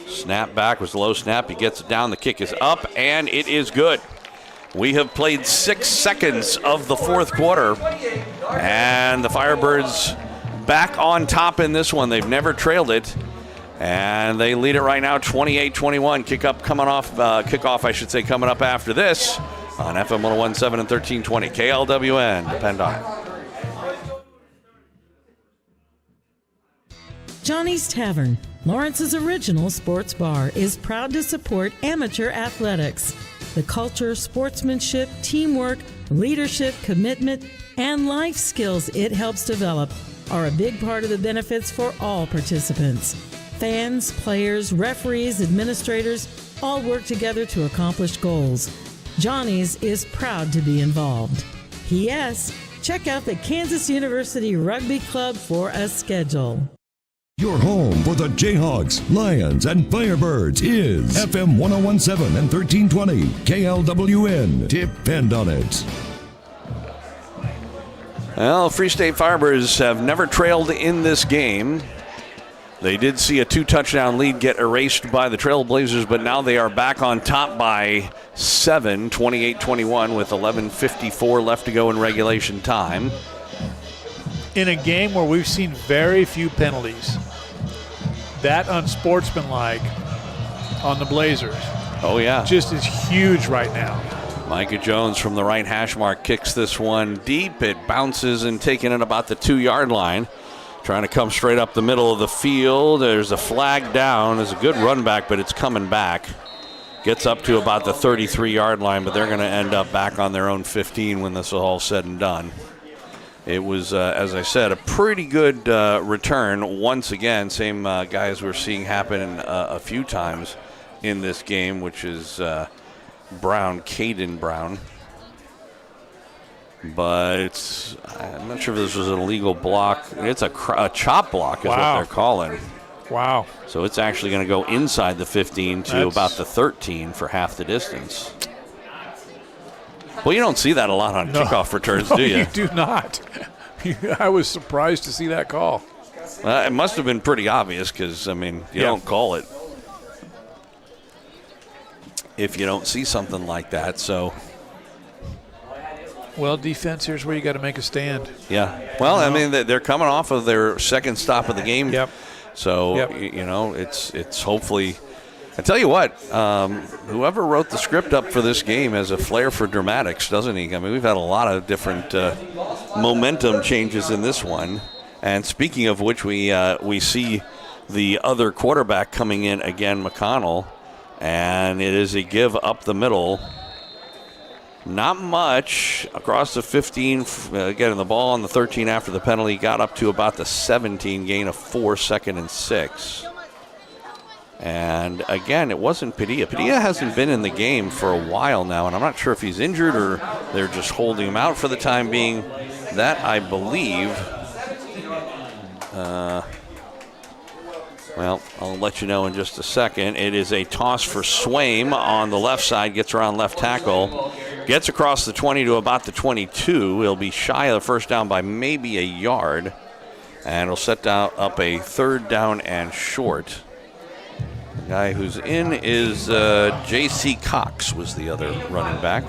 Snap back was a low snap. He gets it down. The kick is up, and it is good. We have played 6 seconds of the 4th quarter, and the Firebirds back on top in this one. They've never trailed it, and they lead it right now 28-21. Kickoff, coming up after this on FM 101.7 and 1320. KLWN. Depend on it. Johnny's Tavern, Lawrence's original sports bar, is proud to support amateur athletics. The culture, sportsmanship, teamwork, leadership, commitment, and life skills it helps develop are a big part of the benefits for all participants. Fans, players, referees, administrators all work together to accomplish goals. Johnny's is proud to be involved. P.S. Check out the Kansas University Rugby Club for a schedule. Your home for the Jayhawks, Lions, and Firebirds is FM 101.7 and 1320 KLWN. Depend on it. Well, Free State Firebirds have never trailed in this game. They did see a 2-touchdown lead get erased by the Trailblazers, but now they are back on top by 7, 28-21 with 11:54 left to go in regulation time. In a game where we've seen very few penalties, that unsportsmanlike on the Blazers. Oh, yeah. Just is huge right now. Micah Jones from the right hash mark kicks this one deep. It bounces and taking it about the 2-yard line. Trying to come straight up the middle of the field. There's a flag down. It's a good run back, but it's coming back. Gets up to about the 33-yard line, but they're going to end up back on their own 15 when this is all said and done. It was, as I said, a pretty good return. Once again, same guys we're seeing happen a few times in this game, which is Caden Brown. But I'm not sure if this was an illegal block. It's a chop block is what they're calling. Wow. So it's actually going to go inside the 15 to about the 13 for half the distance. Well, you don't see that a lot on kickoff returns, do you? You do not. I was surprised to see that call. It must have been pretty obvious because, you don't call it if you don't see something like that. So, well, defense, here's where you got to make a stand. Yeah. Well, they're coming off of their second stop of the game. Yep. So, it's hopefully – I tell you what, whoever wrote the script up for this game has a flair for dramatics, doesn't he? We've had a lot of different momentum changes in this one. And speaking of which, we see the other quarterback coming in again, McConnell, and it is a give up the middle. Not much across the 15, getting the ball on the 13 after the penalty, got up to about the 17, gain of 4, 2nd and 6. And again, it wasn't Padilla. Padilla hasn't been in the game for a while now, and I'm not sure if he's injured or they're just holding him out for the time being. That, I believe, well, I'll let you know in just a second. It is a toss for Swaim on the left side, gets around left tackle, gets across the 20 to about the 22. He'll be shy of the first down by maybe a yard, and he'll set up a 3rd down and short. The guy who's in is J.C. Cox was the other running back.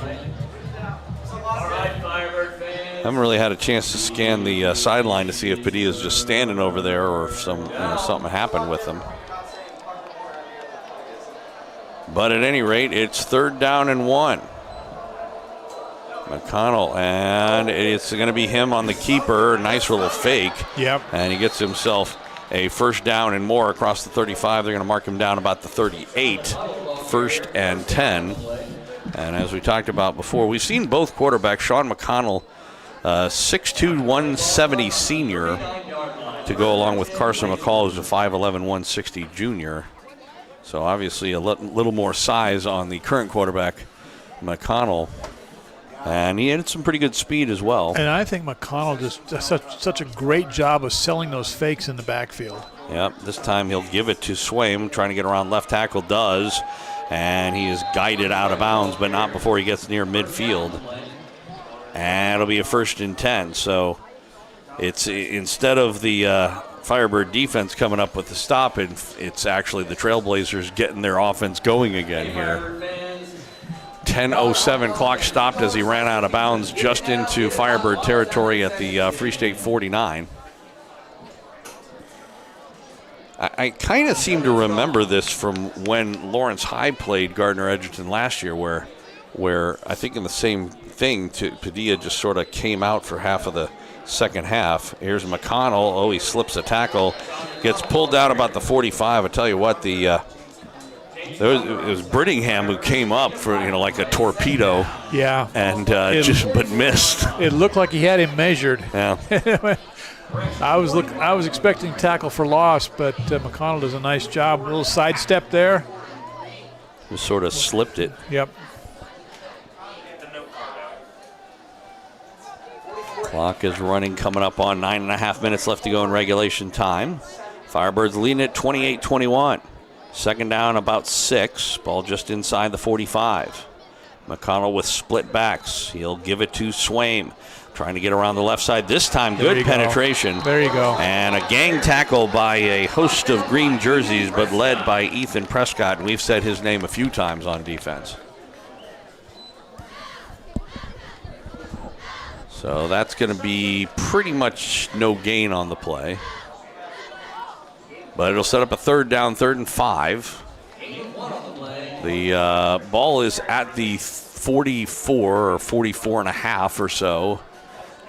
Haven't really had a chance to scan the sideline to see if Padilla's just standing over there or if something happened with him. But at any rate, it's 3rd down and 1. McConnell, and it's going to be him on the keeper. Nice little fake. Yep. And he gets himself a 1st down and more across the 35. They're going to mark him down about the 38. 1st and 10. And as we talked about before, we've seen both quarterbacks. Sean McConnell, 6'2", 170 senior, to go along with Carson McCall, who's a 5'11", 160 junior. So obviously a little more size on the current quarterback, McConnell. And he had some pretty good speed as well. And I think McConnell does such a great job of selling those fakes in the backfield. Yep, this time he'll give it to Swaim, trying to get around left tackle, does. And he is guided out of bounds, but not before he gets near midfield. And it'll be a 1st and 10. So it's instead of the Firebird defense coming up with the stop, it's actually the Trailblazers getting their offense going again here. 10:07 clock stopped as he ran out of bounds just into Firebird territory at the Free State 49. I kind of seem to remember this from when Lawrence High played Gardner-Edgerton last year, where I think in the same thing, Padilla just sort of came out for half of the second half. Here's McConnell. Oh, he slips a tackle, gets pulled down about the 45. I tell you what, it was Brittingham who came up for like a torpedo. Yeah. And but missed. It looked like he had him measured. Yeah. I was expecting tackle for loss, but McConnell does a nice job. A little sidestep there. Just sort of slipped it. Yep. Clock is running, coming up on 9.5 minutes left to go in regulation time. Firebirds leading at 28-21. 2nd down, about 6. Ball just inside the 45. McConnell with split backs. He'll give it to Swaim. Trying to get around the left side. This time, good penetration. There you go. And a gang tackle by a host of green jerseys, but led by Ethan Prescott. And we've said his name a few times on defense. So that's going to be pretty much no gain on the play. But it'll set up a 3rd down, 3rd and 5. The ball is at the 44 or 44 and a half or so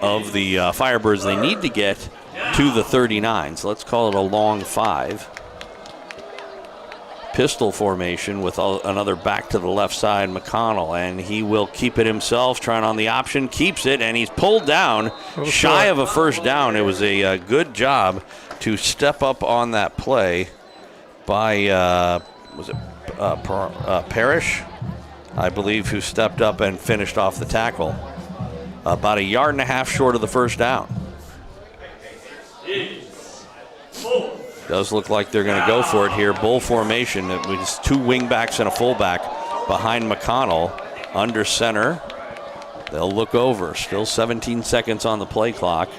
of the Firebirds. They need to get to the 39, so let's call it a long 5. Pistol formation with another back to the left side, McConnell, and he will keep it himself, trying on the option, keeps it, and he's pulled down, shy of a 1st down. It was a good job to step up on that play by, Parrish, I believe, who stepped up and finished off the tackle. About 1.5 yards short of the 1st down. Does look like they're going to go for it here. Bull formation. It was 2 wingbacks and a fullback behind McConnell. Under center. They'll look over. Still 17 seconds on the play clock.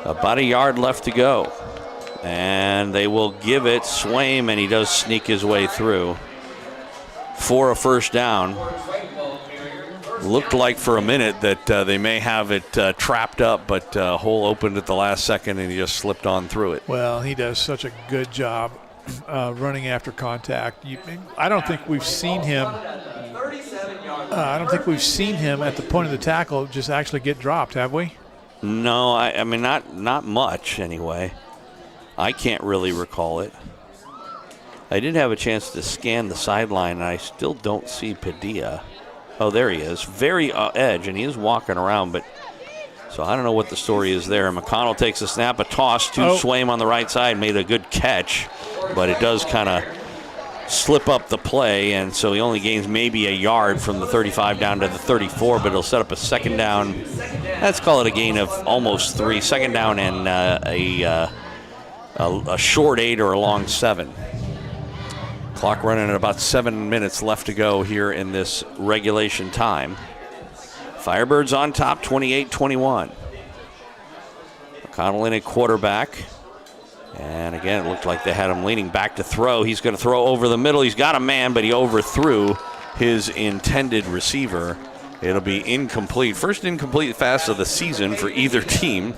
About 1 yard left to go. And they will give it Swaim, and he does sneak his way through for a 1st down. Looked like for a minute that they may have it trapped up, but hole opened at the last second, and he just slipped on through it. Well, he does such a good job running after contact. I don't think we've seen him. I don't think we've seen him at the point of the tackle just actually get dropped, have we? No, I mean not much anyway. I can't really recall it. I did have a chance to scan the sideline, and I still don't see Padilla. Oh, there he is. Very edge, and he is walking around, but so I don't know what the story is there. McConnell takes a snap, a toss to Swaim on the right side, made a good catch, but it does kind of slip up the play, and so he only gains maybe 1 yard from the 35 down to the 34, but it'll set up a 2nd down. Let's call it a gain of almost 3. 2nd down and a short 8 or a long 7. Clock running at about 7 minutes left to go here in this regulation time. Firebirds on top, 28-21. McConnell in at quarterback. And again, it looked like they had him leaning back to throw. He's going to throw over the middle. He's got a man, but he overthrew his intended receiver. It'll be incomplete. First incomplete pass of the season for either team,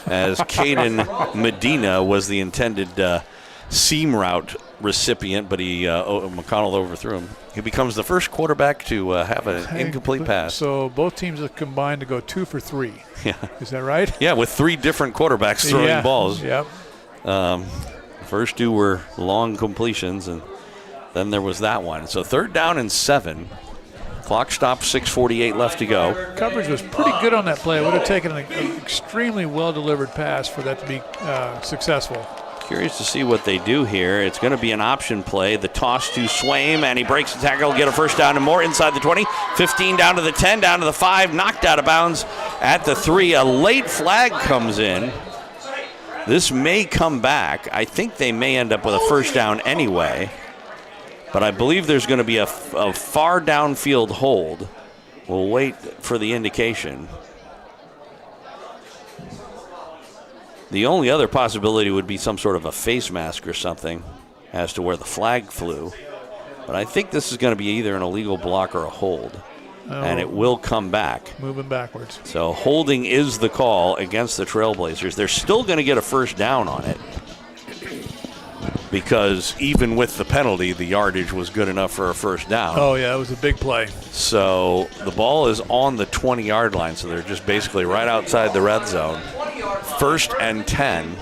as Caden Medina was the intended seam route recipient, but McConnell overthrew him. He becomes the first quarterback to have an incomplete pass. So both teams have combined to go 2 for 3. Yeah. Is that right? Yeah, with 3 different quarterbacks throwing balls. Yep. First 2 were long completions, and then there was that one. So 3rd down and 7. Clock stopped, 6:48 left to go. Coverage was pretty good on that play. It would have taken an extremely well-delivered pass for that to be successful. Curious to see what they do here. It's going to be an option play. The toss to Swaim, and he breaks the tackle, get a first down and more inside the 20. 15 down to the 10, down to the 5, knocked out of bounds at the 3. A late flag comes in. This may come back. I think they may end up with a first down anyway. But I believe there's going to be a far downfield hold. We'll wait for the indication. The only other possibility would be some sort of a face mask or something as to where the flag flew. But I think this is going to be either an illegal block or a hold. And it will come back. Moving backwards. So holding is the call against the Trailblazers. They're still going to get a first down on it, because even with the penalty, the yardage was good enough for a first down. Oh, yeah, it was a big play. So the ball is on the 20-yard line, so they're just basically right outside the red zone. 1st and 10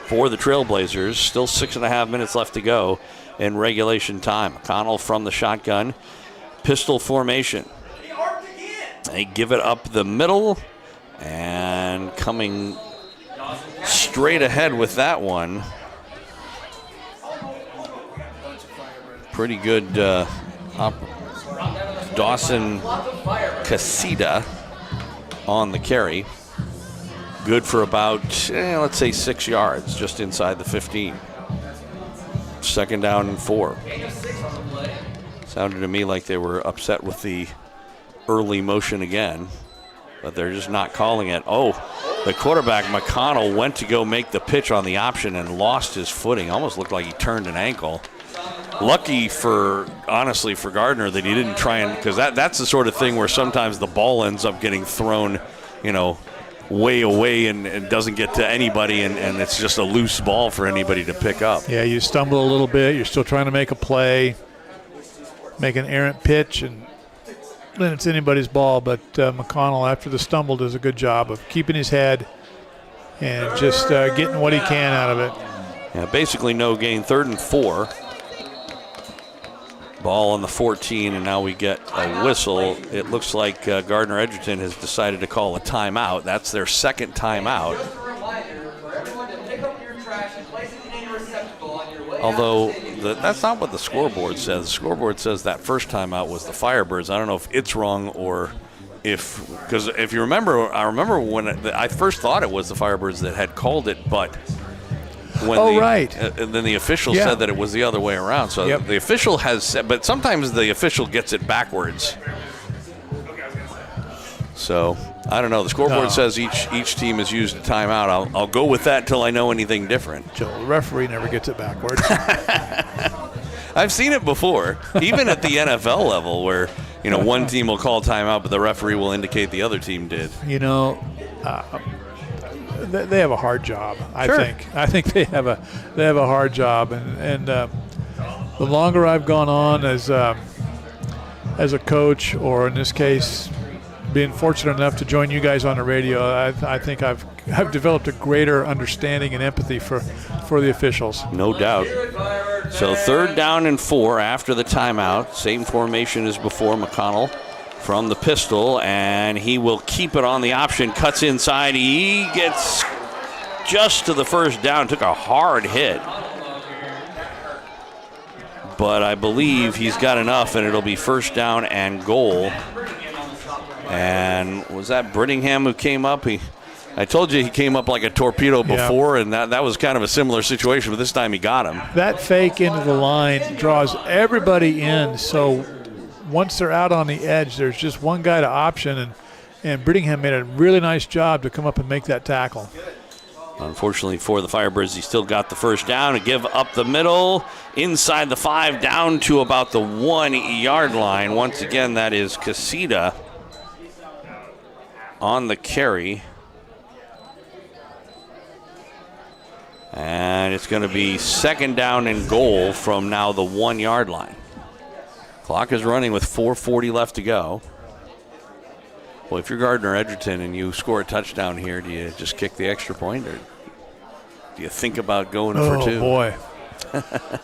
for the Trailblazers. Still 6.5 minutes left to go in regulation time. McConnell from the shotgun. Pistol formation. They give it up the middle, and coming straight ahead with that one. Pretty good Dawson Casita on the carry. Good for about, let's say 6 yards, just inside the 15. 2nd down and 4. Sounded to me like they were upset with the early motion again, but they're just not calling it. Oh, the quarterback, McConnell, went to go make the pitch on the option and lost his footing. Almost looked like he turned an ankle. Lucky honestly for Gardner that he didn't try and, because that's the sort of thing where sometimes the ball ends up getting thrown, way away and doesn't get to anybody, and it's just a loose ball for anybody to pick up. Yeah, you stumble a little bit. You're still trying to make a play, make an errant pitch, and then it's anybody's ball. But McConnell, after the stumble, does a good job of keeping his head and just getting what he can out of it. Yeah, basically no gain. 3rd and 4. Ball on the 14, and now we get a whistle. It looks like Gardner-Edgerton has decided to call a timeout. That's their 2nd timeout. Although that's not what the scoreboard says. The scoreboard says that first timeout was the Firebirds. I don't know if it's wrong or because if you remember, I remember when I first thought it was the Firebirds that had called it, but when right. And then the official said that it was the other way around. So the official has said, but sometimes the official gets it backwards. So I don't know. The scoreboard says each team has used a timeout. I'll go with that until I know anything different. Joel, the referee never gets it backwards. I've seen it before, even at the NFL level, where one team will call timeout, but the referee will indicate the other team did. They have a hard job. I think they have a hard job, and the longer I've gone on as a coach, or in this case, being fortunate enough to join you guys on the radio, I think I've developed a greater understanding and empathy for the officials. No doubt. So 3rd down and 4 after the timeout. Same formation as before. McConnell from the pistol, and he will keep it on the option. Cuts inside. He gets just to the first down. Took a hard hit. But I believe he's got enough, and it'll be 1st down and goal. And was that Brittingham who came up? I told you he came up like a torpedo before, and that was kind of a similar situation, but this time he got him. That fake into the line draws everybody in, so once they're out on the edge, there's just one guy to option, and Brittingham made a really nice job to come up and make that tackle. Unfortunately for the Firebirds, he still got the first down to give up the middle, inside the 5, down to about the 1-yard line. Once again, that is Casita on the carry. And And it's going to be 2nd down and goal from now the 1-yard line. Clock is running with 4:40 left to go. Well, if you're Gardner-Edgerton and you score a touchdown here, do you just kick the extra point, or do you think about going for 2? Oh, boy.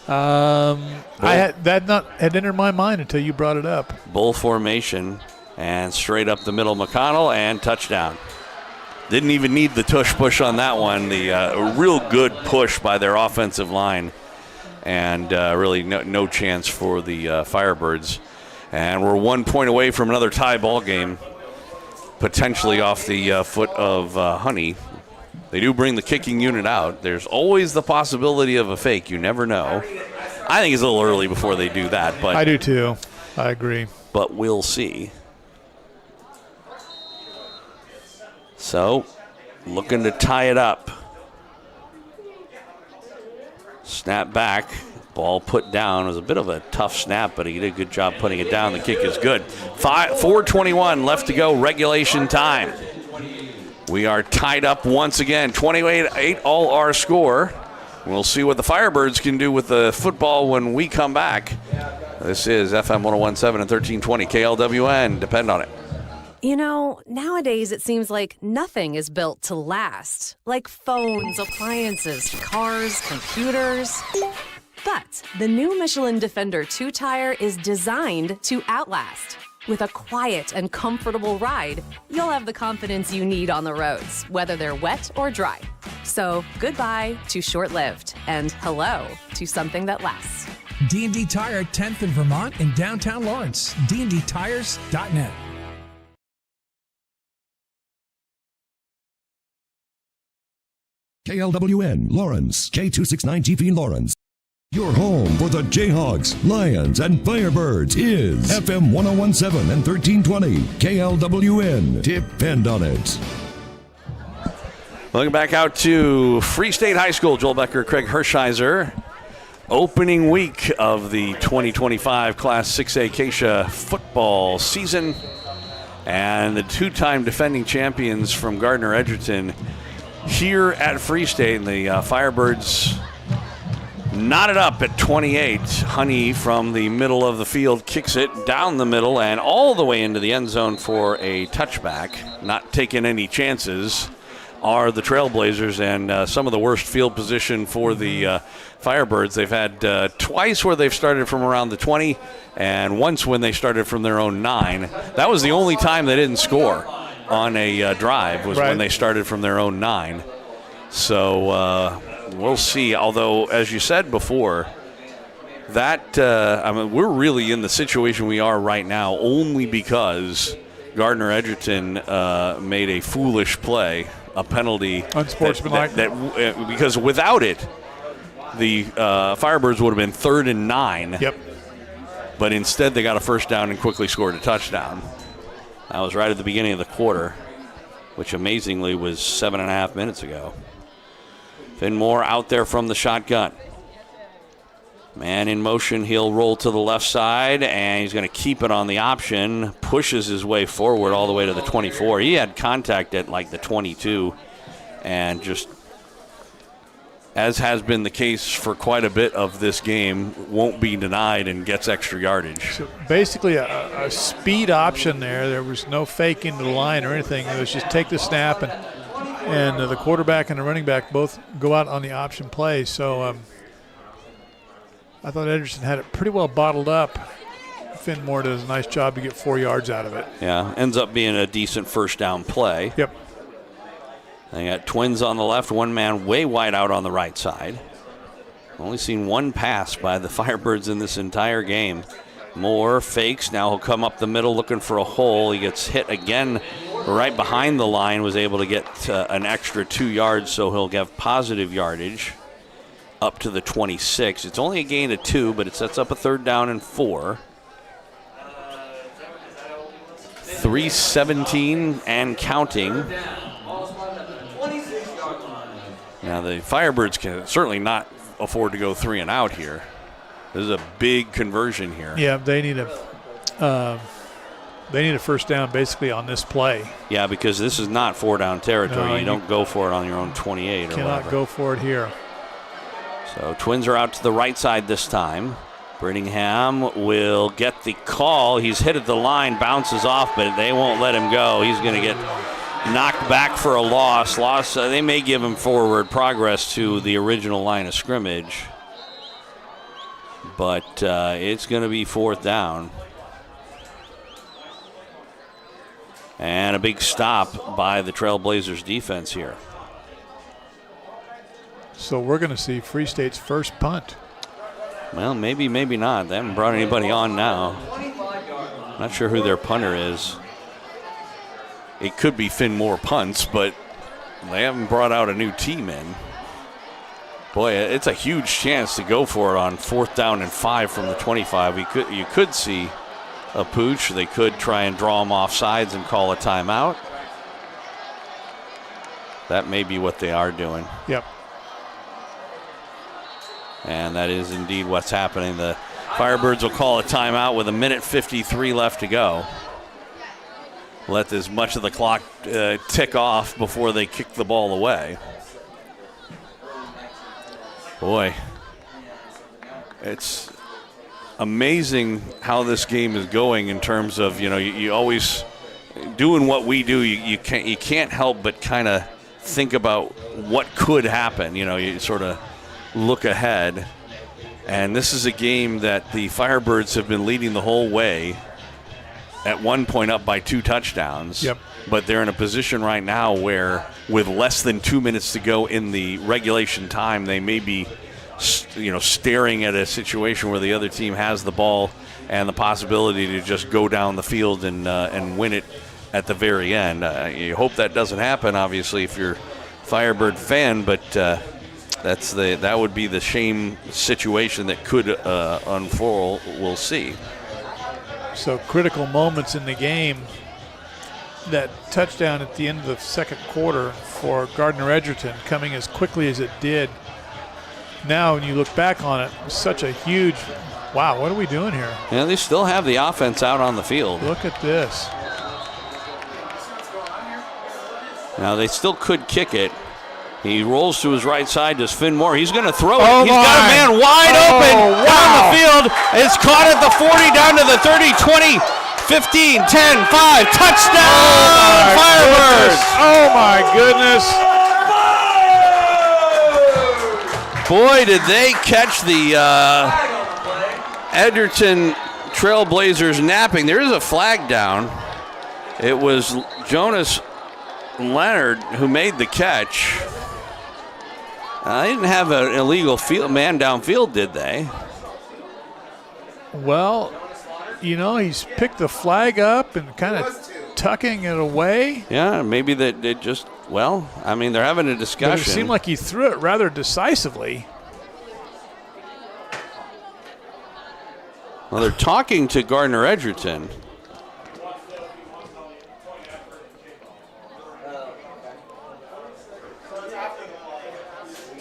I had that had entered my mind until you brought it up. Bull formation and straight up the middle, McConnell, and touchdown. Didn't even need the tush push on that one. A real good push by their offensive line, and really no chance for the Firebirds. And we're 1 point away from another tie ball game, potentially off the foot of Honey. They do bring the kicking unit out. There's always the possibility of a fake. You never know. I think it's a little early before they do that. But I do too. I agree. But we'll see. So, looking to tie it up. Snap back. Ball put down. It was a bit of a tough snap, but he did a good job putting it down. The kick is good. 4:21 left to go, regulation time. We are tied up once again. 28-8 all our score. We'll see what the Firebirds can do with the football when we come back. This is FM 101.7 and 1320 KLWN. Depend on it. You know, nowadays it seems like nothing is built to last. Like phones, appliances, cars, computers. But the new Michelin Defender 2-tire is designed to outlast. With a quiet and comfortable ride, you'll have the confidence you need on the roads, whether they're wet or dry. So goodbye to short-lived, and hello to something that lasts. D&D Tire, 10th in Vermont in downtown Lawrence. dndtires.net. KLWN Lawrence, K269GP Lawrence. Your home for the Jayhawks, Lions, and Firebirds is FM 101.7 and 1320 KLWN. Depend on it. Looking back out to Free State High School, Joel Becker, Craig Hershiser. Opening week of the 2025 Class 6A Acacia football season. And the 2-time defending champions from Gardner-Edgerton here at Free State. And the Firebirds knotted up at 28. Honey from the middle of the field kicks it down the middle and all the way into the end zone for a touchback. Not taking any chances are the Trailblazers, and some of the worst field position for the Firebirds. They've had twice where they've started from around the 20 and once when they started from their own 9. That was the only time they didn't score on a drive was when they started from their own 9. So we'll see. Although, as you said before, that we're really in the situation we are right now only because Gardner-Edgerton made a foolish play, a penalty, unsportsmanlike. Because without it, the Firebirds would have been 3rd and 9. Yep. But instead, they got a first down and quickly scored a touchdown. That was right at the beginning of the quarter, which amazingly was 7.5 minutes ago. Finmore out there from the shotgun. Man in motion, he'll roll to the left side, and he's going to keep it on the option. Pushes his way forward all the way to the 24. He had contact at like the 22, and just, as has been the case for quite a bit of this game, won't be denied and gets extra yardage. So basically a speed option there. There was no fake into the line or anything. It was just take the snap, and the quarterback and the running back both go out on the option play. So I thought Edgerton had it pretty well bottled up. Finmore does a nice job to get 4 yards out of it. Yeah, ends up being a decent first down play. Yep. They got Twins on the left, one man way wide out on the right side. Only seen one pass by the Firebirds in this entire game. Moore fakes, now he'll come up the middle looking for a hole. He gets hit again right behind the line, was able to get an extra 2 yards, so he'll get positive yardage up to the 26. It's only a gain of 2, but it sets up a 3rd down and 4. 3:17 and counting. Now the Firebirds can certainly not afford to go 3 and out here. This is a big conversion here. Yeah, they need a first down basically on this play. Yeah, because this is not 4 down territory. No, you don't go for it on your own 28 or cannot whatever. go for it here. So Twins are out to the right side this time. Brittingham will get the call. He's hit at the line, bounces off, but they won't let him go. He's going to get knocked back for a loss. They may give him forward progress to the original line of scrimmage, but it's going to be 4th down. And a big stop by the Trailblazers defense here. So we're going to see Free State's first punt. Well, maybe, maybe not. They haven't brought anybody on now. Not sure who their punter is. It could be Finn Moore punts, but they haven't brought out a new team in. Boy, it's a huge chance to go for it on 4th down and 5 from the 25. You could see a pooch. They could try and draw him off sides and call a timeout. That may be what they are doing. Yep. And that is indeed what's happening. The Firebirds will call a timeout with 1:53 left to go. Let as much of the clock tick off before they kick the ball away. Boy, it's amazing how this game is going in terms of, you always doing what we do. You can't help but kind of think about what could happen. You sort of look ahead, and this is a game that the Firebirds have been leading the whole way, at one point up by 2 touchdowns. Yep. But they're in a position right now where with less than 2 minutes to go in the regulation time, they may be staring at a situation where the other team has the ball and the possibility to just go down the field and win it at the very end. You hope that doesn't happen, obviously, if you're a Firebird fan, but that would be the shame situation that could unfold. We'll see. So critical moments in the game. That touchdown at the end of the second quarter for Gardner-Edgerton coming as quickly as it did. Now, when you look back on it, such a huge, wow, what are we doing here? Yeah, they still have the offense out on the field. Look at this. Now, they still could kick it. He rolls to his right side. Does Finn Moore? He's going to throw it. Oh, He's got a man wide open down the field. It's caught at the 40, down to the 30, 20, 15, 10, 5. Touchdown, Firebirds. Oh, my goodness. Boy, did they catch the Edgerton Trailblazers napping. There is a flag down. It was Jonas Leonard who made the catch. They didn't have an illegal man downfield, did they? Well, he's picked the flag up and kind of tucking it away. Yeah, maybe that it just, they're having a discussion. But it seemed like he threw it rather decisively. Well, they're talking to Gardner-Edgerton.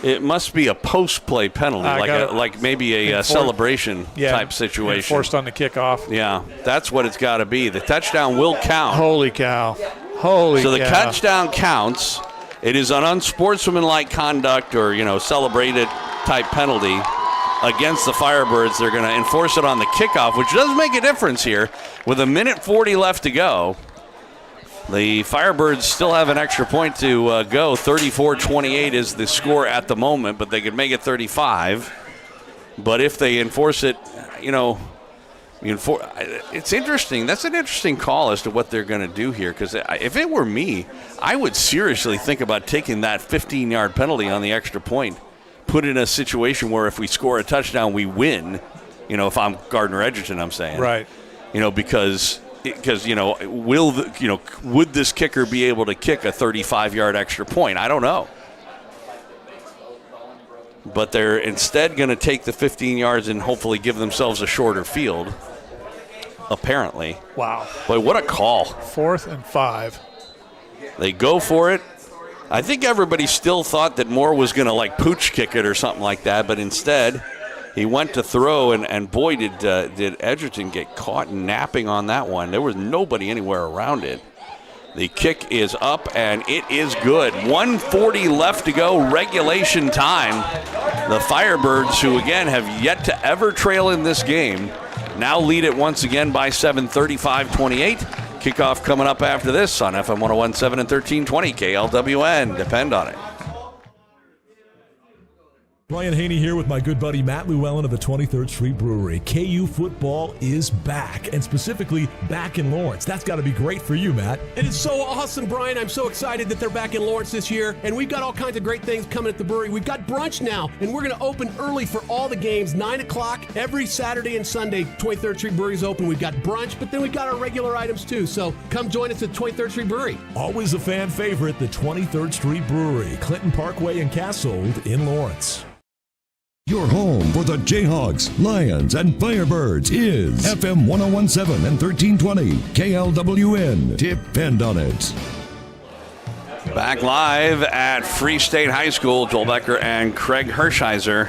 It must be a post-play penalty, like maybe a celebration type situation. Forced on the kickoff. Yeah, that's what it's got to be. The touchdown will count. Holy cow. So the touchdown counts. It is an unsportsmanlike conduct or, celebrated type penalty against the Firebirds. They're going to enforce it on the kickoff, which does make a difference here. With 1:40 left to go, the Firebirds still have an extra point to go. 34-28 is the score at the moment, but they could make it 35. But if they enforce it, it's interesting. That's an interesting call as to what they're going to do here, because if it were me, I would seriously think about taking that 15-yard penalty on the extra point, put in a situation where if we score a touchdown, we win. If I'm Gardner-Edgerton, I'm saying. Right. Because would this kicker be able to kick a 35-yard extra point? I don't know. But they're instead going to take the 15 yards and hopefully give themselves a shorter field, apparently. Wow. Boy, what a call. 4th and 5. They go for it. I think everybody still thought that Moore was going to pooch kick it or something like that, but instead he went to throw, and boy, did Edgerton get caught napping on that one. There was nobody anywhere around it. The kick is up, and it is good. 1:40 left to go, regulation time. The Firebirds, who again have yet to ever trail in this game, now lead it once again by 7, 35-28. Kickoff coming up after this on FM 101.7 and 1320 KLWN. Depend on it. Brian Haney here with my good buddy Matt Llewellyn of the 23rd Street Brewery. KU football is back, and specifically back in Lawrence. That's got to be great for you, Matt. It is so awesome, Brian. I'm so excited that they're back in Lawrence this year, and we've got all kinds of great things coming at the brewery. We've got brunch now, and we're going to open early for all the games, 9 o'clock every Saturday and Sunday. 23rd Street Brewery's open. We've got brunch, but then we've got our regular items too, so come join us at 23rd Street Brewery. Always a fan favorite, the 23rd Street Brewery, Clinton Parkway and Cassold in Lawrence. Your home for the Jayhawks, Lions, and Firebirds is FM 101.7 and 1320 KLWN. Depend on it. Back live at Free State High School, Joel Becker and Craig Hershiser.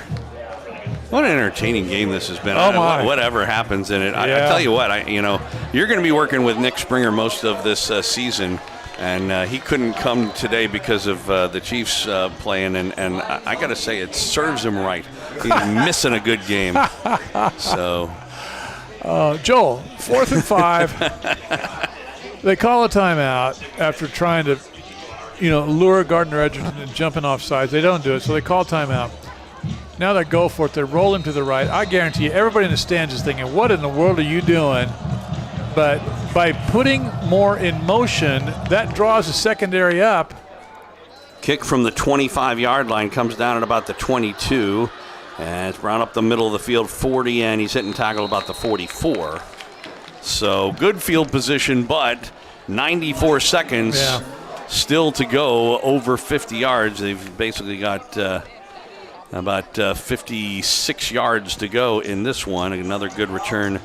What an entertaining game this has been. Oh my. Whatever happens in it. I tell you what, you're going to be working with Nick Springer most of this season. And he couldn't come today because of the Chiefs playing, and I got to say, it serves him right. He's missing a good game. So, Joel, 4th and 5. They call a timeout after trying to, lure Gardner-Edgerton and jumping off sides. They don't do it, so they call timeout. Now they go for it. They roll him to the right. I guarantee you, everybody in the stands is thinking, what in the world are you doing? But by putting more in motion, that draws the secondary up. Kick from the 25-yard line comes down at about the 22. And it's Brown up the middle of the field, 40, and he's hitting tackle about the 44. So good field position, but 94 seconds still to go, over 50 yards. They've basically got about 56 yards to go in this one. Another good return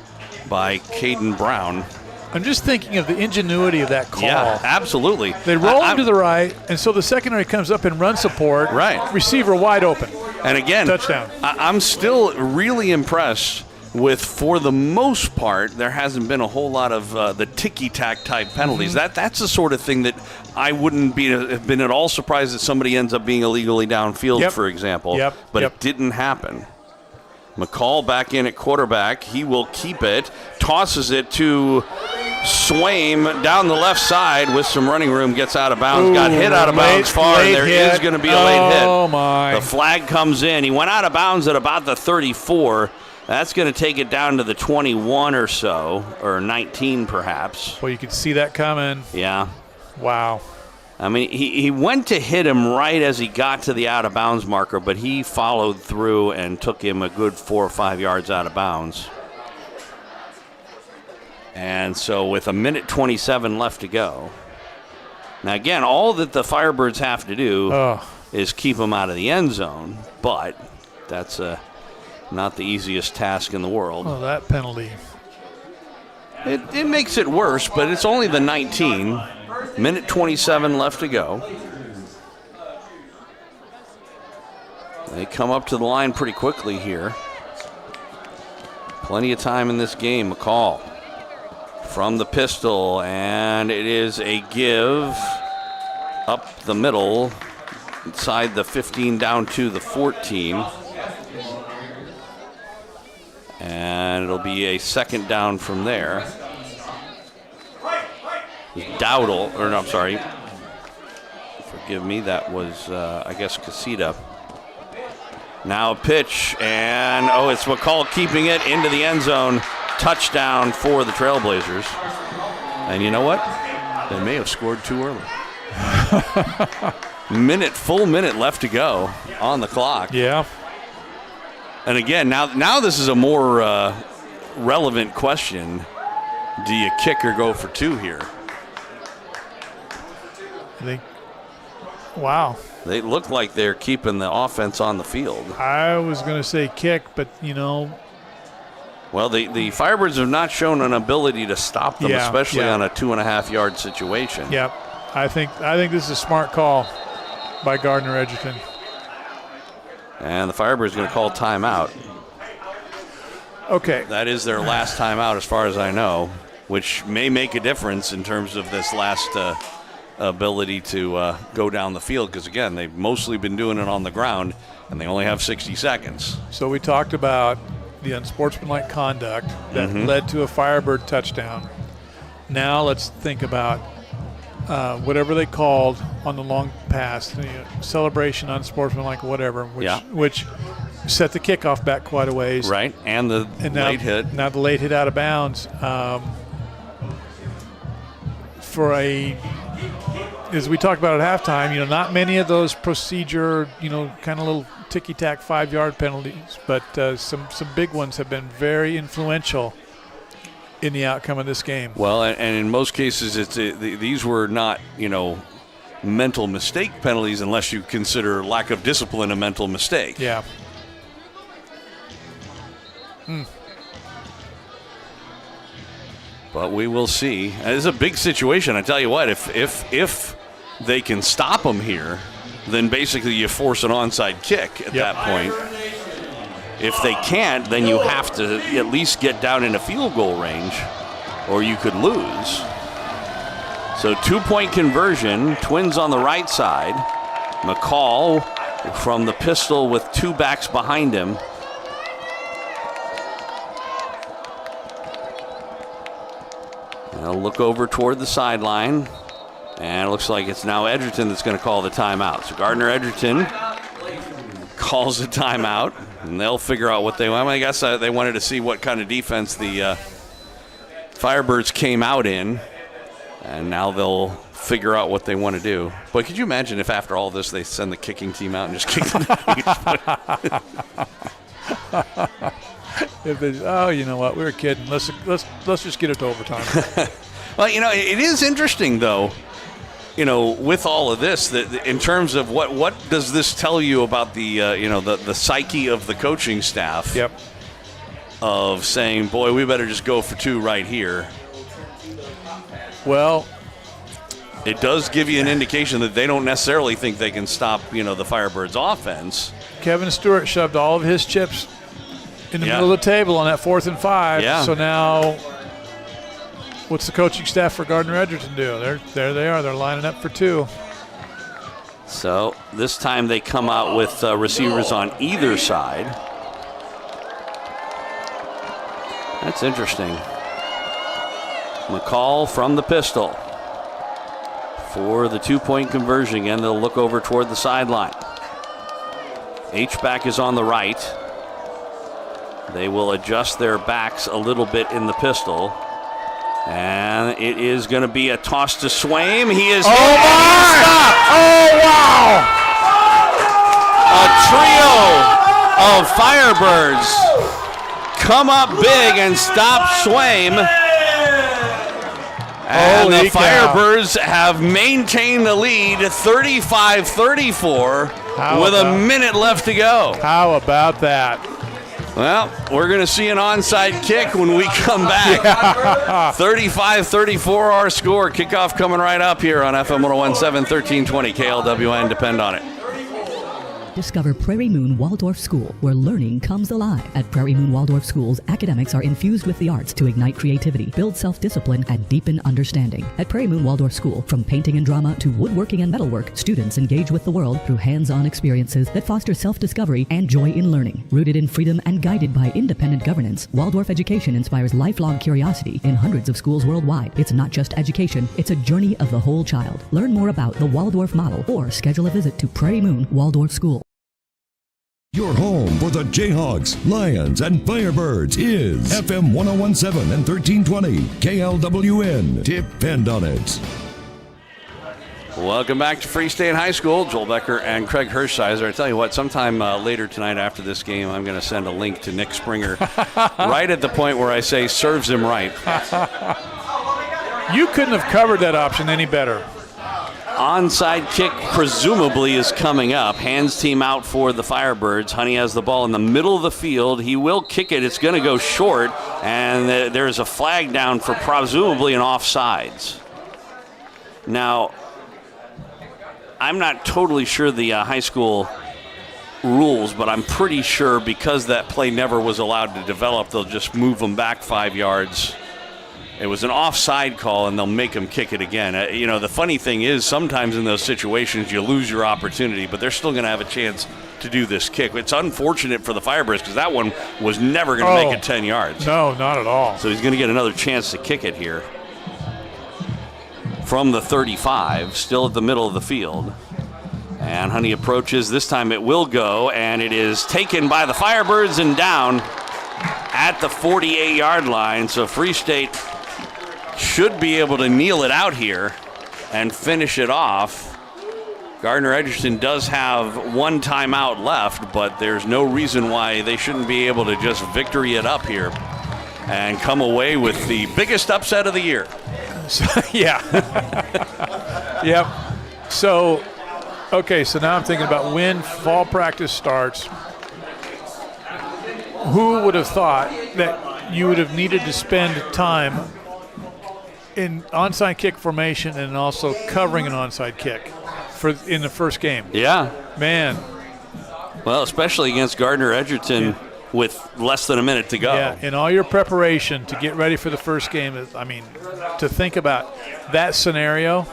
by Caden Brown. I'm just thinking of the ingenuity of that call. Yeah, absolutely. They roll him to the right, and so the secondary comes up in run support. Right. Receiver wide open. And again, touchdown. I'm still really impressed with, for the most part, there hasn't been a whole lot of the ticky-tack type penalties. Mm-hmm. That's the sort of thing that I wouldn't have been at all surprised that somebody ends up being illegally downfield, for example. But it didn't happen. McCall back in at quarterback. He will keep it. Tosses it to Swaim down the left side with some running room. Gets out of bounds. Got hit out of bounds far. And there is going to be a late hit. Oh, my. The flag comes in. He went out of bounds at about the 34. That's going to take it down to the 21 or so, or 19 perhaps. Well, you could see that coming. Yeah. Wow. I mean, he went to hit him right as he got to the out-of-bounds marker, but he followed through and took him a good 4 or 5 yards out of bounds. And so with 1:27 left to go. Now, again, all that the Firebirds have to do is keep him out of the end zone, but that's not the easiest task in the world. Oh, that penalty. It makes it worse, but it's only the 19. 1:27 left to go. They come up to the line pretty quickly here. Plenty of time in this game. McCall from the pistol, and it is a give up the middle, inside the 15 down to the 14. And it'll be a second down from there. Dowdle, or no, I'm sorry. Forgive me, that was, I guess, Casita. Now a pitch, and, it's McCall keeping it into the end zone. Touchdown for the Trailblazers. And you know what? They may have scored too early. Full minute left to go on the clock. Yeah. And again, now this is a more relevant question. Do you kick or go for two here? Wow. They look like they're keeping the offense on the field. I was going to say kick, but, Well, the Firebirds have not shown an ability to stop them, especially on a 2.5-yard situation. Yep. I think this is a smart call by Gardner-Edgerton. And the Firebirds are going to call timeout. Okay. That is their last timeout as far as I know. which may make a difference in terms of this last ability to go down the field, because, again, they've mostly been doing it on the ground, and they only have 60 seconds. So we talked about the unsportsmanlike conduct that led to a Firebird touchdown. Now let's think about whatever they called on the long pass, celebration, unsportsmanlike, whatever, which set the kickoff back quite a ways. Right, and the late hit. Now the late hit out of bounds. As we talked about at halftime, not many of those procedure, kind of little ticky-tack 5-yard penalties, but some big ones have been very influential in the outcome of this game. Well, and in most cases, these were not, mental mistake penalties, unless you consider lack of discipline a mental mistake. Yeah. But we will see. It's a big situation. I tell you what, if they can stop them here, then basically you force an onside kick at that point. If they can't, then you have to at least get down into field goal range, or you could lose. So 2-point conversion, Twins on the right side. McCall from the pistol with 2 backs behind him. They'll look over toward the sideline, and it looks like it's now Edgerton that's going to call the timeout. So Gardner-Edgerton calls a timeout, and they'll figure out what they want. I guess they wanted to see what kind of defense the Firebirds came out in, and now they'll figure out what they want to do. But could you imagine if after all this they send the kicking team out and just kick them? You know what? We were kidding. Let's just get it to overtime. Well, it is interesting though. With all of this, that in terms of what does this tell you about the the psyche of the coaching staff? Yep. Of saying, boy, we better just go for 2 right here. Well, it does give you an indication that they don't necessarily think they can stop the Firebirds' offense. Kevin Stewart shoved all of his chips in the middle of the table on that 4th and 5. Yeah. So now, what's the coaching staff for Gardner-Edgerton do? There they are. They're lining up for 2. So this time they come out with receivers on either side. That's interesting. McCall from the pistol for the 2-point conversion. Again, they'll look over toward the sideline. H-back is on the right. They will adjust their backs a little bit in the pistol. And it is going to be a toss to Swaim. He is stopped. Oh, wow. A trio of Firebirds come up big and stop Swaim. And the Firebirds have maintained the lead 35-34 with a minute left to go. How about that? Well, we're going to see an onside kick when we come back. 35-34 our score. Kickoff coming right up here on FM 101.7, 1320 KLWN. Depend on it. Discover Prairie Moon Waldorf School, where learning comes alive. At Prairie Moon Waldorf Schools, academics are infused with the arts to ignite creativity, build self-discipline, and deepen understanding. At Prairie Moon Waldorf School, from painting and drama to woodworking and metalwork, students engage with the world through hands-on experiences that foster self-discovery and joy in learning. Rooted in freedom and guided by independent governance, Waldorf education inspires lifelong curiosity in hundreds of schools worldwide. It's not just education, it's a journey of the whole child. Learn more about the Waldorf model or schedule a visit to Prairie Moon Waldorf School. Your home for the Jayhawks, Lions, and Firebirds is FM 101.7 and 1320 KLWN. Depend on it. Welcome back to Free State High School. Joel Becker and Craig Hirschheiser. I tell you what, sometime later tonight after this game, I'm going to send a link to Nick Springer right at the point where I say serves him right. You couldn't have covered that option any better. Onside kick presumably is coming up. Hands team out for the Firebirds. Honey has the ball in the middle of the field. He will kick it. It's going to go short, and there's a flag down for presumably an offsides. Now, I'm not totally sure the high school rules, but I'm pretty sure because that play never was allowed to develop, they'll just move them back 5 yards it was an offside call, and they'll make him kick it again. The funny thing is sometimes in those situations you lose your opportunity, but they're still going to have a chance to do this kick. It's unfortunate for the Firebirds because that one was never going to make it 10 yards. No, not at all. So he's going to get another chance to kick it here from the 35, still at the middle of the field. And Honey approaches. This time it will go, and it is taken by the Firebirds and down at the 48-yard line. So Free State should be able to kneel it out here and finish it off. Gardner-Edgerton does have one timeout left, but there's no reason why they shouldn't be able to just victory it up here and come away with the biggest upset of the year. Yeah. Yep. So, okay, so now I'm thinking about when fall practice starts. Who would have thought that you would have needed to spend time in onside kick formation and also covering an onside kick in the first game? Yeah. Man. Well, especially against Gardner-Edgerton with less than a minute to go. Yeah, in all your preparation to get ready for the first game, to think about that scenario.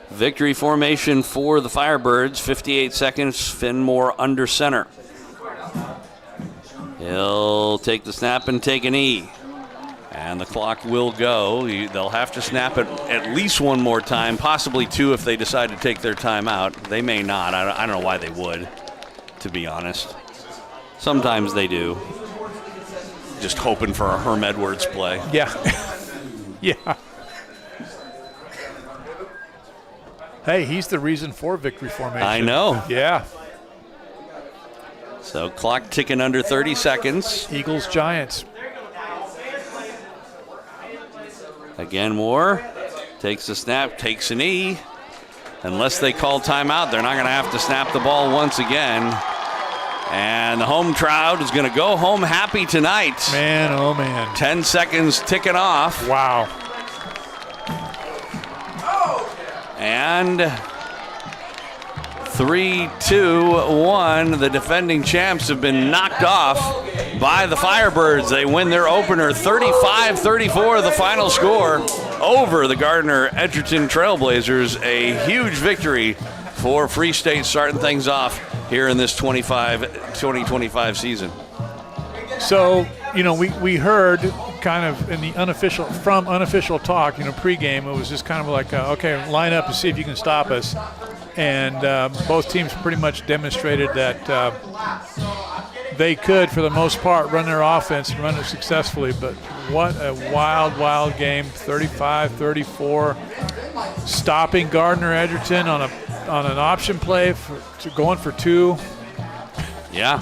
Victory formation for the Firebirds, 58 seconds, Finmore under center. He'll take the snap and take an E. And the clock will go. They'll have to snap it at least one more time, possibly two if they decide to take their time out. They may not. I don't know why they would, to be honest. Sometimes they do. Just hoping for a Herm Edwards play. Yeah. Yeah. Hey, he's the reason for victory formation. I know. Yeah. So clock ticking under 30 seconds. Eagles, Giants. Again, Moore takes the snap, takes an E. Unless they call timeout, they're not going to have to snap the ball once again. And the home crowd is going to go home happy tonight. Man, oh man. 10 seconds ticking off. Wow. And 3, 2, 1. The defending champs have been knocked off by the Firebirds. They win their opener 35-34, the final score over the Gardner-Edgerton Trailblazers. A huge victory for Free State starting things off here in this 2025 season. So, we heard kind of in the unofficial talk, pregame, it was just kind of like, okay, line up and see if you can stop us. And both teams pretty much demonstrated that they could, for the most part, run their offense and run it successfully. But what a wild, wild game, 35-34, stopping Gardner-Edgerton on an option play going for two. Yeah.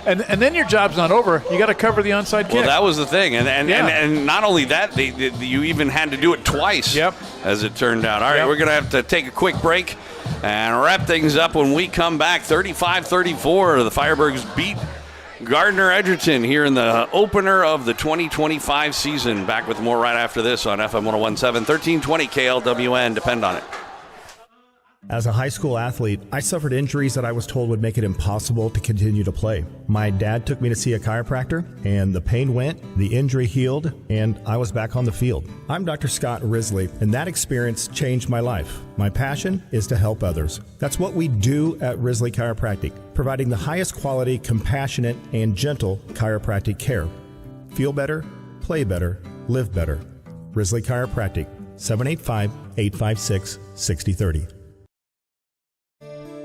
And then your job's not over. You got to cover the onside kick. Well, that was the thing. And not only that, you even had to do it twice. Yep. As it turned out. All right, we're going to have to take a quick break and wrap things up when we come back. 35-34, the Firebirds beat Gardner-Edgerton here in the opener of the 2025 season. Back with more right after this on FM 101.7, 1320 KLWN. Depend on it. As a high school athlete, I suffered injuries that I was told would make it impossible to continue to play. My dad took me to see a chiropractor, and the pain went, the injury healed, and I was back on the field. I'm Dr. Scott Risley, and that experience changed my life. My passion is to help others. That's what we do at Risley Chiropractic, providing the highest quality, compassionate, and gentle chiropractic care. Feel better, play better, live better. Risley Chiropractic, 785-856-6030.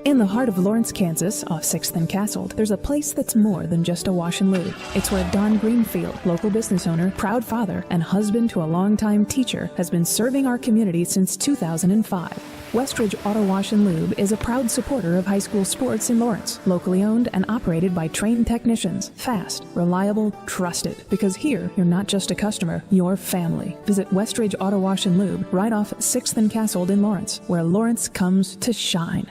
In the heart of Lawrence, Kansas, off 6th and Castle, there's a place that's more than just a wash and lube. It's where Don Greenfield, local business owner, proud father, and husband to a longtime teacher, has been serving our community since 2005. Westridge Auto Wash and Lube is a proud supporter of high school sports in Lawrence, locally owned and operated by trained technicians. Fast, reliable, trusted. Because here, you're not just a customer, you're family. Visit Westridge Auto Wash and Lube right off 6th and Castle in Lawrence, where Lawrence comes to shine.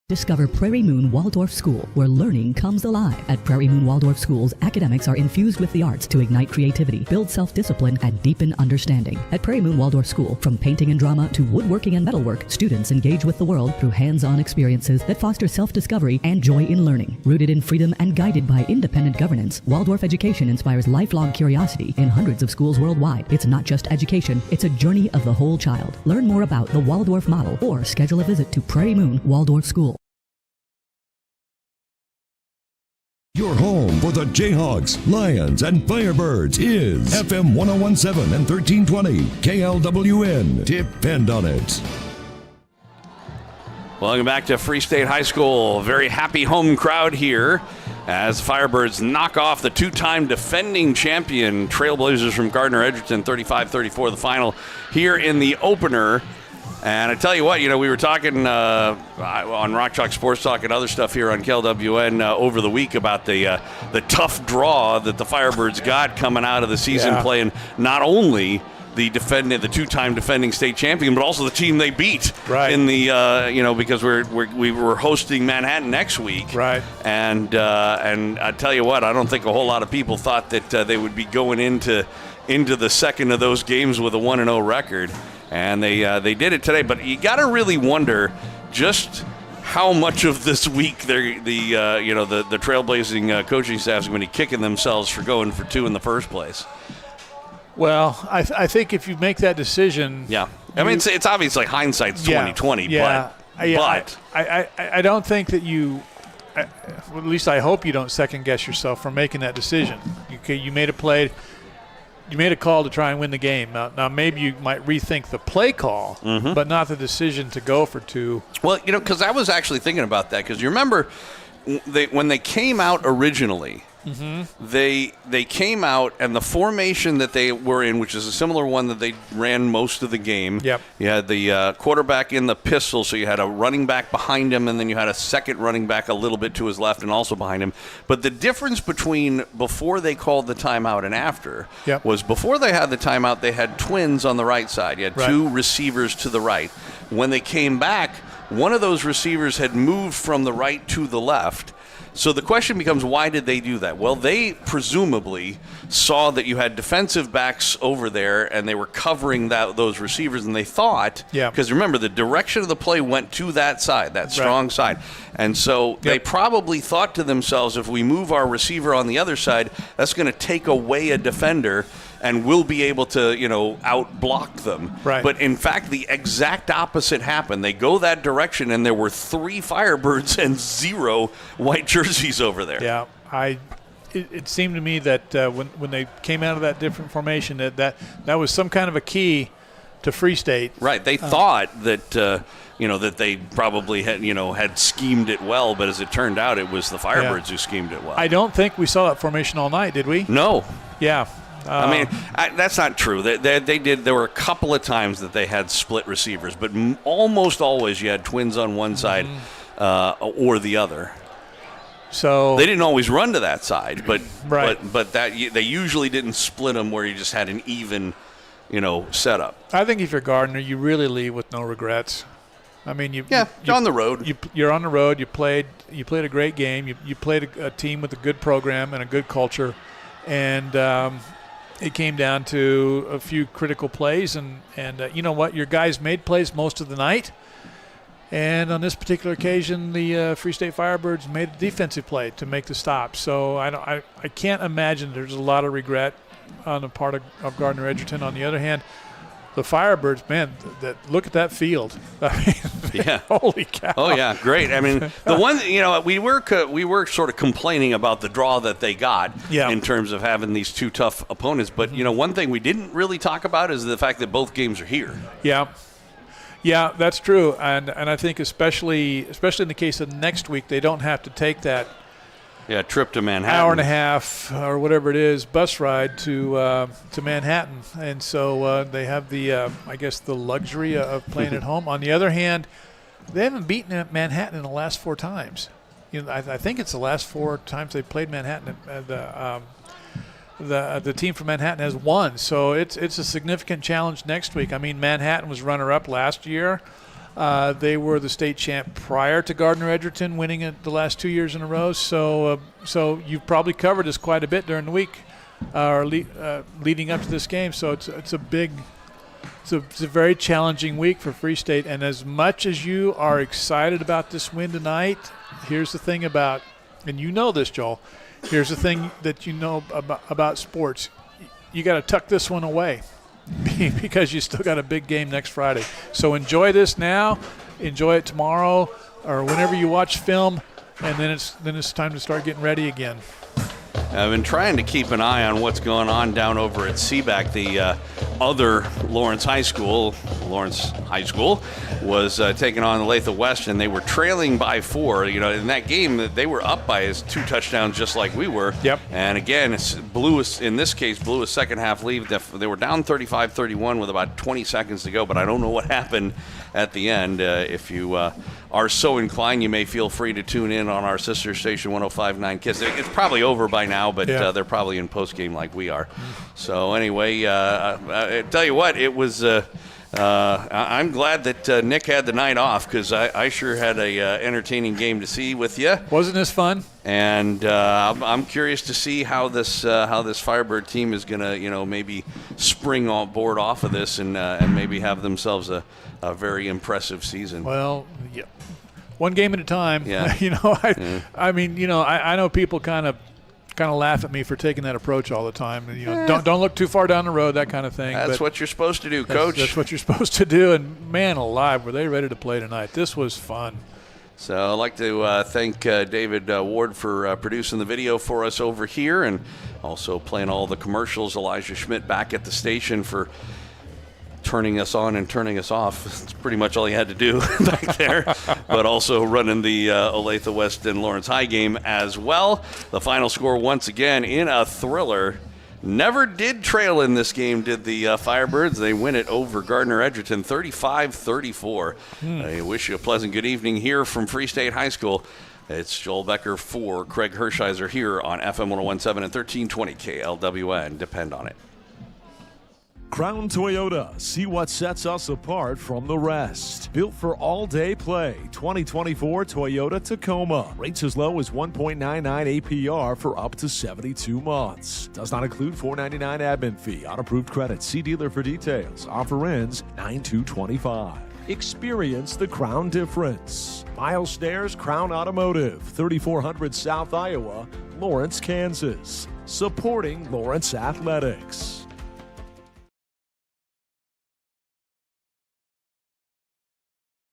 Discover Prairie Moon Waldorf School, where learning comes alive. At Prairie Moon Waldorf Schools, academics are infused with the arts to ignite creativity, build self-discipline, and deepen understanding. At Prairie Moon Waldorf School, from painting and drama to woodworking and metalwork, students engage with the world through hands-on experiences that foster self-discovery and joy in learning. Rooted in freedom and guided by independent governance, Waldorf education inspires lifelong curiosity in hundreds of schools worldwide. It's not just education, it's a journey of the whole child. Learn more about the Waldorf model or schedule a visit to Prairie Moon Waldorf School. Your home for the Jayhawks, Lions, and Firebirds is FM 1017 and 1320 KLWN. Depend on it. Welcome back to Free State High School. Very happy home crowd here as Firebirds knock off the two-time defending champion Trailblazers from Gardner-Edgerton, 35-34 the final here in the opener. And I tell you what, we were talking on Rock Chalk Sports Talk and other stuff here on KLWN over the week about the tough draw that the Firebirds got coming out of the season, playing not only the two-time defending state champion, but also the team they beat in the because we were hosting Manhattan next week, And I tell you what, I don't think a whole lot of people thought that they would be going into the second of those games with a 1-0 record. And they did it today, but you got to really wonder just how much of this week the Trailblazing coaching staff is going to be kicking themselves for going for two in the first place. Well, I think if you make that decision, I mean it's obvious like hindsight's 2020, but I don't think that you. At least I hope you don't second guess yourself for making that decision. You made a play. You made a call to try and win the game. Now maybe you might rethink the play call, but not the decision to go for two. Well, because I was actually thinking about that because you remember when they came out originally, they came out and the formation that they were in, which is a similar one that they ran most of the game. Yep. You had the quarterback in the pistol, so you had a running back behind him, and then you had a second running back a little bit to his left and also behind him. But the difference between before they called the timeout and after was before they had the timeout, they had twins on the right side. You had two receivers to the right. When they came back, one of those receivers had moved from the right to the left. So the question becomes, why did they do that? Well, they presumably saw that you had defensive backs over there, and they were covering those receivers, and they thought, because remember, the direction of the play went to that side, that strong side. And so they probably thought to themselves, if we move our receiver on the other side, that's going to take away a defender, and we'll be able to, out-block them. But in fact, the exact opposite happened. They go that direction, and there were 3 Firebirds and 0 white jerseys over there. Yeah, it seemed to me that when they came out of that different formation, that was some kind of a key to Free State. Right. They thought that that they probably had schemed it well, but as it turned out, it was the Firebirds who schemed it well. I don't think we saw that formation all night, did we? No. Yeah. I mean, that's not true. They did. There were a couple of times that they had split receivers, but almost always you had twins on one side or the other. So they didn't always run to that side, but that they usually didn't split them where you just had an even, setup. I think if you're Gardner, you really leave with no regrets. I mean, you're on the road. You're on the road. You played a great game. You played a team with a good program and a good culture, and it came down to a few critical plays, and you know what? Your guys made plays most of the night, and on this particular occasion, the Free State Firebirds made a defensive play to make the stop. So I can't imagine there's a lot of regret on the part of Gardner-Edgerton. On the other hand, the Firebirds, man, look at that field. I mean, holy cow. Oh, yeah, great. I mean, the one, we were sort of complaining about the draw that they got in terms of having these two tough opponents. But, one thing we didn't really talk about is the fact that both games are here. Yeah, that's true. And I think especially in the case of next week, they don't have to take that trip to Manhattan, hour and a half or whatever it is, bus ride to Manhattan, and so they have the I guess the luxury of playing at home. On the other hand, they haven't beaten Manhattan in the last 4 times. I think it's the last 4 times they played Manhattan. The team from Manhattan has won, so it's a significant challenge next week. I mean, Manhattan was runner-up last year. They were the state champ prior to Gardner-Edgerton, winning it the last 2 years in a row. So you've probably covered this quite a bit during the week, leading up to this game. So it's a very challenging week for Free State. And as much as you are excited about this win tonight, here's the thing about, and you know this, Joel, here's the thing that you know about sports. You got to tuck this one away because you still got a big game next Friday. So enjoy this now, enjoy it tomorrow, or whenever you watch film, and then it's time to start getting ready again. I've been trying to keep an eye on what's going on down over at Seaback. The other Lawrence High School was taking on Olathe West, and they were trailing by 4. You know, in that game, they were up by 2 touchdowns, just like we were. Yep. And again, blew a second half lead. They were down 35-31 with about 20 seconds to go, but I don't know what happened at the end. If you are so inclined, you may feel free to tune in on our sister station 105.9 Kiss. It's probably over by now, but they're probably in postgame like we are. So anyway, I tell you what, it was. I'm glad that Nick had the night off, because I sure had a entertaining game to see with you. Wasn't this fun? And I'm curious to see how this Firebird team is gonna maybe spring on board off of this and maybe have themselves a very impressive season. Well, yeah. One game at a time. Yeah. I mean, I know people kind of laugh at me for taking that approach all the time. Don't look too far down the road, that kind of thing. That's what you're supposed to do, Coach. That's what you're supposed to do. And man alive, were they ready to play tonight? This was fun. So I'd like to thank David Ward for producing the video for us over here, and also playing all the commercials. Elijah Schmidt back at the station for turning us on and turning us off. That's pretty much all he had to do back there. But also running the Olathe West and Lawrence High game as well. The final score, once again, in a thriller. Never did trail in this game, did the Firebirds. They win it over Gardner-Edgerton 35-34. I wish you a pleasant good evening here from Free State High School. It's Joel Becker for Craig Hershiser here on FM 101.7 and 1320 KLWN. Depend on it. Crown Toyota, see what sets us apart from the rest. Built for all-day play, 2024 Toyota Tacoma. Rates as low as 1.99 APR for up to 72 months. Does not include $4.99 admin fee. On approved credit. See dealer for details. Offer ends 9/2/25. Experience the Crown difference. Miles Stairs Crown Automotive, 3400 South Iowa, Lawrence, Kansas. Supporting Lawrence Athletics.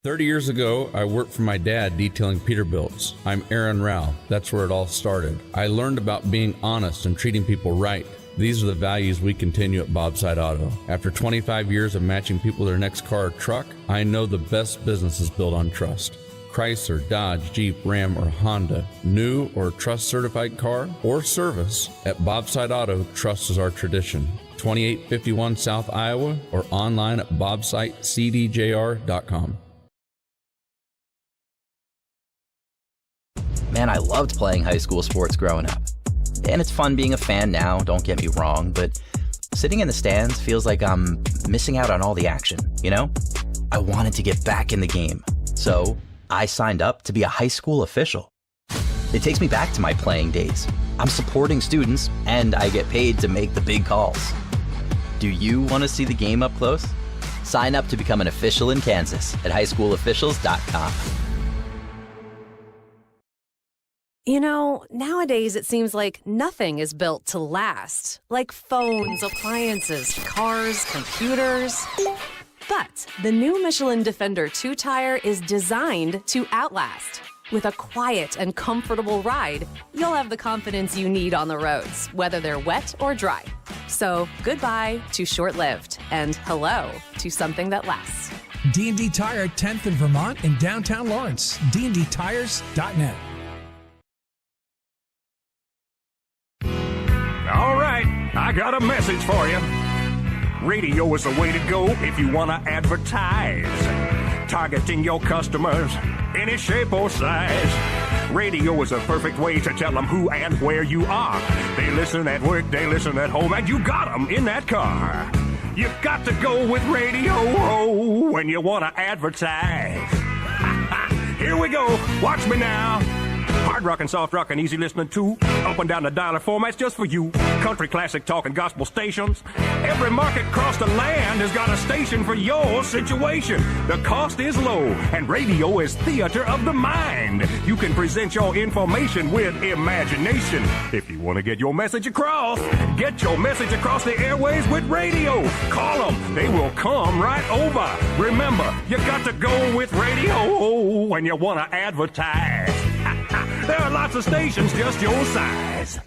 30 years ago, I worked for my dad detailing Peterbilt's. I'm Aaron Rao. That's where it all started. I learned about being honest and treating people right. These are the values we continue at Bobside Auto. After 25 years of matching people their next car or truck, I know the best business is built on trust. Chrysler, Dodge, Jeep, Ram, or Honda, new or trust certified car or service, at Bobside Auto, trust is our tradition. 2851 South Iowa, or online at bobsitecdjr.com. Man, I loved playing high school sports growing up. And it's fun being a fan now, don't get me wrong, but sitting in the stands feels like I'm missing out on all the action, you know? I wanted to get back in the game, so I signed up to be a high school official. It takes me back to my playing days. I'm supporting students, and I get paid to make the big calls. Do you want to see the game up close? Sign up to become an official in Kansas at highschoolofficials.com. Nowadays it seems like nothing is built to last. Like phones, appliances, cars, computers. But the new Michelin Defender 2-tire is designed to outlast. With a quiet and comfortable ride, you'll have the confidence you need on the roads, whether they're wet or dry. So goodbye to short-lived, and hello to something that lasts. D&D Tire, 10th in Vermont in downtown Lawrence. dndtires.net. All right, I got a message for you. Radio is the way to go if you want to advertise. Targeting your customers, any shape or size. Radio is a perfect way to tell them who and where you are. They listen at work, they listen at home, and you got them in that car. You got to go with radio when you want to advertise. Here we go. Watch me now. Hard rock and soft rock and easy listening too. Up and down the dialer formats just for you. Country, classic, talk, and gospel stations. Every market across the land has got a station for your situation. The cost is low, and radio is theater of the mind. You can present your information with imagination. If you want to get your message across the airways with radio. Call them. They will come right over. Remember, you got to go with radio when you want to advertise. There are lots of stations just your size.